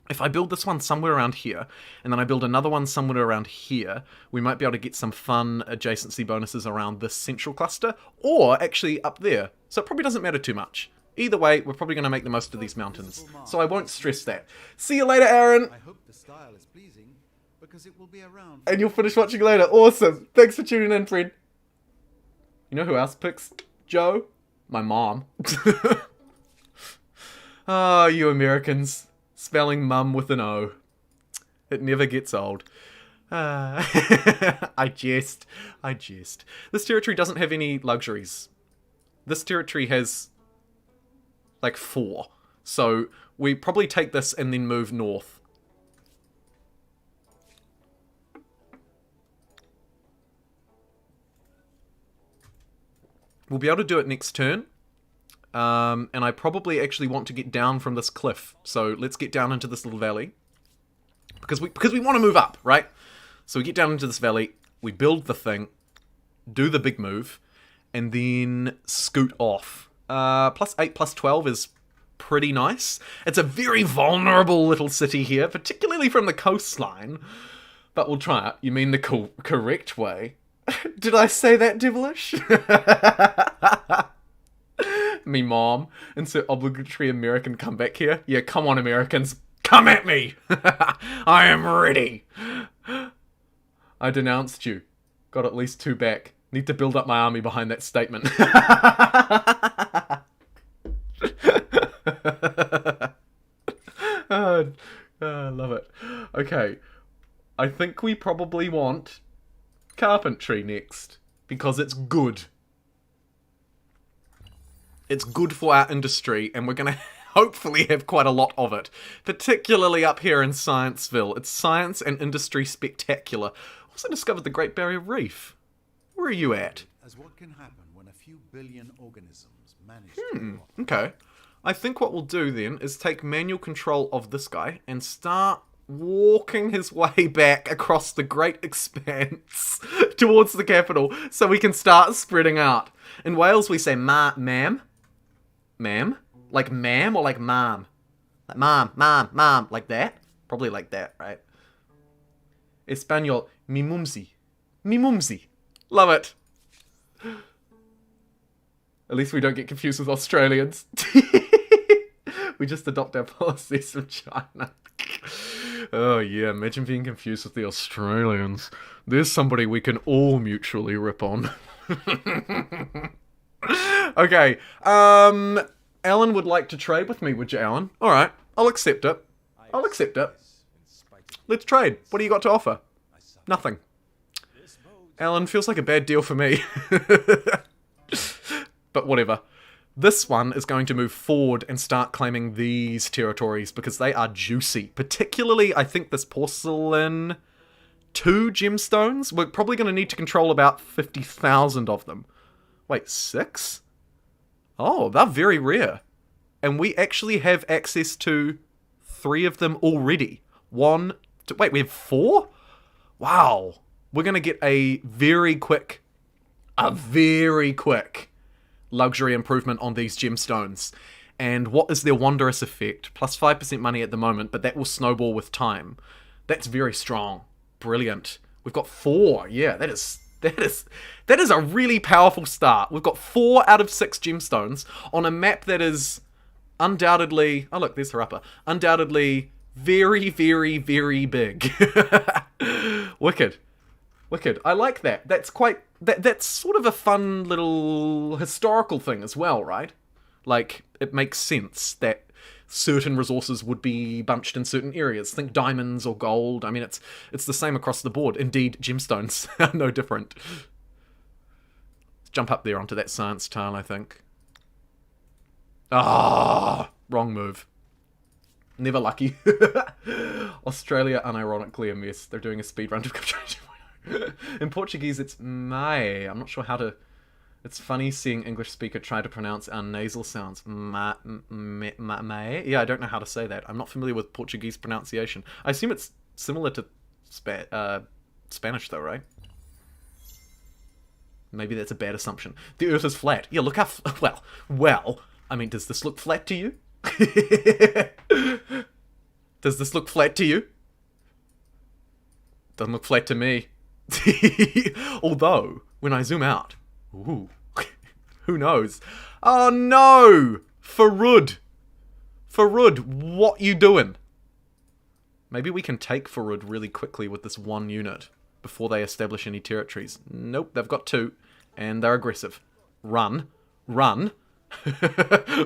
[SPEAKER 1] if I build this one somewhere around here, and then I build another one somewhere around here, we might be able to get some fun adjacency bonuses around this central cluster, or actually up there. So it probably doesn't matter too much. Either way, we're probably going to make the most of these mountains. So I won't stress that. See you later, Aaron!
[SPEAKER 2] I hope the style is pleasing, because it will be around.
[SPEAKER 1] And you'll finish watching later. Awesome! Thanks for tuning in, friend. You know who else picks Joe? My mom. Oh, you Americans. Spelling mum with an O. It never gets old. I jest. This territory doesn't have any luxuries. This territory has, like, 4. So, we probably take this and then move north. We'll be able to do it next turn. And I probably actually want to get down from this cliff. So let's get down into this little valley. Because we want to move up, right? So we get down into this valley, we build the thing, do the big move, and then scoot off. +8, +12 is pretty nice. It's a very vulnerable little city here, particularly from the coastline. But we'll try it. You mean the correct way? Did I say that, devilish? Me mom. Insert obligatory American comeback here. Yeah, come on, Americans. Come at me! I am ready! I denounced you. Got at least 2 back. Need to build up my army behind that statement. I love it. Okay. I think we probably want carpentry next. Because it's good. It's good for our industry, and we're going to hopefully have quite a lot of it. Particularly up here in Scienceville. It's science and industry spectacular. Also discovered the Great Barrier Reef. Where are you at?
[SPEAKER 2] As what can happen when a few billion organisms manage to
[SPEAKER 1] Okay. I think what we'll do then is take manual control of this guy and start walking his way back across the great expanse towards the capital so we can start spreading out. In Wales we say ma'am. Ma'am? Like ma'am or like mom? Like mom, like that? Probably like that, right? Espanol, mi mumsy. Mi mumsy. Love it. At least we don't get confused with Australians. We just adopt our policies from China. Oh yeah, imagine being confused with the Australians. There's somebody we can all mutually rip on. Okay, Alan would like to trade with me, would you, Alan? Alright, I'll accept it. I'll accept it. Let's trade. What do you got to offer? Nothing. Alan, feels like a bad deal for me. But whatever. This one is going to move forward and start claiming these territories because they are juicy. Particularly, I think this porcelain 2 gemstones. We're probably going to need to control about 50,000 of them. Wait, 6? Oh, they're very rare. And we actually have access to 3 of them already. 1, 2, wait, we have 4? Wow. We're going to get a very quick luxury improvement on these gemstones. And what is their wondrous effect? Plus 5% money at the moment, but that will snowball with time. That's very strong. Brilliant. We've got 4. Yeah, that is a really powerful start. We've got 4 out of 6 gemstones on a map that is undoubtedly... Oh look, there's Harappa. Undoubtedly very, very, very big. Wicked. Wicked. I like that. That's quite... That's sort of a fun little historical thing as well, right? Like, it makes sense that certain resources would be bunched in certain areas. Think diamonds or gold. I mean, it's the same across the board. Indeed, gemstones are no different. Let's jump up there onto that science tile, I think. Ah, wrong move. Never lucky. Australia, unironically a mess. They're doing a speedrun to in Portuguese, it's Mae. I'm not sure how to... It's funny seeing English speaker try to pronounce our nasal sounds. Mae? Yeah, I don't know how to say that. I'm not familiar with Portuguese pronunciation. I assume it's similar to Spanish, though, right? Maybe that's a bad assumption. The Earth is flat. Yeah, look how... Well, I mean, does this look flat to you? Does this look flat to you? Doesn't look flat to me. Although, when I zoom out, ooh, who knows? Oh no! Farud! Farud, what you doing? Maybe we can take Farud really quickly with this 1 unit before they establish any territories. Nope, they've got 2, and they're aggressive. Run. Run.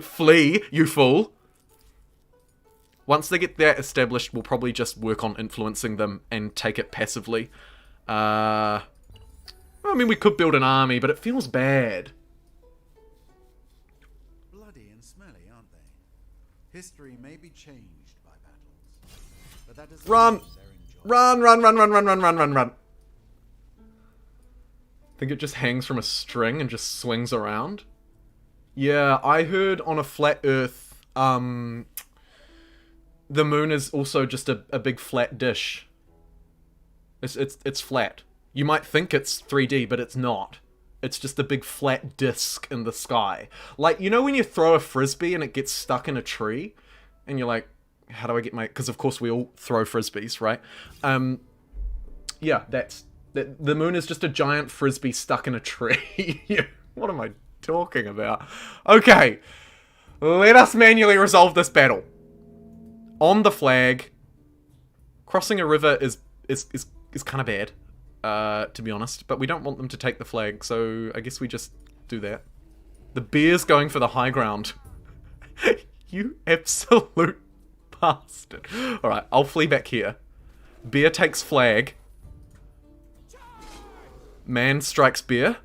[SPEAKER 1] Flee, you fool. Once they get that established, we'll probably just work on influencing them and take it passively. I mean, we could build an army, but it feels bad.
[SPEAKER 2] Bloody and smelly, aren't they? History may be changed by battles, but that doesn't
[SPEAKER 1] Run!
[SPEAKER 2] mean they're enjoyable.
[SPEAKER 1] Run. Think it just hangs from a string and just swings around? Yeah, I heard on a flat Earth, the moon is also just a big flat dish. It's flat. You might think it's 3D, but it's not. It's just a big flat disc in the sky. Like, you know when you throw a frisbee and it gets stuck in a tree? And you're like, how do I get my... Because of course we all throw frisbees, right? Yeah, the moon is just a giant frisbee stuck in a tree. What am I talking about? Okay. Let us manually resolve this battle. On the flag. Crossing a river is kind of bad, to be honest. But we don't want them to take the flag, so I guess we just do that. The bear's going for the high ground. You absolute bastard. Alright, I'll flee back here. Bear takes flag. Man strikes bear.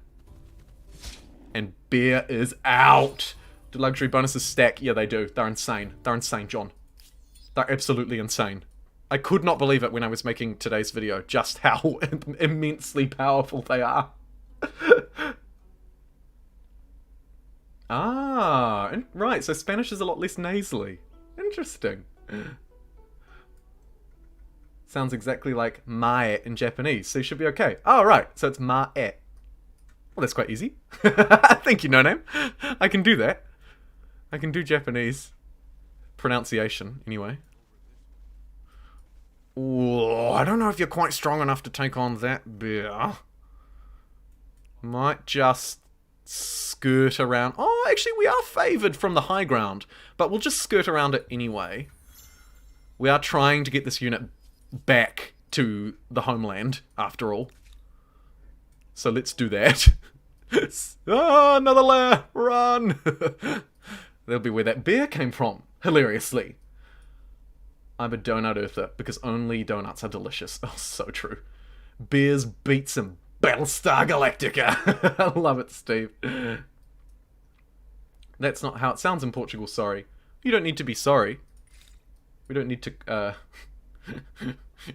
[SPEAKER 1] And bear is out. Do luxury bonuses stack? Yeah, they do. They're insane. They're insane, John. They're absolutely insane. I could not believe it when I was making today's video, just how immensely powerful they are. Right, so Spanish is a lot less nasally. Interesting. Sounds exactly like mae in Japanese, so you should be okay. Oh, right, so it's mae. Well, that's quite easy. Thank you, No Name. I can do that. I can do Japanese pronunciation, anyway. Ooh, I don't know if you're quite strong enough to take on that bear. Might just skirt around. Oh, actually, we are favoured from the high ground, but we'll just skirt around it anyway. We are trying to get this unit back to the homeland, after all. So let's do that. Oh, another lair! Run! That'll be where that bear came from, hilariously. I'm a donut earther, because only donuts are delicious. Oh, so true. Bears beat some Battlestar Galactica. I love it, Steve. That's not how it sounds in Portugal, sorry. You don't need to be sorry. We don't need to,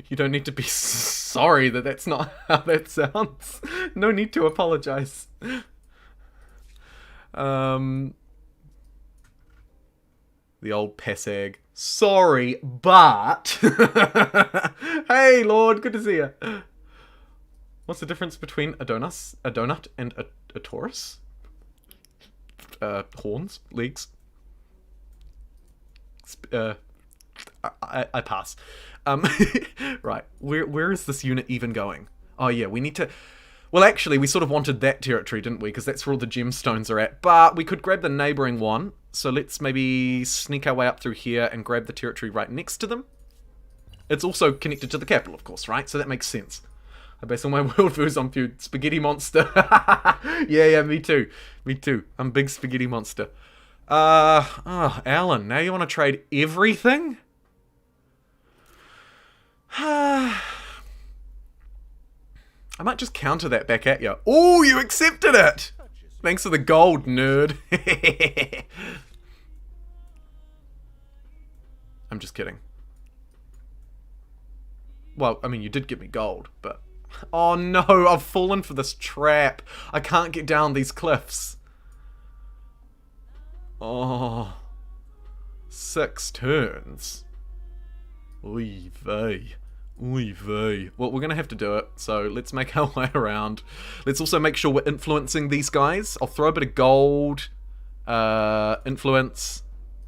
[SPEAKER 1] you don't need to be sorry that that's not how that sounds. No need to apologize. The old Pesag. Sorry, but... Hey, Lord, good to see you. What's the difference between a donut and a Taurus? Horns? Legs? I pass. Right, where is this unit even going? Oh yeah, we need to... Well, actually, we sort of wanted that territory, didn't we? Because that's where all the gemstones are at. But we could grab the neighbouring one. So let's maybe sneak our way up through here and grab the territory right next to them. It's also connected to the capital, of course, right? So that makes sense. I base all my worldviews on feud. Spaghetti monster. Yeah, me too. Me too. I'm a big spaghetti monster. Oh, Alan, now you want to trade everything? I might just counter that back at you. Oh, you accepted it! Thanks for the gold, nerd. I'm just kidding. Well, I mean, you did give me gold, but... Oh no, I've fallen for this trap. I can't get down these cliffs. Oh. 6 turns. Oy vey. Oy vey. Well, we're going to have to do it, so let's make our way around. Let's also make sure we're influencing these guys. I'll throw a bit of gold. Influence.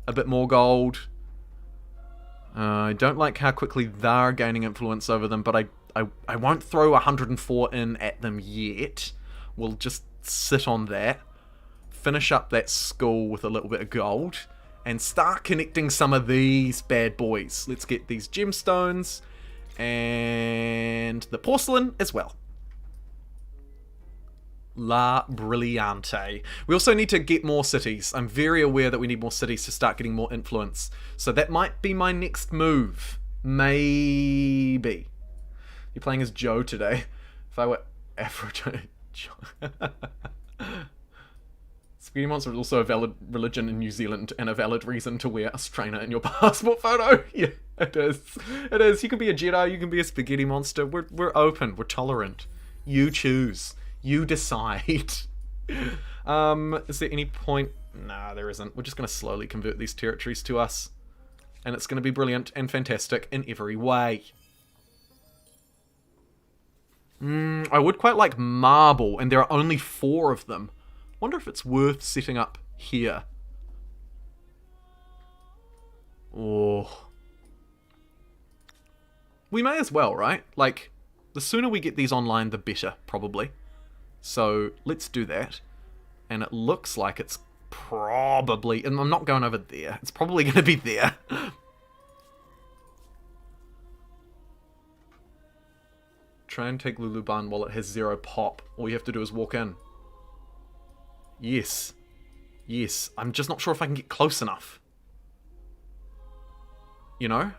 [SPEAKER 1] A bit more gold. I don't like how quickly they're gaining influence over them, but I won't throw 104 in at them yet. We'll just sit on that. Finish up that school with a little bit of gold. And start connecting some of these bad boys. Let's get these gemstones. And the porcelain as well. La Brillante. We also need to get more cities. I'm very aware that we need more cities to start getting more influence. So that might be my next move. Maybe. You're playing as Joe today. If I were Afro Joe. Spaghetti Monster is also a valid religion in New Zealand and a valid reason to wear a strainer in your passport photo. Yeah, it is. It is. You can be a Jedi, you can be a Spaghetti Monster. We're open. We're tolerant. You choose. You decide. Is there any point? Nah, there isn't. We're just going to slowly convert these territories to us. And it's going to be brilliant and fantastic in every way. I would quite like marble, and there are only 4 of them. Wonder if it's worth setting up here. Oh. We may as well, right? Like, the sooner we get these online, the better, probably. So, let's do that. And it looks like it's probably... And I'm not going over there. It's probably going to be there. Try and take Luluban while it has 0 pop. All you have to do is walk in. Yes. Yes. I'm just not sure if I can get close enough. You know?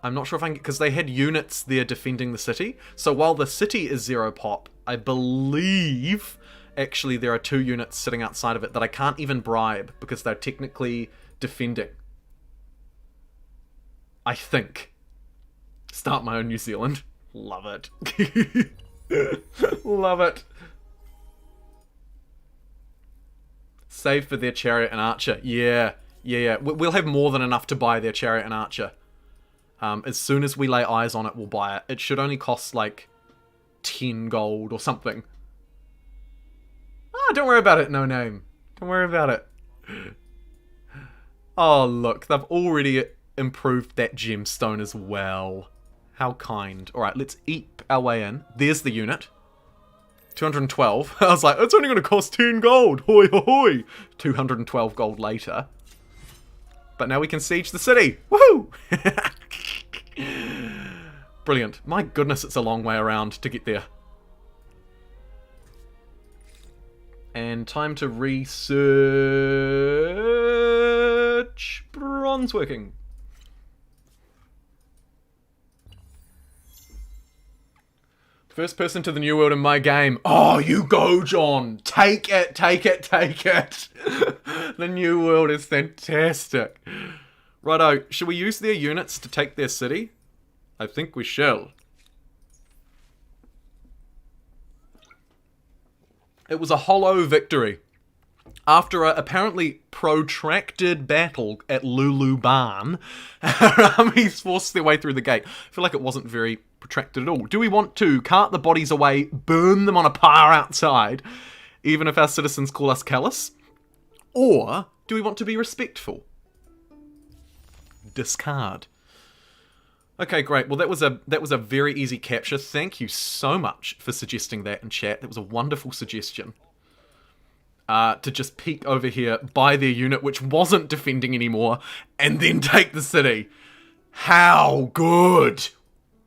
[SPEAKER 1] I'm not sure if I can get... Because they had units there defending the city. So while the city is 0 pop, I believe... Actually, there are 2 units sitting outside of it that I can't even bribe because they're technically defending. I think. Start my own New Zealand. Love it. Love it. Save for their chariot and archer. Yeah. Yeah. We'll have more than enough to buy their chariot and archer. As soon as we lay eyes on it, we'll buy it. It should only cost like 10 gold or something. Oh, don't worry about it, no name. Don't worry about it. Oh, look. They've already improved that gemstone as well. How kind. Alright, let's eep our way in. There's the unit. 212. I was like, it's only going to cost 10 gold. Hoi hoi hoi. 212 gold later. But now we can siege the city. Woohoo! Brilliant. My goodness, it's a long way around to get there. And time to research bronze working. First person to the new world in my game. Oh, you go, John. Take it, take it, take it. The new world is fantastic. Righto, should we use their units to take their city? I think we shall. It was a hollow victory. After a apparently protracted battle at Luluban, our armies forced their way through the gate. I feel like it wasn't very protracted at all. Do we want to cart the bodies away, burn them on a pyre outside, even if our citizens call us callous? Or do we want to be respectful? Discard. Okay, great. Well, that was a very easy capture. Thank you so much for suggesting that in chat. That was a wonderful suggestion. To just peek over here, buy their unit, which wasn't defending anymore, and then take the city. How good!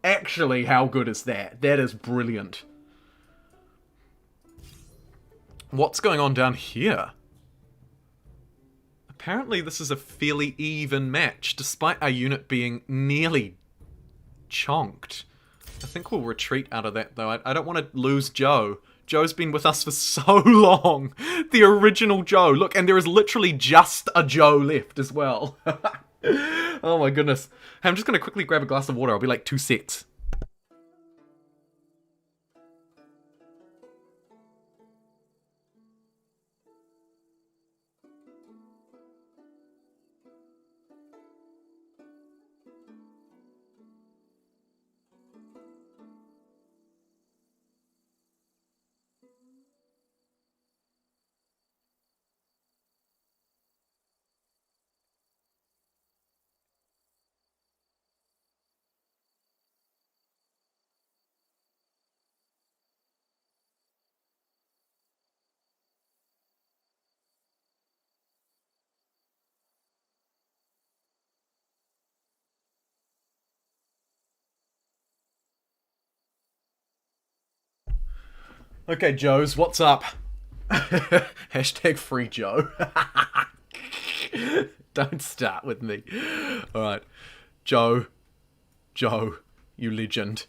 [SPEAKER 1] Actually, how good is that? That is brilliant. What's going on down here? Apparently this is a fairly even match, despite our unit being nearly chonked. I think we'll retreat out of that, though. I don't want to lose Joe. Joe's been with us for so long. The original Joe. Look, and there is literally just a Joe left as well. Oh my goodness. Hey, I'm just going to quickly grab a glass of water. I'll be like 2 secs. Okay, Joes, what's up? Hashtag free Joe. Don't start with me. Alright. Joe, you legend.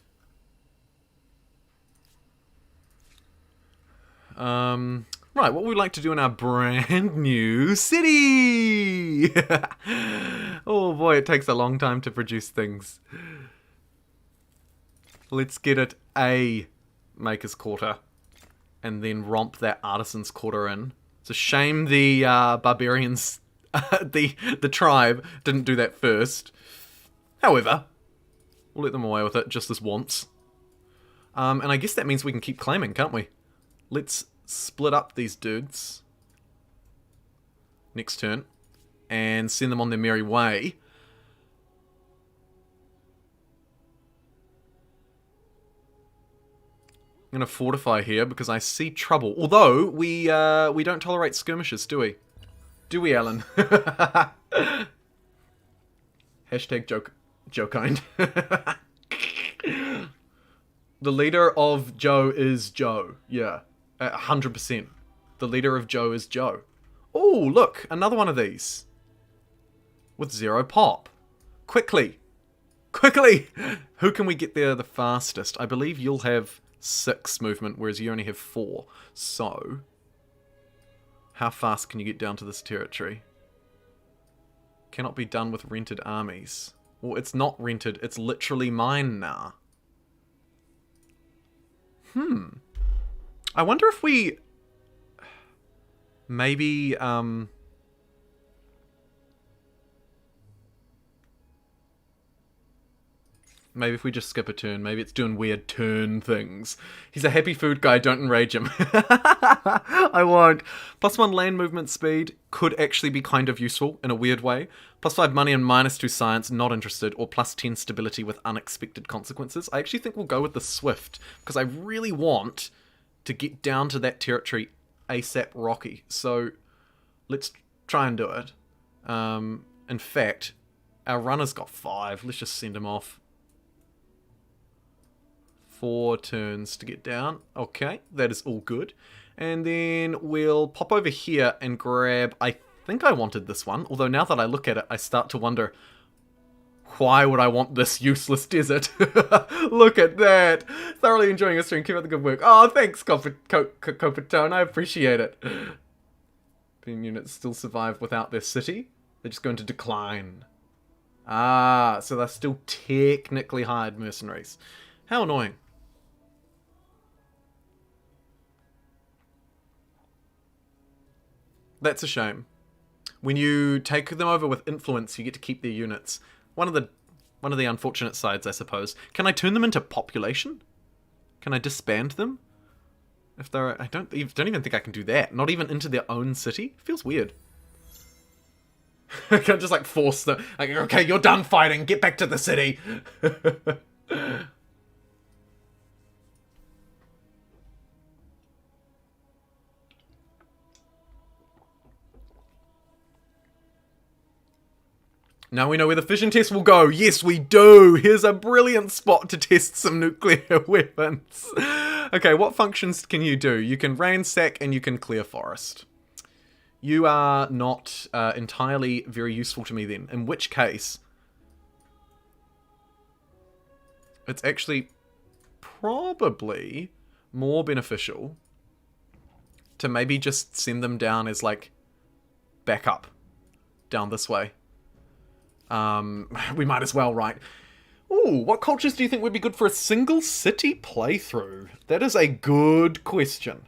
[SPEAKER 1] Right, what we'd like to do in our brand new city! Oh boy, it takes a long time to produce things. Let's get it a Maker's Quarter. And then romp that Artisan's Quarter in. It's a shame the barbarians, the tribe, didn't do that first. However, we'll let them away with it just this once. And I guess that means we can keep claiming, can't we? Let's split up these dudes next turn and send them on their merry way. I'm gonna fortify here because I see trouble. Although we don't tolerate skirmishes, do we? Do we, Alan? Hashtag joke-kind. The leader of Joe is Joe. Yeah, 100%. The leader of Joe is Joe. Oh, look, another one of these with 0 pop. Quickly. Who can we get there the fastest? I believe you'll have 6 movement, whereas you only have 4. So, how fast can you get down to this territory? Cannot be done with rented armies. Well, it's not rented, it's literally mine now. I wonder if we... Maybe, maybe if we just skip a turn. Maybe it's doing weird turn things. He's a happy food guy, don't enrage him. I won't. +1 land movement speed could actually be kind of useful in a weird way. +5 money and -2 science, not interested. Or +10 stability with unexpected consequences. I actually think we'll go with the swift, because I really want to get down to that territory ASAP Rocky. So let's try and do it. In fact, our runner's got 5. Let's just send him off. 4 turns to get down. Okay, that is all good. And then we'll pop over here and grab... I think I wanted this one. Although now that I look at it, I start to wonder... Why would I want this useless desert? Look at that. Thoroughly enjoying your stream. Keep up the good work. Oh, thanks, Coppertone. I appreciate it. Being units still survive without their city. They're just going to decline. Ah, so they're still technically hired mercenaries. How annoying. That's a shame. When you take them over with influence, you get to keep their units. One of the unfortunate sides, I suppose. Can I turn them into population? Can I disband them? If they're... I don't even think I can do that. Not even into their own city? Feels weird. I can't just like force them. Like, okay, you're done fighting. Get back to the city. Now we know where the fission test will go. Yes, we do. Here's a brilliant spot to test some nuclear weapons. Okay, what functions can you do? You can ransack and you can clear forest. You are not entirely very useful to me then. In which case, it's actually probably more beneficial to maybe just send them down as like backup down this way. We might as well, right? Ooh, what cultures do you think would be good for a single city playthrough? That is a good question.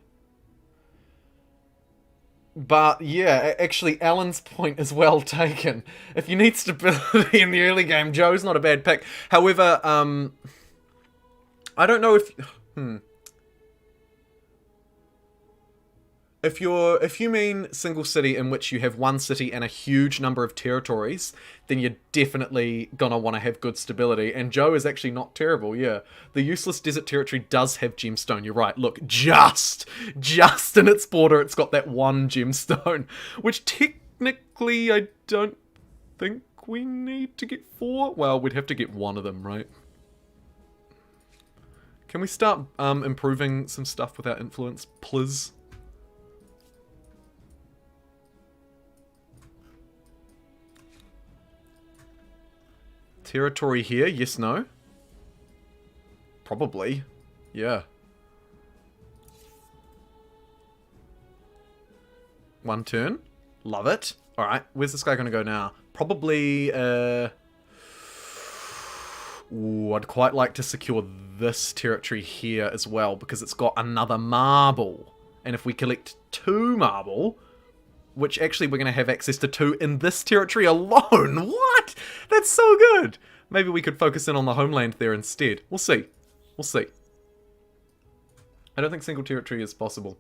[SPEAKER 1] But yeah, actually Alan's point is well taken. If you need stability in the early game, Joe's not a bad pick. However, I don't know if... If you mean single city in which you have one city and a huge number of territories, then you're definitely gonna want to have good stability. And Joe is actually not terrible, yeah. The useless desert territory does have gemstone, you're right. Look, just in its border, it's got that 1 gemstone. Which technically, I don't think we need to get 4. Well, we'd have to get 1 of them, right? Can we start improving some stuff with our influence, please? Territory here, yes, no? Probably. Yeah. 1 turn. Love it. Alright, where's this guy gonna go now? Probably, Ooh, I'd quite like to secure this territory here as well, because it's got another marble. And if we collect 2 marble... Which actually we're going to have access to 2 in this territory alone. What? That's so good. Maybe we could focus in on the homeland there instead. We'll see. We'll see. I don't think single territory is possible.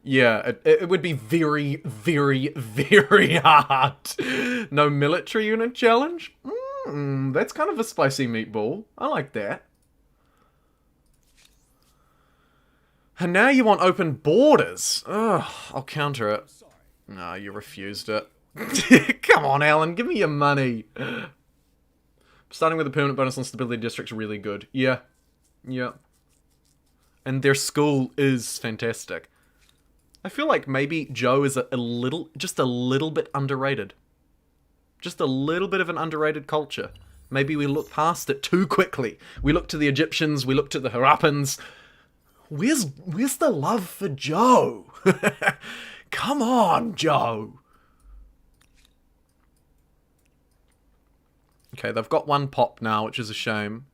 [SPEAKER 1] Yeah, it would be very, very, very hard. No military unit challenge? That's kind of a spicy meatball. I like that. And now you want open borders. Ugh, I'll counter it. No, you refused it. Come on, Alan, give me your money. Starting with a permanent bonus on stability district's really good. Yeah. Yeah. And their school is fantastic. I feel like maybe Joe is just a little bit underrated. Just a little bit of an underrated culture. Maybe we look past it too quickly. We look to the Egyptians, we look to the Harrapans. Where's the love for Joe? Come on, Joe. Okay, they've got one pop now, which is a shame.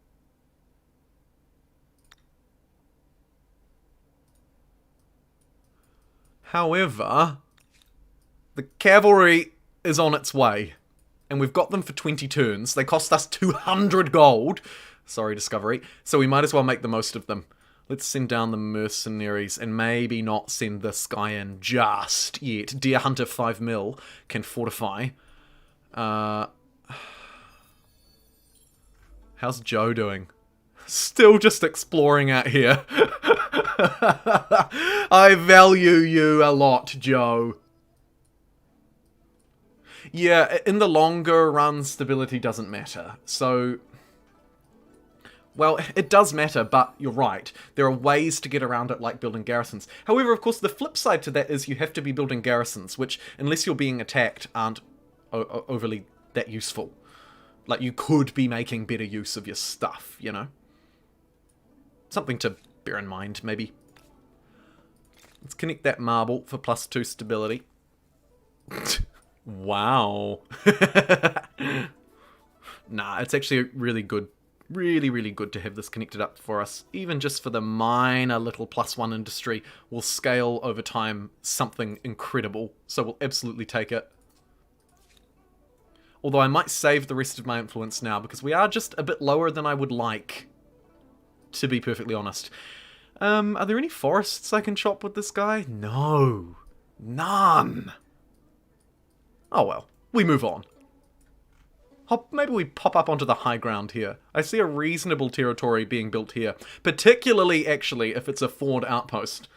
[SPEAKER 1] However, the cavalry is on its way. And we've got them for 20 turns. They cost us 200 gold. Sorry, Discovery. So we might as well make the most of them. Let's send down the mercenaries and maybe not send this guy in just yet. Deer Hunter 5 mil can fortify. How's Joe doing? Still just exploring out here. I value you a lot, Joe. Yeah, in the longer run, stability doesn't matter. So, well, it does matter, but you're right. There are ways to get around it, like building garrisons. However, of course, the flip side to that is you have to be building garrisons, which, unless you're being attacked, aren't overly that useful. Like, you could be making better use of your stuff, you know? Something to bear in mind, maybe. Let's connect that marble for +2 stability. Wow. Nah, it's actually really good. Really, really good to have this connected up for us. Even just for the minor little +1 industry will scale over time something incredible. So we'll absolutely take it. Although I might save the rest of my influence now because we are just a bit lower than I would like. To be perfectly honest. Are there any forests I can chop with this guy? No. None. Oh well, we move on. Maybe we pop up onto the high ground here. I see a reasonable territory being built here. Particularly, actually, if it's a forward outpost.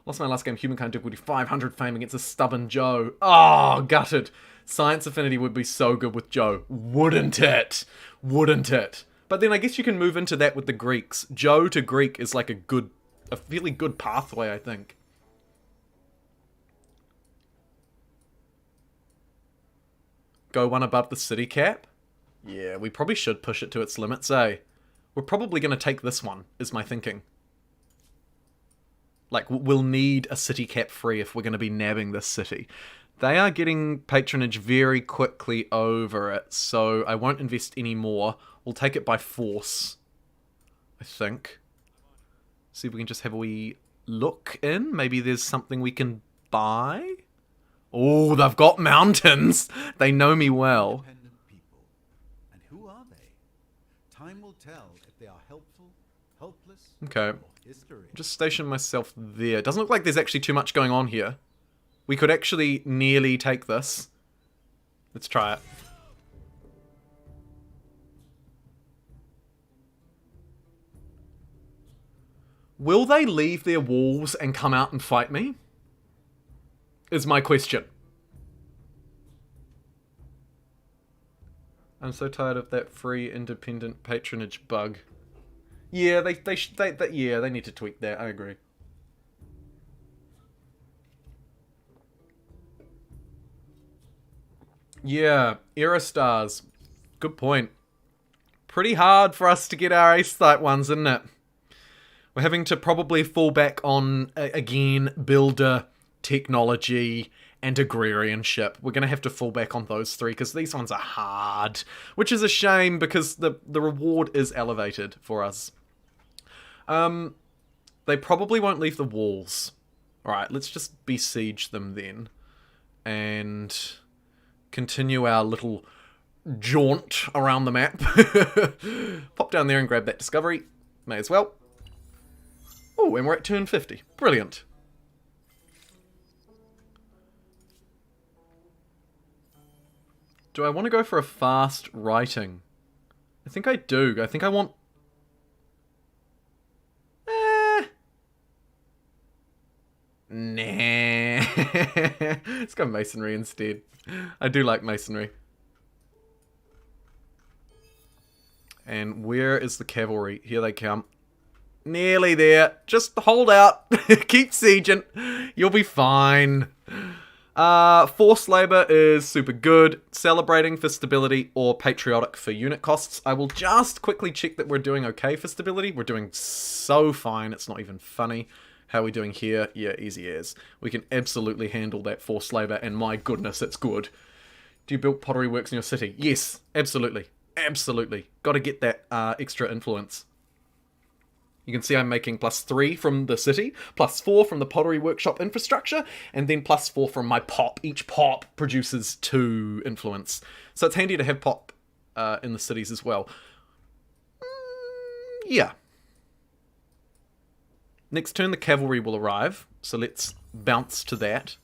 [SPEAKER 1] Lost my last game, Humankind Difficulty 500 fame against a stubborn Joe. Oh, gutted. Science Affinity would be so good with Joe. Wouldn't it? Wouldn't it? But then I guess you can move into that with the Greeks. Joe to Greek is like a fairly good pathway, I think. Go one above the city cap? Yeah, we probably should push it to its limits, eh? We're probably going to take this one, is my thinking. Like, we'll need a city cap free if we're going to be nabbing this city. They are getting patronage very quickly over it, so I won't invest any more. We'll take it by force, I think. See if we can just have a wee look in. Maybe there's something we can buy? Oh, they've got mountains. They know me well.
[SPEAKER 2] Independent people. And who are they? Time will tell if they are helpful, helpless,
[SPEAKER 1] Okay.
[SPEAKER 2] or history.
[SPEAKER 1] Just station myself there. Doesn't look like there's actually too much going on here. We could actually nearly take this. Let's try it. Will they leave their walls and come out and fight me? Is my question. I'm so tired of that free independent patronage bug. Yeah, they need to tweak that. I agree. Yeah, era stars. Good point. Pretty hard for us to get our ace-site ones, isn't it? We're having to probably fall back on, again, builder, technology, and agrarianship. We're going to have to fall back on those three, because these ones are hard. Which is a shame, because the reward is elevated for us. They probably won't leave the walls. Alright, let's just besiege them then. And continue our little jaunt around the map. Pop down there and grab that discovery. May as well. Oh, and we're at turn 50. Brilliant. Do I want to go for a fast writing? I think I do. I think I want... Nah. Let's go masonry instead. I do like masonry. And where is the cavalry? Here they come. Nearly there. Just hold out. Keep sieging. You'll be fine. Forced labor is super good. Celebrating for stability or patriotic for unit costs. I will just quickly check that we're doing okay for stability. We're doing so fine. It's not even funny. How are we doing here? Yeah, easy as. We can absolutely handle that forced labor, and my goodness, it's good. Do you build pottery works in your city? Yes, absolutely. Absolutely. Got to get that extra influence. You can see I'm making +3 from the city, +4 from the pottery workshop infrastructure, and then +4 from my pop. Each pop produces 2 influence. So it's handy to have pop in the cities as well. Yeah. Next turn the cavalry will arrive, so let's bounce to that.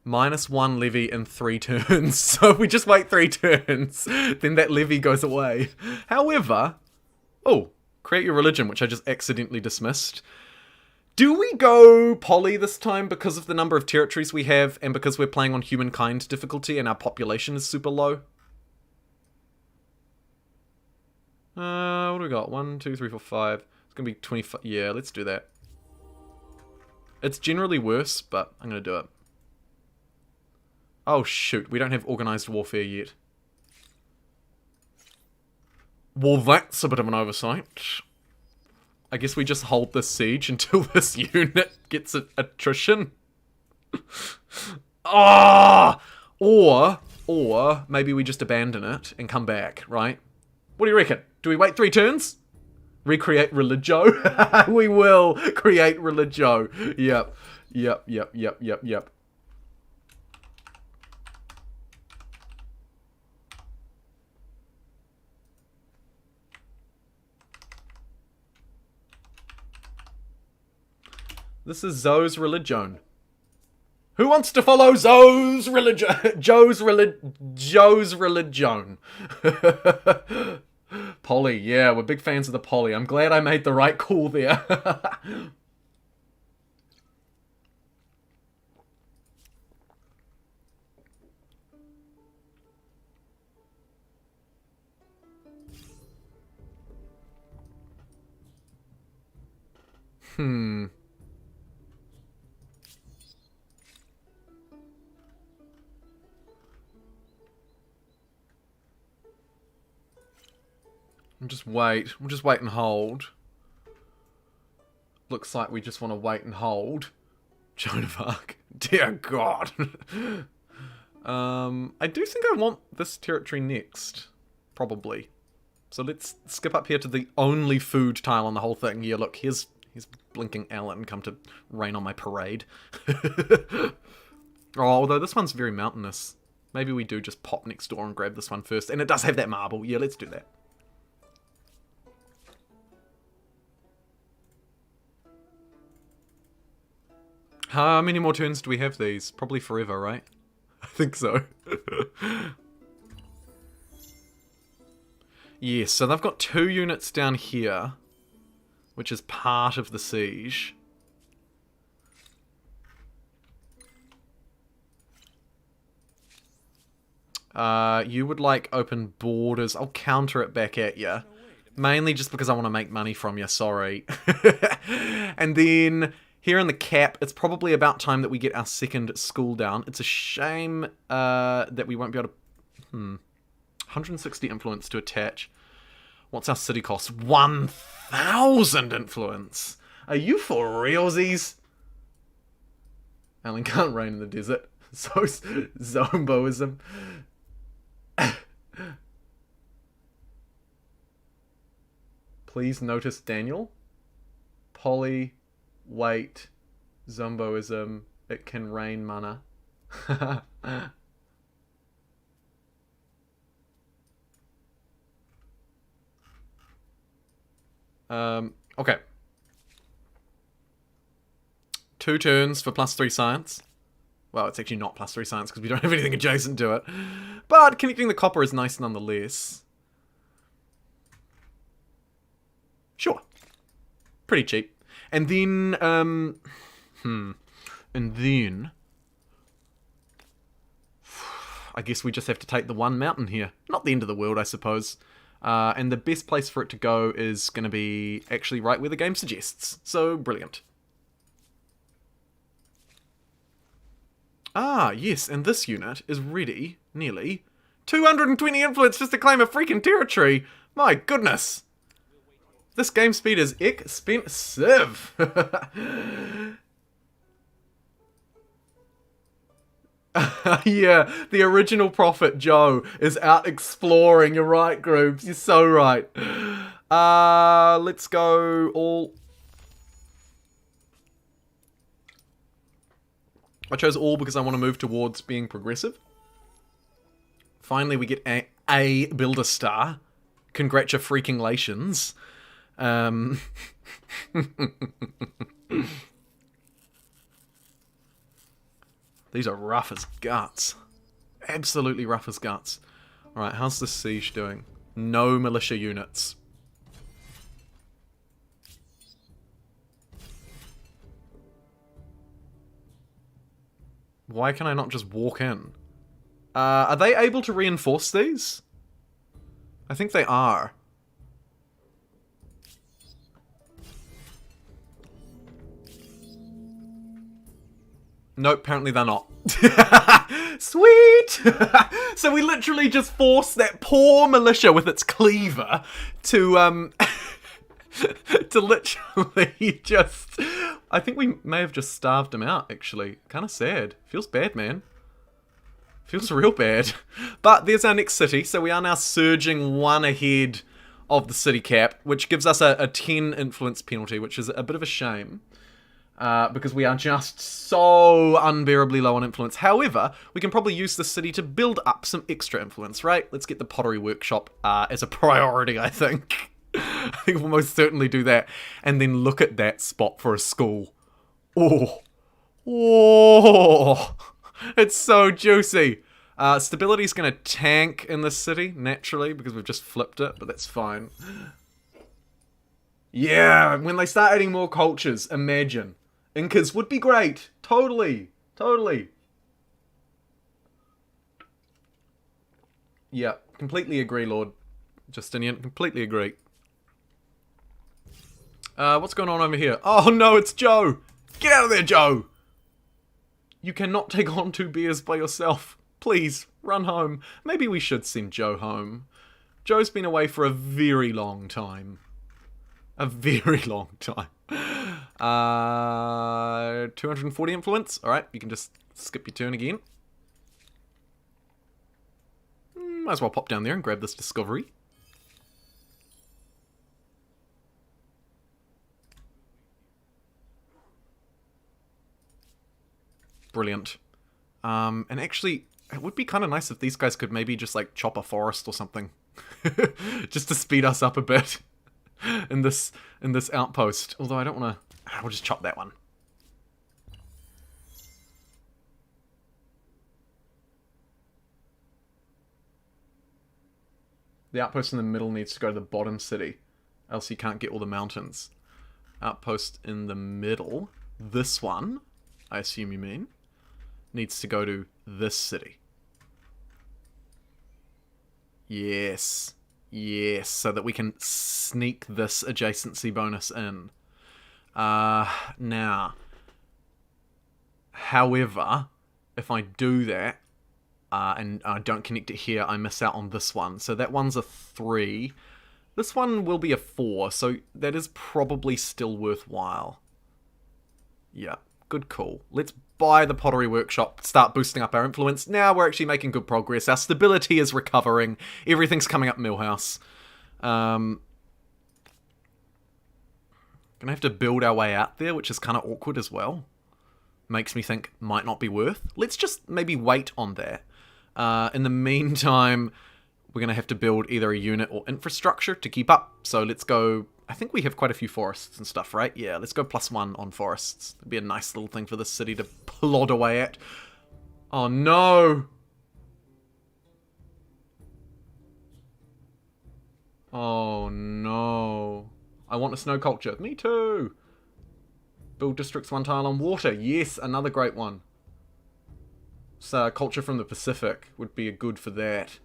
[SPEAKER 1] -1 levy in 3 turns. So we just wait 3 turns. Then that levy goes away. However... Oh, create your religion, which I just accidentally dismissed. Do we go poly this time because of the number of territories we have and because we're playing on humankind difficulty and our population is super low? What do we got? 1, 2, 3, 4, 5. It's going to be 25. Yeah, let's do that. It's generally worse, but I'm going to do it. Oh shoot, we don't have organised warfare yet. Well, that's a bit of an oversight. I guess we just hold this siege until this unit gets attrition. Ah! Or maybe we just abandon it and come back, right? What do you reckon? Do we wait 3 turns? Recreate religio? We will create religio. Yep. This is Zoe's religion. Who wants to follow Zoe's religion? Joe's religion. Poly, yeah, we're big fans of the poly. I'm glad I made the right call there. We'll just wait and hold. Looks like we just want to wait and hold. Joan of Arc. Dear God. I do think I want this territory next. Probably. So let's skip up here to the only food tile on the whole thing. Yeah, look, here's blinking Alan come to rain on my parade. Oh, although this one's very mountainous. Maybe we do just pop next door and grab this one first. And it does have that marble. Yeah, let's do that. How many more turns do we have these? Probably forever, right? I think so. Yes, so they've got 2 units down here, which is part of the siege. You would like open borders. I'll counter it back at you. Mainly just because I want to make money from you, sorry. And then... here in the cap, it's probably about time that we get our second school down. It's a shame that we won't be able to... 160 influence to attach. What's our city cost? 1,000 influence! Are you for realsies? Alan can't reign in the desert. So, Zomboism. Please notice Daniel. Polly... wait, Zomboism, it can rain mana. Okay. 2 turns for +3 science. Well, it's actually not +3 science because we don't have anything adjacent to it. But connecting the copper is nice nonetheless. Pretty cheap. And then, and then, I guess we just have to take the one mountain here. Not the end of the world, I suppose. And the best place for it to go is going to be actually right where the game suggests. So, brilliant. Ah, yes, and this unit is ready, nearly, 220 influence just to claim a freaking territory. My goodness. This game speed is expensive. Yeah, the original prophet, Joe, is out exploring. You're right, Groups. You're so right. Let's go all... I chose all because I want to move towards being progressive. Finally, we get a builder star. Congratulations. These are rough as guts. Absolutely rough as guts. Alright, how's this siege doing? No militia units. Why can I not just walk in? Are they able to reinforce these? I think they are. Nope, apparently they're not. Sweet! So we literally just forced that poor militia with its cleaver to, to literally just... I think we may have just starved him out, actually. Kind of sad. Feels bad, man. Feels real bad. But there's our next city, so we are now surging one ahead of the city cap, which gives us a 10 influence penalty, which is a bit of a shame. Because we are just so unbearably low on influence. However, we can probably use the city to build up some extra influence, right? Let's get the pottery workshop as a priority, I think. I think we'll most certainly do that. And then look at that spot for a school. Oh. Oh. It's so juicy. Stability's going to tank in this city, naturally, because we've just flipped it, but that's fine. Yeah, when they start adding more cultures, imagine. Incas would be great. Totally. Totally. Yeah, completely agree, Lord Justinian. Completely agree. What's going on over here? Oh no, it's Joe! Get out of there, Joe! You cannot take on 2 beers by yourself. Please, run home. Maybe we should send Joe home. Joe's been away for a very long time. A very long time. 240 influence. Alright, you can just skip your turn again. Might as well pop down there and grab this discovery. Brilliant. And actually, it would be kind of nice if these guys could maybe just, like, chop a forest or something. Just to speed us up a bit in this outpost. Although I don't want to... We'll just chop that one. The outpost in the middle needs to go to the bottom city. Else you can't get all the mountains. Outpost in the middle. This one, I assume you mean, needs to go to this city. Yes. Yes, so that we can sneak this adjacency bonus in. Now, however, if I do that, and I don't connect it here, I miss out on this one. So that one's a 3. This one will be a 4, so that is probably still worthwhile. Yeah, good call. Let's buy the pottery workshop, start boosting up our influence. Now we're actually making good progress. Our stability is recovering. Everything's coming up Millhouse. Gonna have to build our way out there, which is kind of awkward as well. Makes me think might not be worth. Let's just maybe wait on that. In the meantime, we're gonna have to build either a unit or infrastructure to keep up. So let's go... I think we have quite a few forests and stuff, right? Yeah, let's go +1 on forests. It'd be a nice little thing for this city to plod away at. Oh no! Oh no. I want a snow culture. Me too. Build districts 1 tile on water. Yes, another great one. So, culture from the Pacific would be good for that.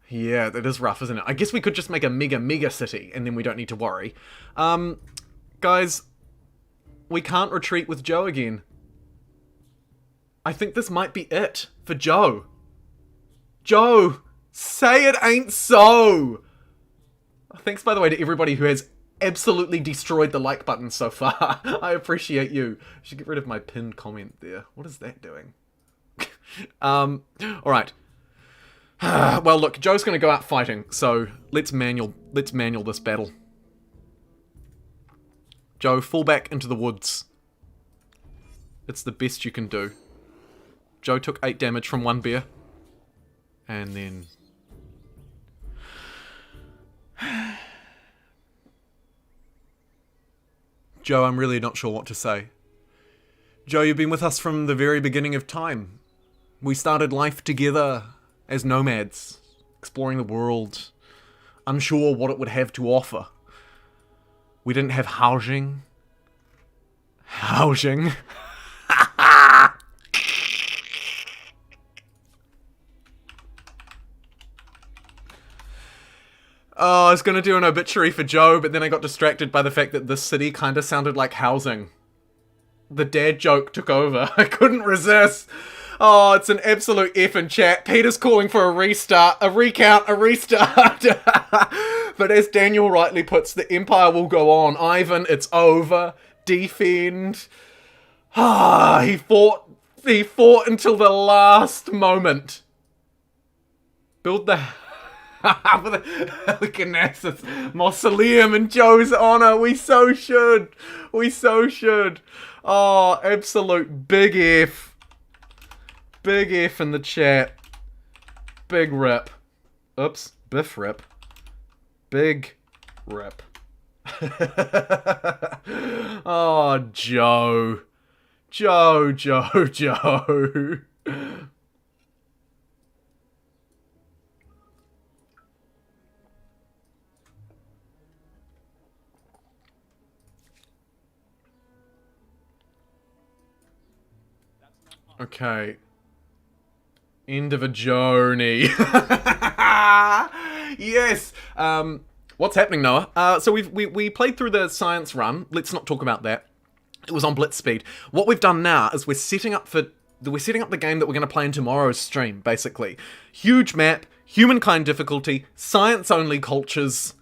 [SPEAKER 1] Yeah, that is rough, isn't it? I guess we could just make a mega city, and then we don't need to worry. Guys, we can't retreat with Joe again. I think this might be it for Joe. Joe, say it ain't so! Thanks, by the way, to everybody who has absolutely destroyed the like button so far. I appreciate you. I should get rid of my pinned comment there. What is that doing? Alright. Well, look, Joe's gonna go out fighting, so let's manual this battle. Joe, fall back into the woods. It's the best you can do. Joe took 8 damage from 1 bear. And then... Joe, I'm really not sure what to say. Joe, you've been with us from the very beginning of time. We started life together as nomads, exploring the world, unsure what it would have to offer. We didn't have housing. Housing. Oh, I was going to do an obituary for Joe, but then I got distracted by the fact that this city kind of sounded like housing. The dad joke took over. I couldn't resist. Oh, it's an absolute F in chat. Peter's calling for a restart, a recount, a restart. But as Daniel rightly puts, the Empire will go on. Ivan, it's over. Defend. Ah, he fought until the last moment. Build the Knesset's mausoleum in Joe's honor. We so should. We so should. Oh, absolute big F. Big F in the chat. Big rip. Oops. Biff rip. Big rip. Oh, Joe. Joe. Okay. End of a journey. Yes. What's happening, Noah? So we played through the science run. Let's not talk about that. It was on Blitz speed. What we've done now is we're setting up the game that we're going to play in tomorrow's stream, basically. Huge map, humankind difficulty, science-only cultures,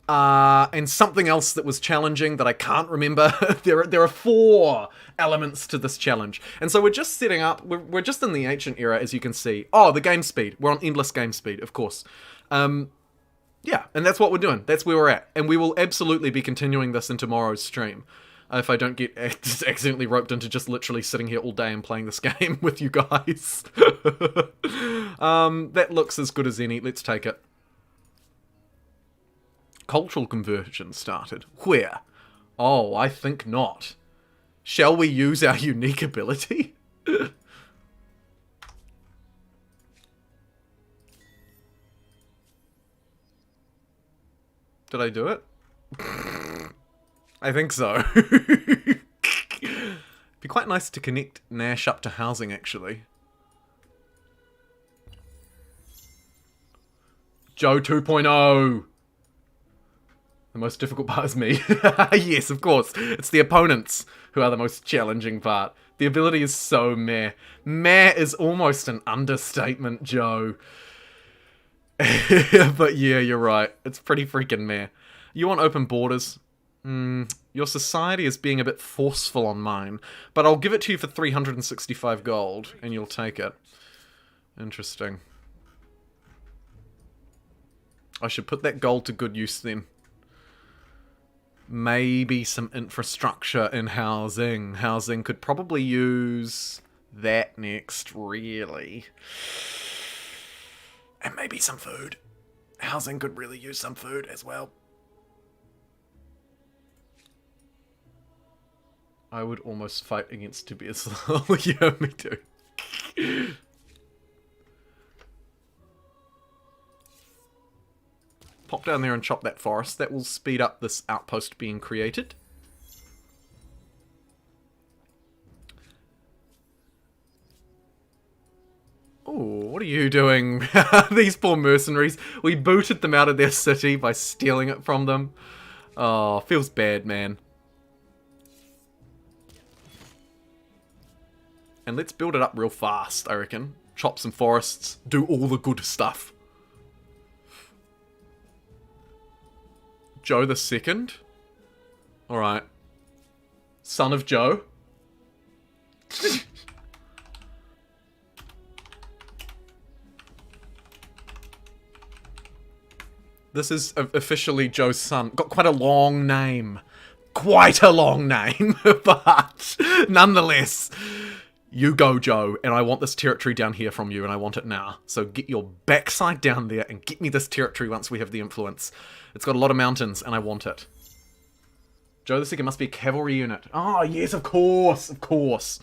[SPEAKER 1] and something else that was challenging that I can't remember. There are 4 elements to this challenge. And so we're just setting up, we're just in the ancient era, as you can see. Oh, the game speed. We're on endless game speed, of course. Yeah, and that's what we're doing. That's where we're at. And we will absolutely be continuing this in tomorrow's stream. If I don't get accidentally roped into just literally sitting here all day and playing this game with you guys. That looks as good as any. Let's take it. Cultural conversion started. Where? Oh, I think not. Shall we use our unique ability? Did I do it? I think so. It'd be quite nice to connect Nash up to housing, actually. Joe 2.0. The most difficult part is me. Yes, of course. It's the opponents who are the most challenging part. The ability is so meh. Meh is almost an understatement, Joe. But yeah, you're right. It's pretty freaking meh. You want open borders? Your society is being a bit forceful on mine. But I'll give it to you for 365 gold, and you'll take it. Interesting. I should put that gold to good use then. Maybe some infrastructure in housing. Housing could probably use that next, really. And maybe some food. Housing could really use some food as well. I would almost fight against Tobias. Yeah, me too. Pop down there and chop that forest. That will speed up this outpost being created. Oh, what are you doing? These poor mercenaries. We booted them out of their city by stealing it from them. Oh, feels bad, man. And let's build it up real fast, I reckon. Chop some forests. Do all the good stuff. Joe the Second. Alright. Son of Joe. This is officially Joe's son. Got quite a long name. Quite a long name. But nonetheless, you go, Joe, and I want this territory down here from you, and I want it now. So get your backside down there and get me this territory once we have the influence. It's got a lot of mountains, and I want it. Joe the Second must be a cavalry unit. Oh, yes, of course, of course.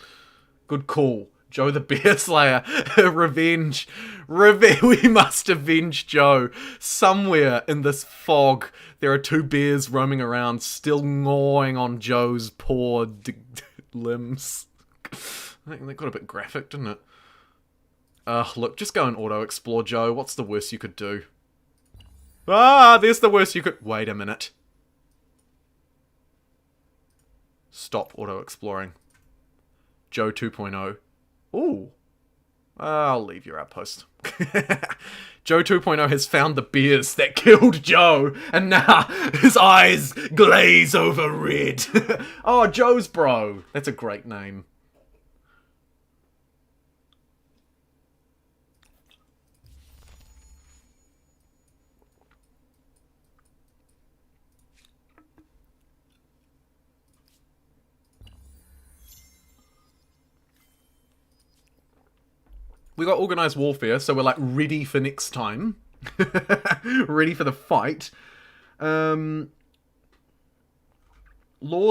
[SPEAKER 1] Good call. Joe the Bear Slayer. Revenge. We must avenge Joe. Somewhere in this fog, there are two bears roaming around, still gnawing on Joe's poor limbs. I think that got a bit graphic, didn't it? Look, just go and auto-explore, Joe. What's the worst you could do? Ah, there's the worst you could... Wait a minute. Stop auto-exploring. Joe 2.0. Ooh. I'll leave your outpost. Joe 2.0 has found the bears that killed Joe, and now his eyes glaze over red. Oh, Joe's bro. That's a great name. We got organized warfare, so we're like ready for next time. Ready for the fight. Laws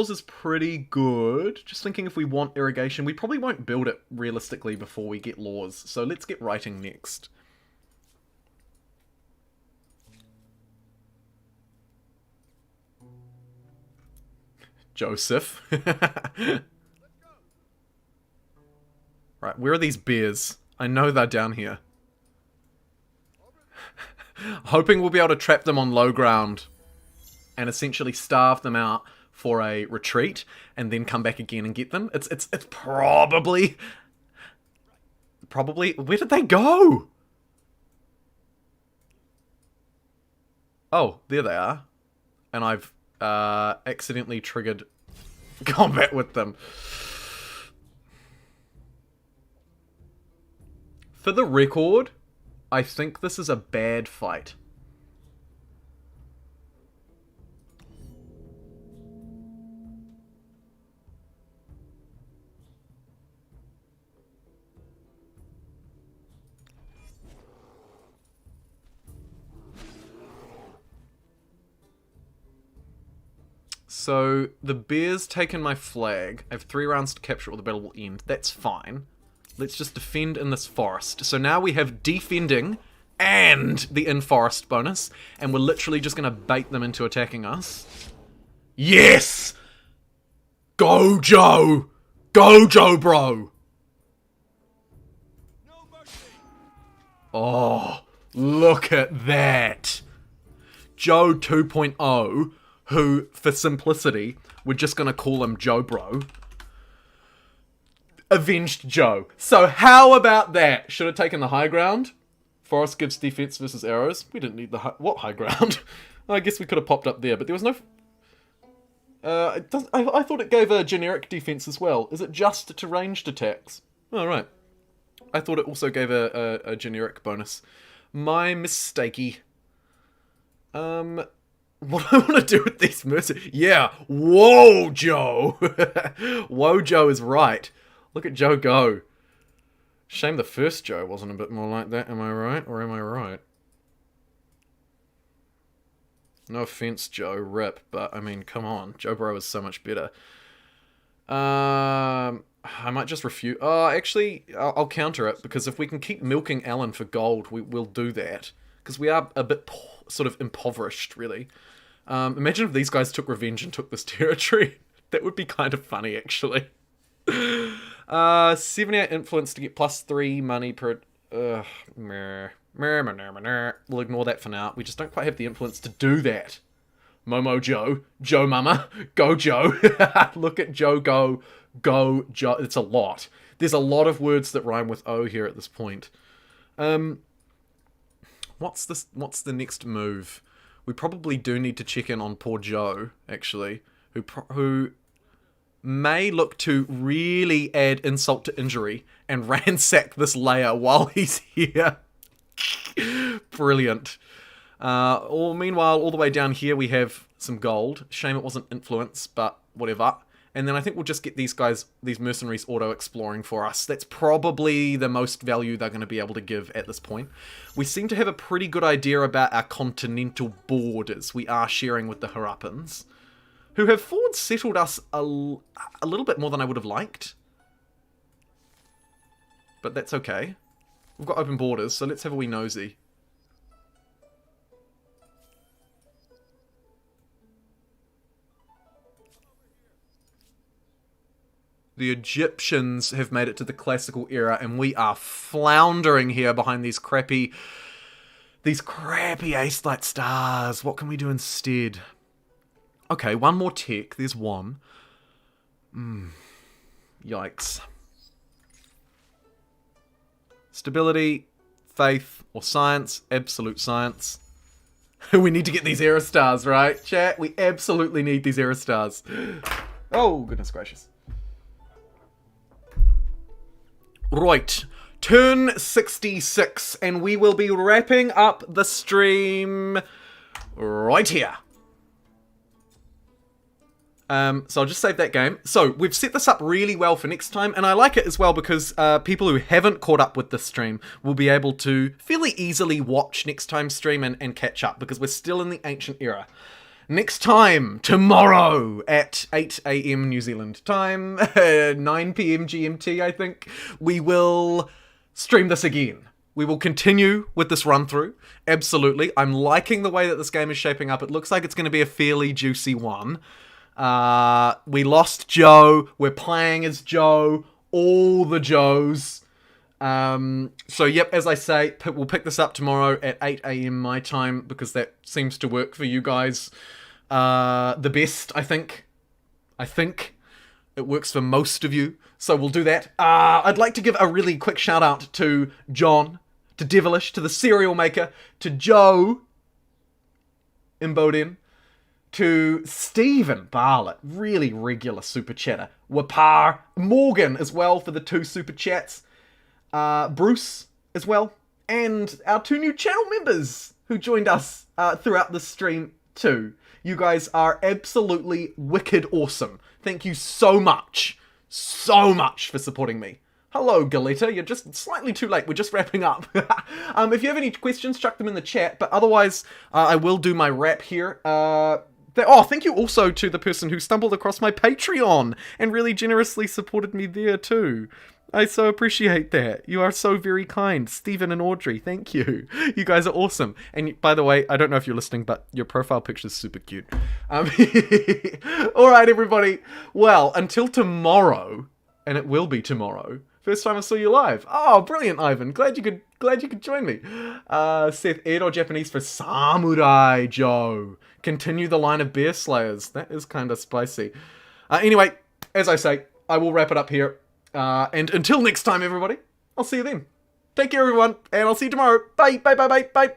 [SPEAKER 1] is pretty good. Just thinking if we want irrigation, we probably won't build it realistically before we get laws. So let's get writing next. Joseph. Right, where are these bears? I know they're down here. Hoping we'll be able to trap them on low ground and essentially starve them out for a retreat and then come back again and get them. It's probably... Where did they go? Oh, there they are. And I've accidentally triggered combat with them. For the record, I think this is a bad fight. So, the bear's taken my flag. I have 3 rounds to capture it or the battle will end. That's fine. Let's just defend in this forest. So now we have defending and the in-forest bonus. And we're literally just going to bait them into attacking us. Yes! Go, Joe! Go, Joe, bro! Oh, look at that! Joe 2.0, who, for simplicity, we're just going to call him Joe, bro. Avenged Joe. So how about that? Should have taken the high ground. Forest gives defense versus arrows. We didn't need the what high ground? I guess we could have popped up there, but there was no... I thought it gave a generic defense as well. Is it just to ranged attacks? Oh, right. I thought it also gave a generic bonus. My mistakey. What do I want to do with these mercenaries? Yeah, whoa, Joe! Whoa, Joe is right. Look at Joe go. Shame the first Joe wasn't a bit more like that. Am I right? Or am I right? No offense, Joe. Rip. But, I mean, come on. Joe Bro is so much better. I might just refute. Oh, actually, I'll counter it. Because if we can keep milking Alan for gold, we'll do that. Because we are a bit sort of impoverished, really. Imagine if these guys took revenge and took this territory. That would be kind of funny, actually. 78 influence to get +3 money per... We'll ignore that for now. We just don't quite have the influence to do that. Momo Joe. Joe Mama. Go Joe. Look at Joe go. Go Joe. It's a lot. There's a lot of words that rhyme with O here at this point. What's the next move? We probably do need to check in on poor Joe, actually, who may look to really add insult to injury and ransack this layer while he's here. Brilliant. Meanwhile, all the way down here we have some gold. Shame it wasn't influence, but whatever. And then I think we'll just get these guys, these mercenaries, auto-exploring for us. That's probably the most value they're going to be able to give at this point. We seem to have a pretty good idea about our continental borders we are sharing with the Harrapans, who have forward settled us a little bit more than I would have liked. But that's okay. We've got open borders, so let's have a wee nosy. The Egyptians have made it to the classical era, and we are floundering here behind these crappy ace-light stars. What can we do instead? Okay, one more tech. There's one. Yikes. Stability, faith, or science. Absolute science. We need to get these era stars, right, chat? We absolutely need these era stars. Oh, goodness gracious. Right, turn 66, and we will be wrapping up the stream right here. So I'll just save that game. So we've set this up really well for next time, and I like it as well because people who haven't caught up with this stream will be able to fairly easily watch next time's stream and catch up, because we're still in the ancient era. Next time, tomorrow, at 8 AM New Zealand time, 9 PM GMT, I think, we will stream this again. We will continue with this run-through, absolutely. I'm liking the way that this game is shaping up. It looks like it's going to be a fairly juicy one. We lost Joe, we're playing as Joe, all the Joes. So yep, as I say, we'll pick this up tomorrow at 8 AM my time, because that seems to work for you guys the best, I think. I think it works for most of you, so we'll do that. I'd like to give a really quick shout out to John, to Devilish, to the Cereal Maker, to Joe Imboden, to Stephen Barlett, really regular super chatter, Wapar, Morgan as well for the 2 super chats, Bruce as well, and our 2 new channel members who joined us throughout the stream too. You guys are absolutely wicked awesome. Thank you so much for supporting me. Hello, Galeta. You're just slightly too late. We're just wrapping up. If you have any questions, chuck them in the chat. But otherwise, I will do my wrap here. Thank you also to the person who stumbled across my Patreon and really generously supported me there too. I so appreciate that. You are so very kind. Stephen and Audrey, thank you. You guys are awesome. And by the way, I don't know if you're listening, but your profile picture is super cute. Alright, everybody. Well, until tomorrow, and it will be tomorrow. First time I saw you live. Oh, brilliant, Ivan. Glad you could join me. Seth, Ed or Japanese for Samurai Joe. Continue the line of bear slayers. That is kind of spicy. Anyway, as I say, I will wrap it up here. And until next time, everybody, I'll see you then. Take care, everyone, and I'll see you tomorrow. Bye, bye, bye, bye, bye.